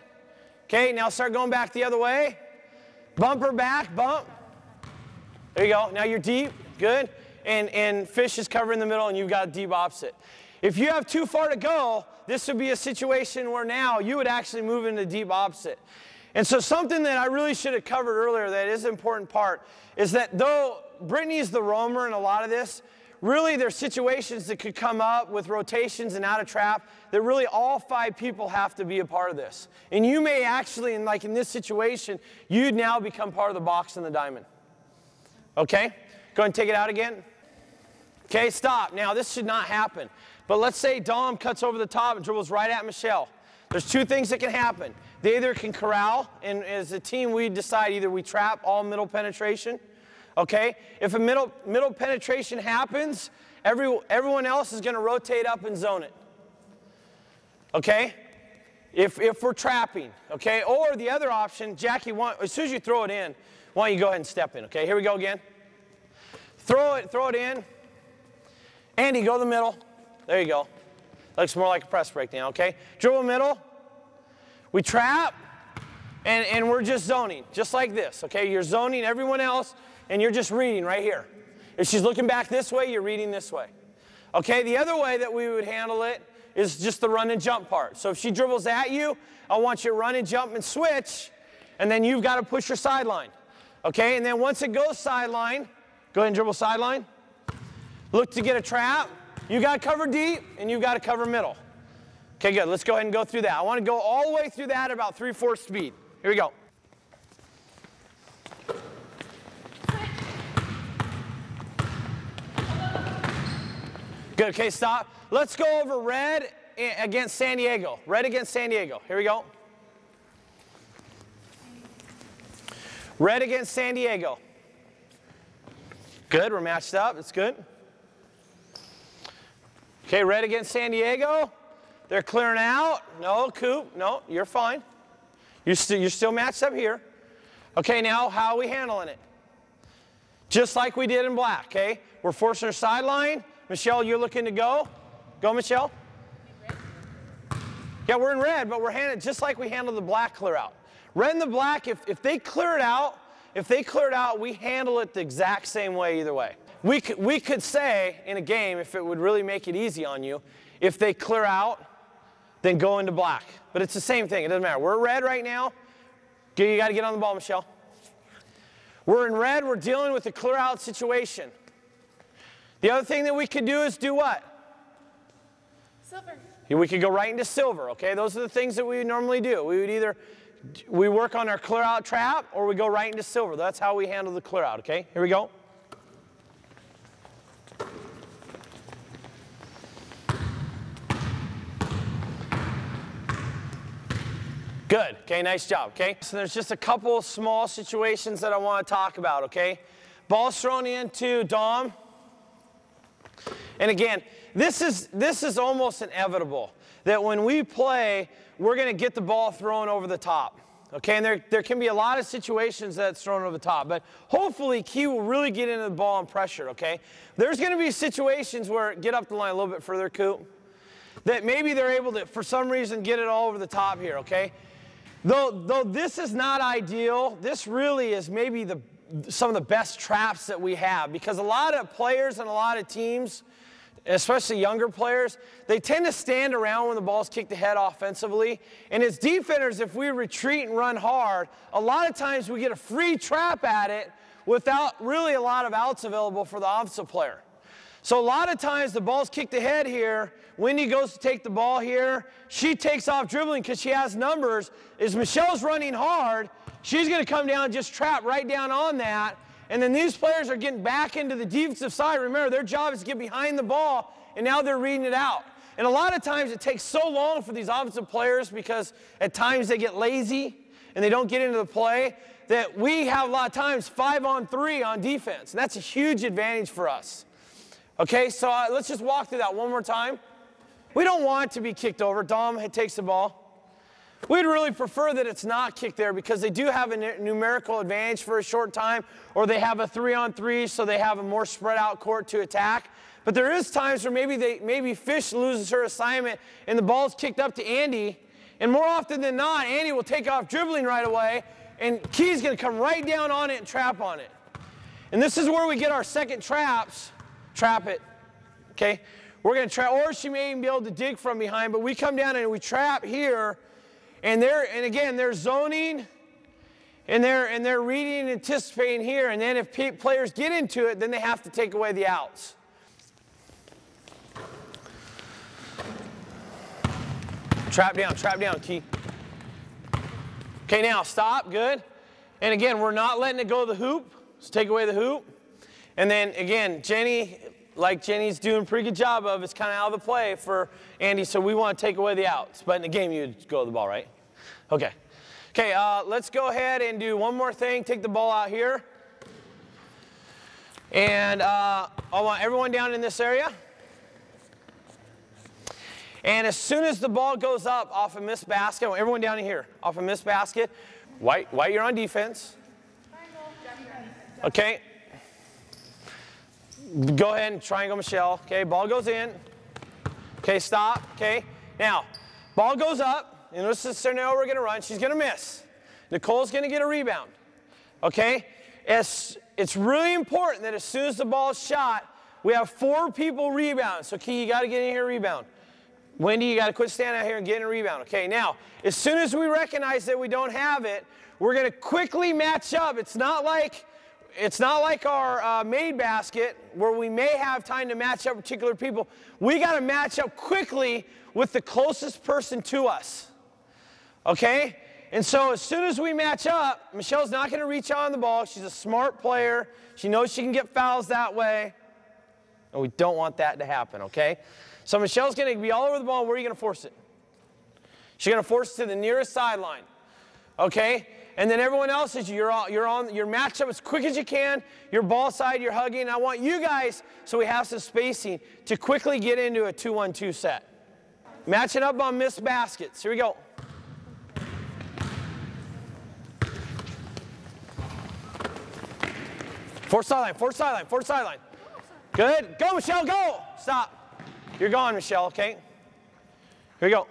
[SPEAKER 1] Okay, now start going back the other way. Bump her back, bump. There you go. Now you're deep, good. And Fish is covering the middle and you've got a deep opposite. If you have too far to go, this would be a situation where now you would actually move into deep opposite. And so something that I really should have covered earlier that is an important part is that though Brittany's the roamer in a lot of this, really there's situations that could come up with rotations and out of trap that really all 5 people have to be a part of this. And you may actually, like in this situation, you'd now become part of the box and the diamond. Okay? Go ahead and take it out again. Okay, stop. Now, this should not happen. But let's say Dom cuts over the top and dribbles right at Michelle. There's 2 things that can happen. They either can corral, and as a team, we decide either we trap all middle penetration. Okay? If a middle penetration happens, everyone else is going to rotate up and zone it. Okay? If we're trapping. Okay? Or the other option, Jackie, as soon as you throw it in, why don't you go ahead and step in, okay? Here we go again. Throw it in. Andy, go to the middle. There you go. Looks more like a press break now, okay? Dribble middle. We trap, and we're just zoning, just like this, okay? You're zoning everyone else, and you're just reading right here. If she's looking back this way, you're reading this way. Okay, the other way that we would handle it is just the run and jump part. So if she dribbles at you, I want you to run and jump and switch, and then you've got to push your sideline. Okay, and then once it goes sideline, go ahead and dribble sideline. Look to get a trap. You got to cover deep, and you've got to cover middle. Okay, good. Let's go ahead and go through that. I want to go all the way through that at about 3/4 speed. Here we go. Good. Okay, stop. Let's go over red against San Diego. Red against San Diego. Here we go. Red against San Diego. Good, we're matched up, it's good. Okay, red against San Diego. They're clearing out. No, Coop, no, you're fine. You're still matched up here. Okay, now how are we handling it? Just like we did in black, okay? We're forcing our sideline. Michelle, you're looking to go. Go, Michelle. Yeah, we're in red, but we're handling it just like we handled the black clear out. Red and the black, if they clear it out, we handle it the exact same way either way. We could say in a game, if it would really make it easy on you, if they clear out, then go into black. But it's the same thing. It doesn't matter. We're red right now. You got to get on the ball, Michelle. We're in red. We're dealing with a clear out situation. The other thing that we could do is do what?
[SPEAKER 3] Silver.
[SPEAKER 1] We could go right into silver, okay? Those are the things that we would normally do. We would either work on our clear out trap or we go right into silver. That's how we handle the clear out, okay? Here we go. Good, okay, nice job, okay? So there's just a couple of small situations that I want to talk about, okay? Ball's thrown into Dom. And again, this is almost inevitable that when we play, we're going to get the ball thrown over the top, Okay, and there can be a lot of situations that's thrown over the top, but hopefully Key will really get into the ball and pressure, okay? There's going to be situations where, get up the line a little bit further, Coop, that maybe they're able to, for some reason, get it all over the top here, okay? Though this is not ideal, this really is maybe some of the best traps that we have, because a lot of players and a lot of teams, especially younger players, they tend to stand around when the ball's kicked ahead offensively. And as defenders, if we retreat and run hard, a lot of times we get a free trap at it without really a lot of outs available for the offensive player. So a lot of times the ball's kicked ahead here. Wendy goes to take the ball here. She takes off dribbling because she has numbers. As Michelle's running hard, she's going to come down and just trap right down on that. And then these players are getting back into the defensive side. Remember, their job is to get behind the ball, and now they're reading it out. And a lot of times it takes so long for these offensive players because at times they get lazy and they don't get into the play that we have a lot of times 5-on-3 on defense. And that's a huge advantage for us. Okay, so let's just walk through that one more time. We don't want it to be kicked over. Dom takes the ball. We'd really prefer that it's not kicked there because they do have a numerical advantage for a short time, or they have a 3-on-3, so they have a more spread out court to attack. But there is times where maybe Fish loses her assignment and the ball's kicked up to Andy, and more often than not, Andy will take off dribbling right away, and Key's going to come right down on it and trap on it. And this is where we get our second traps. Trap it, okay? We're going to trap, or she may even be able to dig from behind, but we come down and we trap here. And again, they're zoning, and they're reading and anticipating here. And then if players get into it, then they have to take away the outs. Trap down, Key. Okay, now stop, good. And again, we're not letting it go to the hoop. So take away the hoop. And then again, Jenny, like Jenny's doing a pretty good job of, it's kind of out of the play for Andy, so we want to take away the outs. But in the game, you go to the ball, right? Okay. Okay, let's go ahead and do one more thing. Take the ball out here. And I want everyone down in this area. And as soon as the ball goes up off a missed basket, I want everyone down in here, off a missed basket. White, you're on defense. Okay. Go ahead and triangle Michelle. Okay, ball goes in. Okay, stop. Okay, now, ball goes up, and this is the scenario we're going to run. She's going to miss. Nicole's going to get a rebound. Okay, it's really important that as soon as the ball is shot, we have 4 people rebound. So, Key, you got to get in here and rebound. Wendy, you got to quit standing out here and get in a rebound. Okay, now, as soon as we recognize that we don't have it, we're going to quickly match up. It's not like our made basket where we may have time to match up particular people. We got to match up quickly with the closest person to us. Okay? And so as soon as we match up, Michelle's not going to reach on the ball. She's a smart player. She knows she can get fouls that way. And we don't want that to happen, okay? So Michelle's going to be all over the ball. Where are you going to force it? She's going to force it to the nearest sideline. Okay? And then everyone else is you're on your matchup as quick as you can. Your ball side, you're hugging. I want you guys, so we have some spacing, to quickly get into a 2-1-2 set. Match it up on missed baskets. Here we go. Force sideline. Good. Go, Michelle, go. Stop. You're gone, Michelle, okay? Here we go.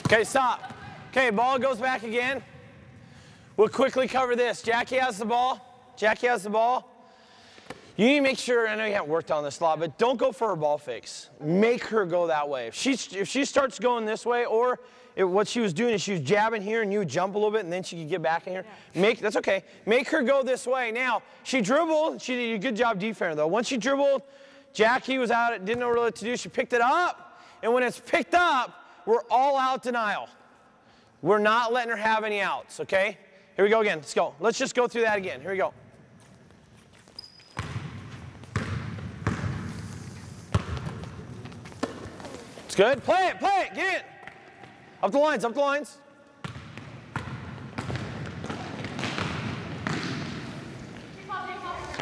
[SPEAKER 1] Okay, stop. Okay, ball goes back again. We'll quickly cover this. Jackie has the ball. You need to make sure, I know you haven't worked on this a lot, but don't go for her ball fakes. Make her go that way. If she starts going this way, or what she was doing is she was jabbing here and you would jump a little bit and then she could get back in here. Yeah. That's okay. Make her go this way. Now, she dribbled. She did a good job defending though. Once she dribbled, Jackie was out, didn't know really what to do. She picked it up, and when it's picked up, we're all out denial. We're not letting her have any outs, okay? Here we go again. Let's go. Let's just go through that again. Here we go. It's good. Play it. Get in. Up the lines.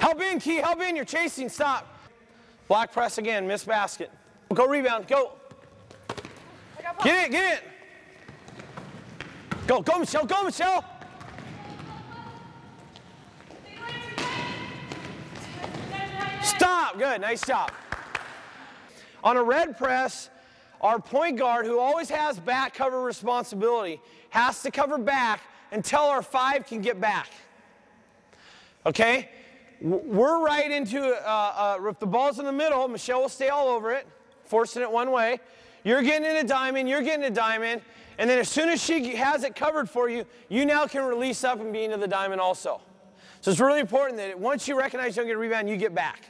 [SPEAKER 1] Help in, Key, help in. You're chasing. Stop. Black press again. Miss basket. Go rebound. Go. Get it, get it. Go, go, Michelle. Go, Michelle. Stop. Good. Nice job. On a red press, our point guard, who always has back cover responsibility, has to cover back until our 5 can get back. Okay? We're right into, if the ball's in the middle, Michelle will stay all over it, forcing it one way. You're getting in a diamond, you're getting a diamond, and then as soon as she has it covered for you, you now can release up and be into the diamond also. So it's really important that once you recognize you don't get a rebound, you get back.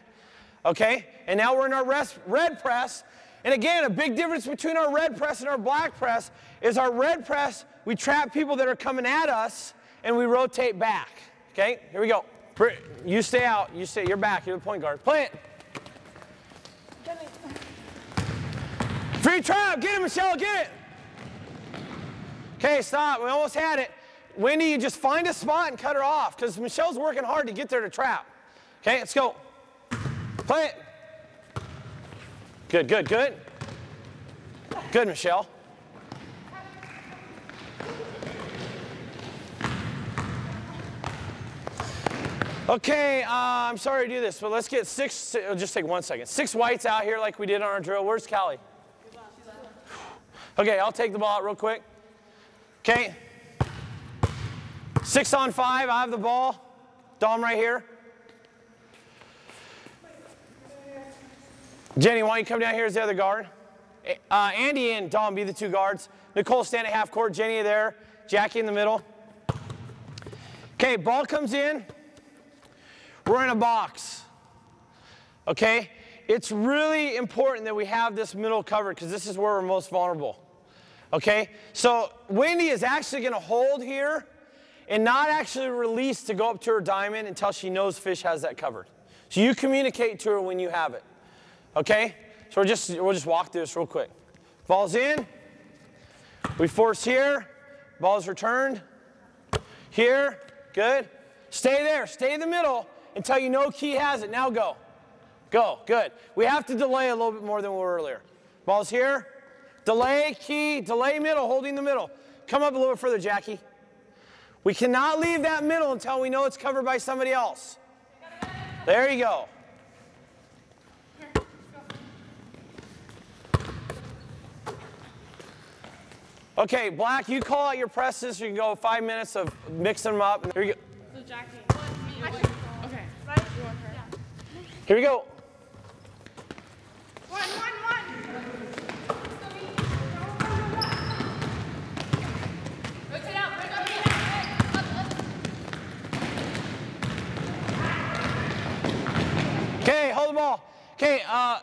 [SPEAKER 1] Okay? And now we're in our red press. And again, a big difference between our red press and our black press is our red press, we trap people that are coming at us, and we rotate back. Okay? Here we go. You stay out. You stay. You're back. You're the point guard. Play it. Free trap. Get it, Michelle. Get it. Okay, stop. We almost had it. Wendy, you just find a spot and cut her off because Michelle's working hard to get there to trap. Okay, let's go. Play it. Good, good, good. Good, Michelle. Okay, I'm sorry to do this, but let's get 6, it'll just take 1 second. 6 whites out here like we did on our drill. Where's Callie? Okay, I'll take the ball out real quick. Okay. 6 on 5, I have the ball. Dom right here. Jenny, why don't you come down here as the other guard? Andy and Dom be the 2 guards. Nicole stand at half court. Jenny there. Jackie in the middle. Okay, ball comes in. We're in a box. Okay? It's really important that we have this middle covered because this is where we're most vulnerable. Okay? So Wendy is actually going to hold here and not actually release to go up to her diamond until she knows Fish has that covered. So you communicate to her when you have it. Okay? So we'll just walk through this real quick. Ball's in. We force here. Ball's returned. Here. Good. Stay there. Stay in the middle until you know Key has it. Now go. Go. Good. We have to delay a little bit more than we were earlier. Ball's here. Delay, Key. Delay middle. Holding the middle. Come up a little bit further, Jackie. We cannot leave that middle until we know it's covered by somebody else. There you go. Okay, Black, you call out your presses. You can go 5 minutes of mixing them up. Here you go.
[SPEAKER 3] So Jackie. Okay. Right? You want her? Yeah.
[SPEAKER 1] Here we go.
[SPEAKER 3] One. Rotate out.
[SPEAKER 1] Okay, hold the ball. Okay,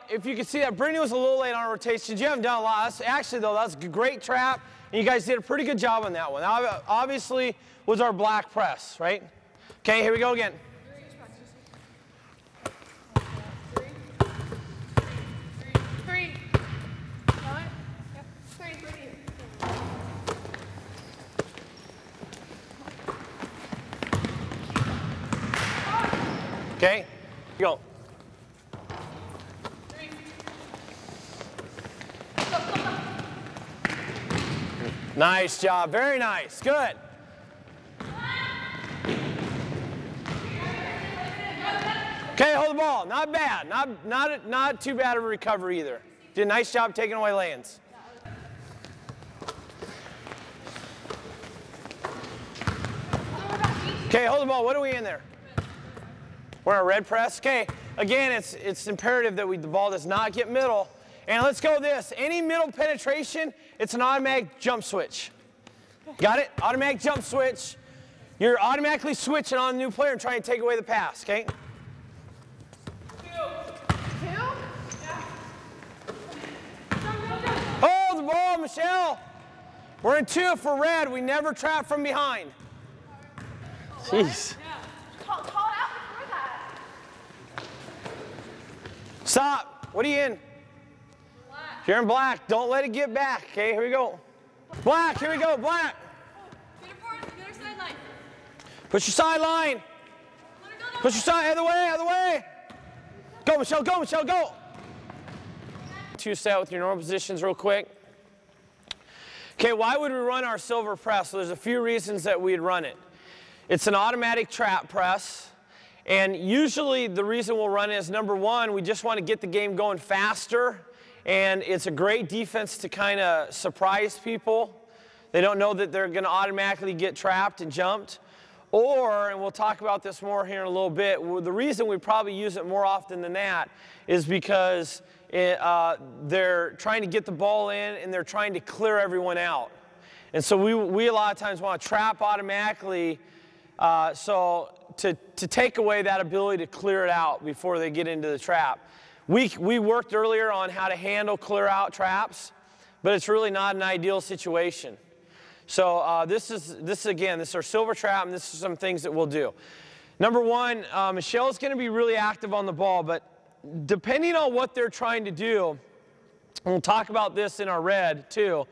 [SPEAKER 1] if you can see that, Brittany was a little late on her rotations. You haven't done a lot. Actually, though, that's a great trap, and you guys did a pretty good job on that one. Now, obviously, was our black press, right? Okay, here we go again.
[SPEAKER 3] Three.
[SPEAKER 1] Okay, go. Nice job. Very nice. Good. Okay, hold the ball. Not bad. Not too bad of a recovery either. Did a nice job taking away lay-ins. Okay, hold the ball. What are we in there? We're in a red press. Okay, again, it's imperative that the ball does not get middle. And let's go this. Any middle penetration, it's an automatic jump switch. Got it? Automatic jump switch. You're automatically switching on a new player and trying to take away the pass, okay? Hold the ball, Michelle. We're in 2 for red. We never trap from behind. Jeez.
[SPEAKER 3] Call it out before that.
[SPEAKER 1] Stop. What are you in? If you're in black, don't let it get back. Okay, here we go. Black, here we go, black.
[SPEAKER 3] Get it forward, get her sideline.
[SPEAKER 1] Push your sideline.
[SPEAKER 3] Let her go.
[SPEAKER 1] Push your side, other way, other way. Go, Michelle, go, Michelle, go. Two set with your normal positions real quick. Okay, why would we run our silver press? So there's a few reasons that we'd run it. It's an automatic trap press, and usually the reason we'll run it is, number one, we just want to get the game going faster, and it's a great defense to kind of surprise people. They don't know that they're going to automatically get trapped and jumped. Or, and we'll talk about this more here in a little bit, the reason we probably use it more often than that is because they're trying to get the ball in and they're trying to clear everyone out. And so we a lot of times want to trap automatically so to take away that ability to clear it out before they get into the trap. We worked earlier on how to handle clear out traps, but it's really not an ideal situation. So this is again, this is our silver trap, and this is some things that we'll do. Number one, Michelle's going to be really active on the ball, but depending on what they're trying to do, and we'll talk about this in our red too,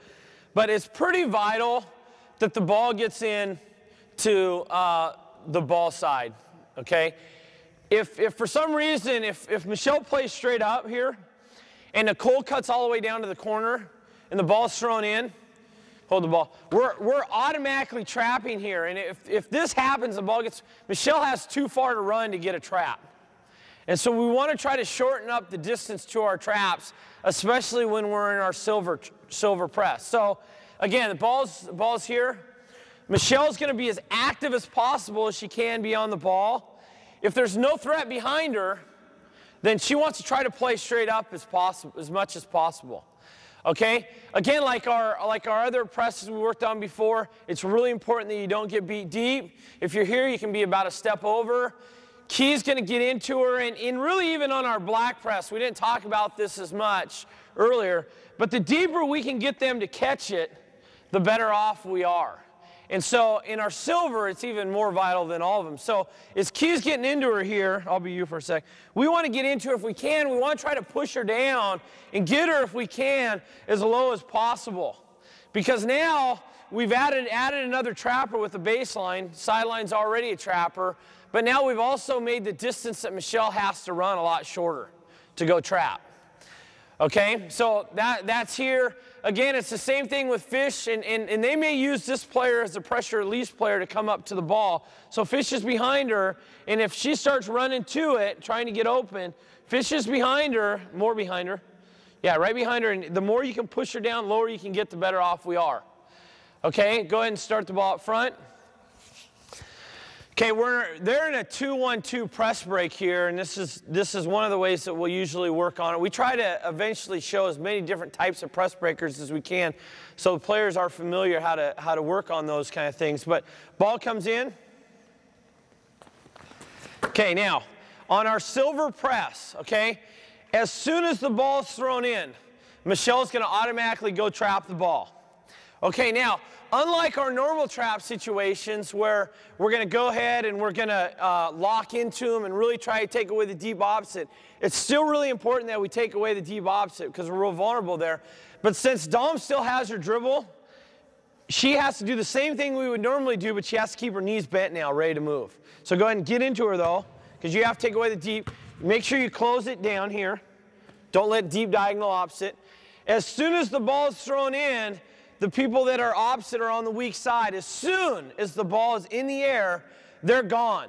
[SPEAKER 1] but it's pretty vital that the ball gets in to the ball side, okay? If for some reason, if Michelle plays straight up here, and Nicole cuts all the way down to the corner, and the ball's thrown in, hold the ball. We're automatically trapping here, and if this happens, the ball gets, Michelle has too far to run to get a trap. And so we want to try to shorten up the distance to our traps, especially when we're in our silver press. So again, the ball's here. Michelle's going to be as active as possible as she can be on the ball. If there's no threat behind her, then she wants to try to play straight up as much as possible. Okay? Again, like our other presses we worked on before, it's really important that you don't get beat deep. If you're here, you can be about a step over. Key's going to get into her, and really even on our black press, we didn't talk about this as much earlier, but the deeper we can get them to catch it, the better off we are. And so in our silver, it's even more vital than all of them. So as Key's getting into her here, I'll be you for a sec, we want to get into her if we can. We want to try to push her down and get her, if we can, as low as possible. Because now we've added another trapper with the baseline. Sideline's already a trapper. But now we've also made the distance that Michelle has to run a lot shorter to go trap. Okay, so that's here. Again, it's the same thing with Fish, and they may use this player as the pressure release player to come up to the ball. So Fish is behind her, and if she starts running to it, trying to get open, Fish is behind her, more behind her. Yeah, right behind her, and the more you can push her down, lower you can get, the better off we are. Okay, go ahead and start the ball up front. Okay, they're in a 2-1-2 press break here, and this is one of the ways that we'll usually work on it. We try to eventually show as many different types of press breakers as we can, so the players are familiar how to work on those kind of things. But ball comes in. Okay, now on our silver press, okay, as soon as the ball's thrown in, Michelle's going to automatically go trap the ball. Okay, now, unlike our normal trap situations where we're going to go ahead and we're going to lock into them and really try to take away the deep opposite, it's still really important that we take away the deep opposite because we're real vulnerable there. But since Dom still has her dribble, she has to do the same thing we would normally do, but she has to keep her knees bent now, ready to move. So go ahead and get into her, though, because you have to take away the deep. Make sure you close it down here. Don't let deep diagonal opposite. As soon as the ball is thrown in, the people that are opposite are on the weak side. As soon as the ball is in the air, they're gone.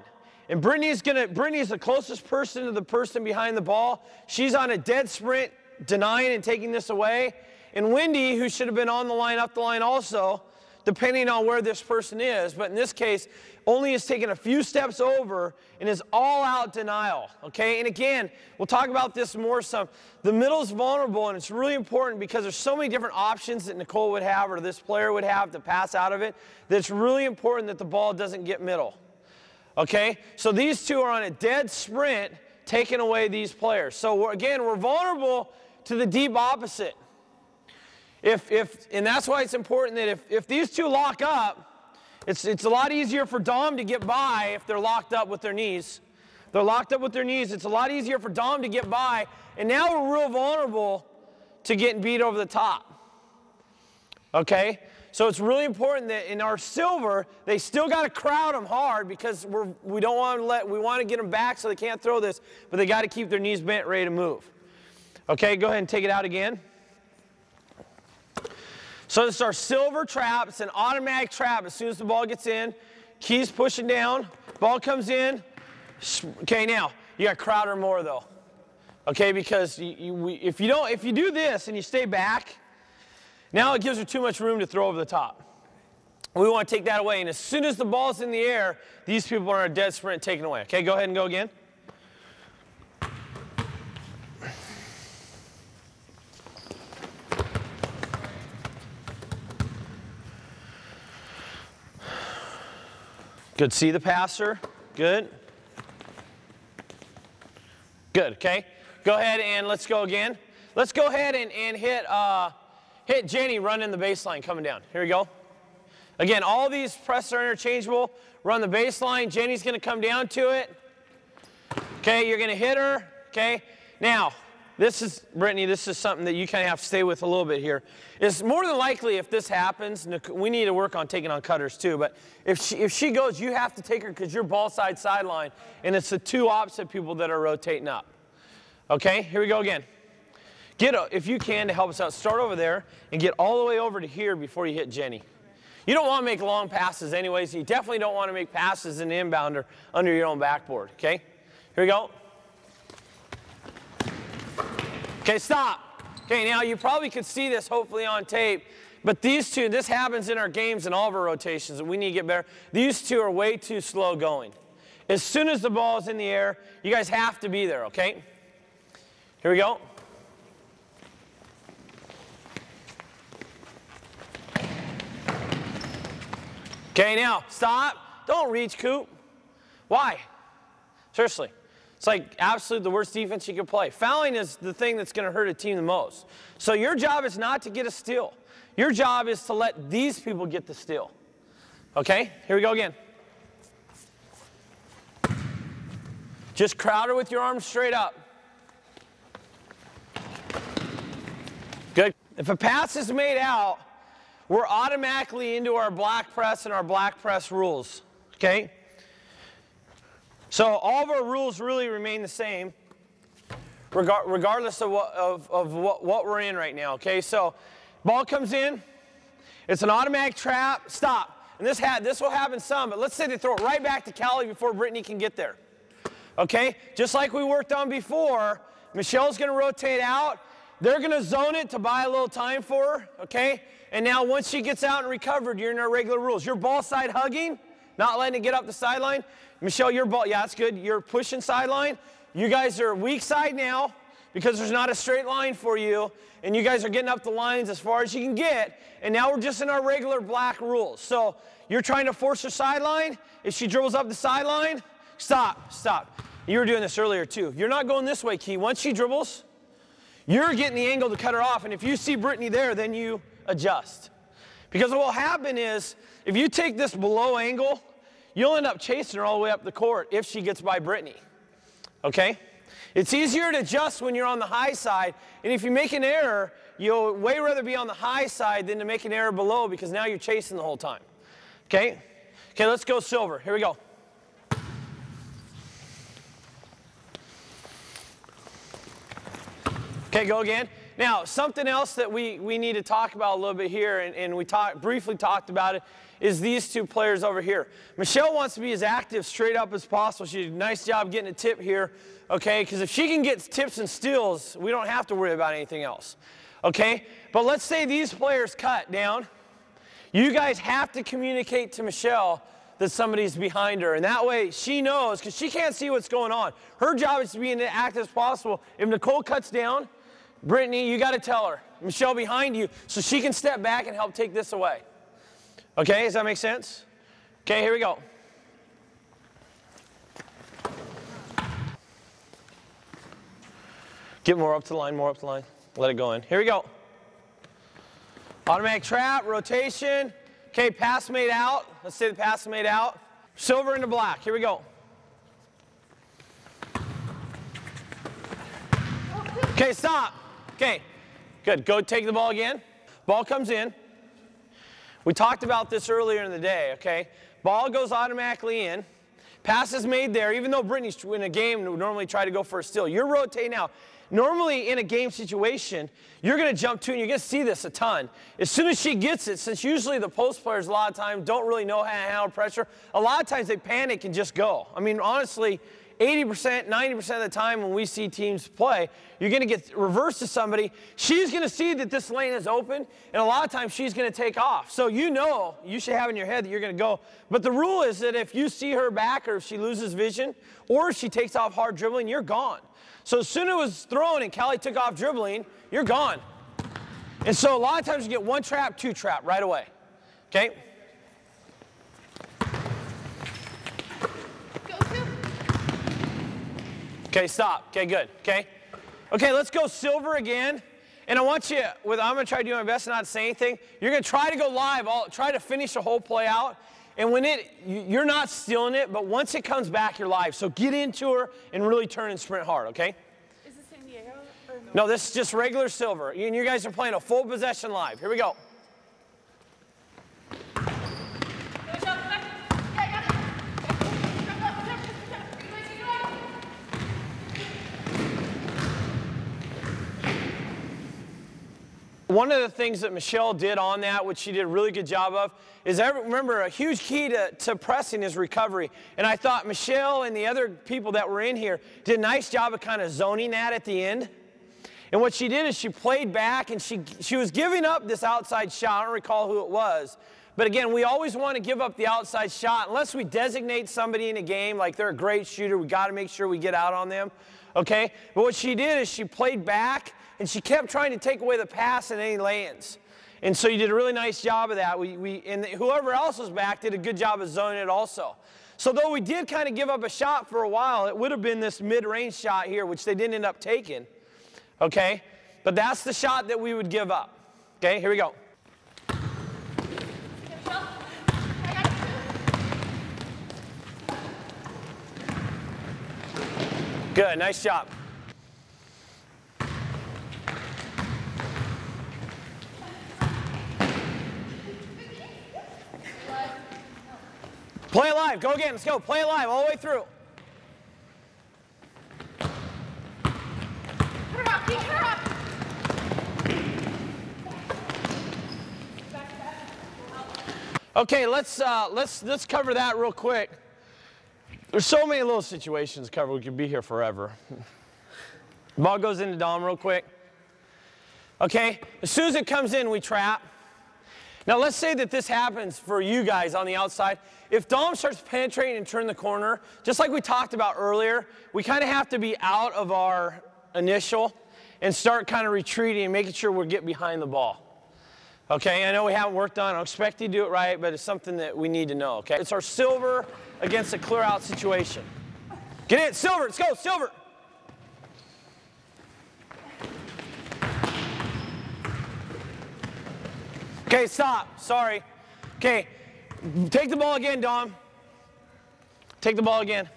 [SPEAKER 1] And Brittany's the closest person to the person behind the ball. She's on a dead sprint, denying and taking this away. And Wendy, who should have been on the line, up the line also, depending on where this person is, but in this case, only has taken a few steps over and is all out denial, okay? And again, we'll talk about this more some. The middle is vulnerable, and it's really important because there's so many different options that Nicole would have or this player would have to pass out of it, that it's really important that the ball doesn't get middle, okay? So these two are on a dead sprint, taking away these players. So again, we're vulnerable to the deep opposite. And that's why it's important that if these two lock up, it's a lot easier for Dom to get by if they're locked up with their knees. They're locked up with their knees. It's a lot easier for Dom to get by, and now we're real vulnerable to getting beat over the top. Okay? So it's really important that in our silver, they still got to crowd them hard because we don't want to we want to get them back so they can't throw this, but they got to keep their knees bent, ready to move. Okay, go ahead and take it out again. So this is our silver trap. It's an automatic trap. As soon as the ball gets in, keys pushing down, ball comes in. Okay, now you got to crowd her more though. Okay, because if you do this and you stay back, now it gives her too much room to throw over the top. We want to take that away, and as soon as the ball's in the air, these people are on a dead sprint taken away. Okay, go ahead and go again. Good, see the passer, good. Good, okay. Go ahead and let's go again. Let's go ahead and hit Jenny running the baseline coming down. Here we go. Again, all these presses are interchangeable. Run the baseline. Jenny's going to come down to it. Okay, you're going to hit her. Okay. Now, this is, Brittany, this is something that you kind of have to stay with a little bit here. It's more than likely if this happens, we need to work on taking on cutters too, but if she goes, you have to take her because you're ball side sideline, and it's the two opposite people that are rotating up. Okay, here we go again. If you can, to help us out, start over there and get all the way over to here before you hit Jenny. You don't want to make long passes anyways. You definitely don't want to make passes in the inbounder under your own backboard, okay? Here we go. Okay, stop. Okay, now you probably could see this hopefully on tape, but these two, this happens in our games and all of our rotations, and we need to get better. These two are way too slow going. As soon as the ball is in the air, you guys have to be there, okay? Here we go. Okay, now, stop. Don't reach, Coop. Why? Seriously. It's like absolutely the worst defense you can play. Fouling is the thing that's going to hurt a team the most. So your job is not to get a steal. Your job is to let these people get the steal. Okay, here we go again. Just crowd her with your arms straight up. Good. If a pass is made out, we're automatically into our black press and our black press rules, okay? So all of our rules really remain the same, regardless of what we're in right now, okay? So ball comes in, it's an automatic trap, stop. And this will happen some, but let's say they throw it right back to Callie before Brittany can get there, okay? Just like we worked on before, Michelle's gonna rotate out, they're gonna zone it to buy a little time for her, okay? And now once she gets out and recovered, you're in our regular rules. You're ball side hugging, not letting it get up the sideline. Michelle, your ball, yeah, that's good. You're pushing sideline. You guys are weak side now because there's not a straight line for you. And you guys are getting up the lines as far as you can get. And now we're just in our regular black rules. So you're trying to force her sideline. If she dribbles up the sideline, stop, stop. You were doing this earlier too. You're not going this way, Key. Once she dribbles, you're getting the angle to cut her off. And if you see Brittany there, then you adjust. Because what will happen is, if you take this below angle, you'll end up chasing her all the way up the court if she gets by Brittany. Okay? It's easier to adjust when you're on the high side, and if you make an error, you'll way rather be on the high side than to make an error below because now you're chasing the whole time. Okay? Okay, let's go silver. Here we go. Okay, go again. Now, something else that we need to talk about a little bit here, and we briefly talked about it, is these two players over here. Michelle wants to be as active straight up as possible. She did a nice job getting a tip here, okay? Because if she can get tips and steals, we don't have to worry about anything else, okay? But let's say these players cut down. You guys have to communicate to Michelle that somebody's behind her, and that way she knows, because she can't see what's going on. Her job is to be as active as possible. If Nicole cuts down, Brittany, you got to tell her, Michelle behind you, so she can step back and help take this away. Okay, does that make sense? Okay, here we go. Get more up to the line, more up to the line. Let it go in. Here we go. Automatic trap, rotation. Okay, pass made out. Let's say the pass is made out. Silver into black. Here we go. Okay, stop. Okay, good. Go take the ball again. Ball comes in. We talked about this earlier in the day, okay? Ball goes automatically in. Pass is made there, even though Brittany's in a game would normally try to go for a steal. You're rotating out. Normally in a game situation, you're going to jump to, and you're going to see this a ton. As soon as she gets it, since usually the post players a lot of times don't really know how to handle pressure, a lot of times they panic and just go. I mean, honestly, 80%, 90% of the time when we see teams play, you're going to get reversed to somebody. She's going to see that this lane is open, and a lot of times she's going to take off. So you know, you should have in your head that you're going to go. But the rule is that if you see her back, or if she loses vision, or if she takes off hard dribbling, you're gone. So as soon as it was thrown and Callie took off dribbling, you're gone. And so a lot of times you get one trap, two trap right away. Okay? Okay, stop. Okay, good. Okay? Okay, let's go silver again. And I want you, I'm going to try to do my best not to say anything. You're going to try to go live. Try to finish the whole play out. And when you're not stealing it, but once it comes back, you're live. So get into her and really turn and sprint hard, okay?
[SPEAKER 3] Is this San Diego? Or
[SPEAKER 1] no, this is just regular silver. And you guys are playing a full possession live. Here we go. One of the things that Michelle did on that, which she did a really good job of, is remember a huge key to pressing is recovery. And I thought Michelle and the other people that were in here did a nice job of kind of zoning that at the end. And what she did is she played back, and she was giving up this outside shot. I don't recall who it was. But again, we always want to give up the outside shot. Unless we designate somebody in a game like they're a great shooter, we got to make sure we get out on them. Okay? But what she did is she played back, and she kept trying to take away the pass and any lay-ins. And so you did a really nice job of that. And whoever else was back did a good job of zoning it also. So though we did kind of give up a shot for a while, it would have been this mid-range shot here, which they didn't end up taking. Okay? But that's the shot that we would give up. Okay? Here we go. Good. Nice job. Play it live. Go again. Let's go. Play it live all the way through. Okay, let's cover that real quick. There's so many little situations to cover. We could be here forever. Ball goes into Dom real quick. Okay, as soon as it comes in, we trap. Now let's say that this happens for you guys on the outside. If Dom starts penetrating and turn the corner, just like we talked about earlier, we kind of have to be out of our initial and start kind of retreating and making sure we get behind the ball. Okay, I know we haven't worked on it. I don't expect you to do it right, but it's something that we need to know, okay? It's our silver against a clear out situation. Get in, silver, let's go, silver. Okay, stop, sorry. Okay, take the ball again, Dom. Take the ball again.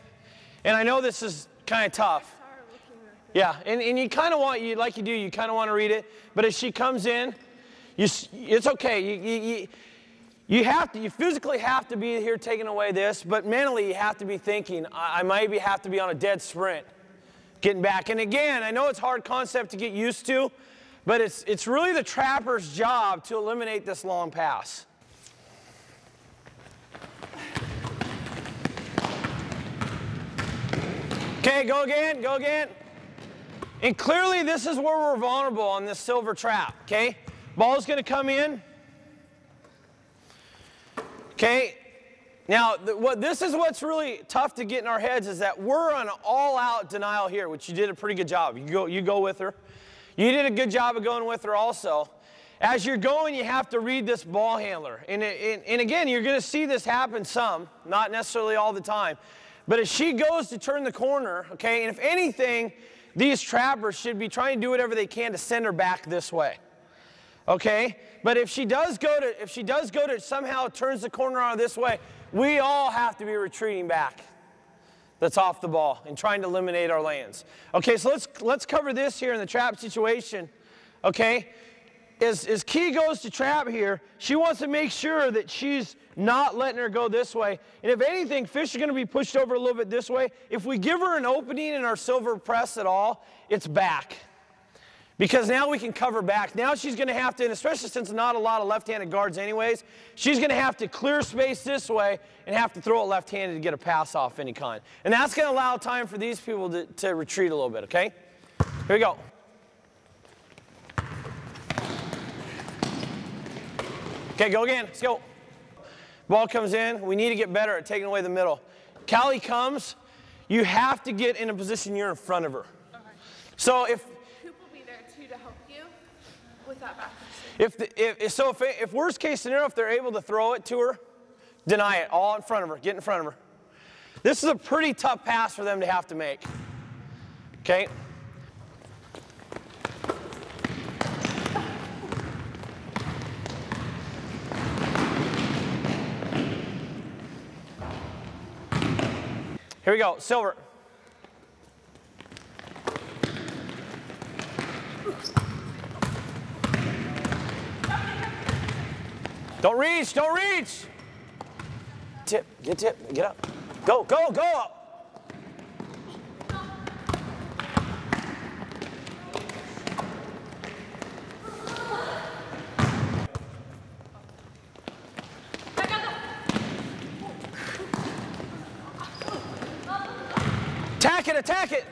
[SPEAKER 1] And I know this is kind of tough. Yeah, and you kind of want, like you do, you kind of want to read it, but as she comes in, it's okay. You physically have to be here taking away this, but mentally you have to be thinking, I might have to be on a dead sprint, getting back. And again, I know it's a hard concept to get used to, but it's really the trapper's job to eliminate this long pass. Okay, go again, go again. And clearly this is where we're vulnerable on this silver trap, okay? Ball's going to come in. Okay. Now, this is what's really tough to get in our heads is that we're on an all-out denial here, which you did a pretty good job. You go with her. You did a good job of going with her also. As you're going, you have to read this ball handler. And again, you're going to see this happen some, not necessarily all the time. But as she goes to turn the corner, okay, and if anything, these trappers should be trying to do whatever they can to send her back this way. Okay, but if she does go to somehow turns the corner on this way, we all have to be retreating back. That's off the ball and trying to eliminate our lands. Okay, so let's cover this here in the trap situation. Okay, as Key goes to trap here, she wants to make sure that she's not letting her go this way. And if anything, fish are going to be pushed over a little bit this way. If we give her an opening in our silver press at all, it's back. Because now we can cover back. Now she's going to have to, and especially since not a lot of left-handed guards anyways, she's going to have to clear space this way and have to throw it left-handed to get a pass off any kind. And that's going to allow time for these people to retreat a little bit, okay? Here we go. Okay, go again. Let's go. Ball comes in. We need to get better at taking away the middle. Callie comes. You have to get in a position you're in front of her.
[SPEAKER 3] Okay.
[SPEAKER 1] So if
[SPEAKER 3] Coop will be there too to help you with that back.
[SPEAKER 1] if worst case scenario, if they're able to throw it to her, deny it all in front of her. Get in front of her. This is a pretty tough pass for them to have to make. Okay. Here we go, silver. Don't reach, don't reach. Tip, get up. Go, go, go up. Attack it, attack it.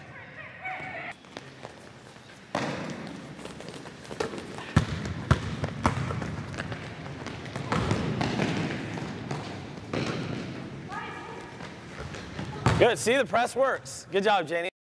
[SPEAKER 1] Good, see, the press works. Good job, Janie.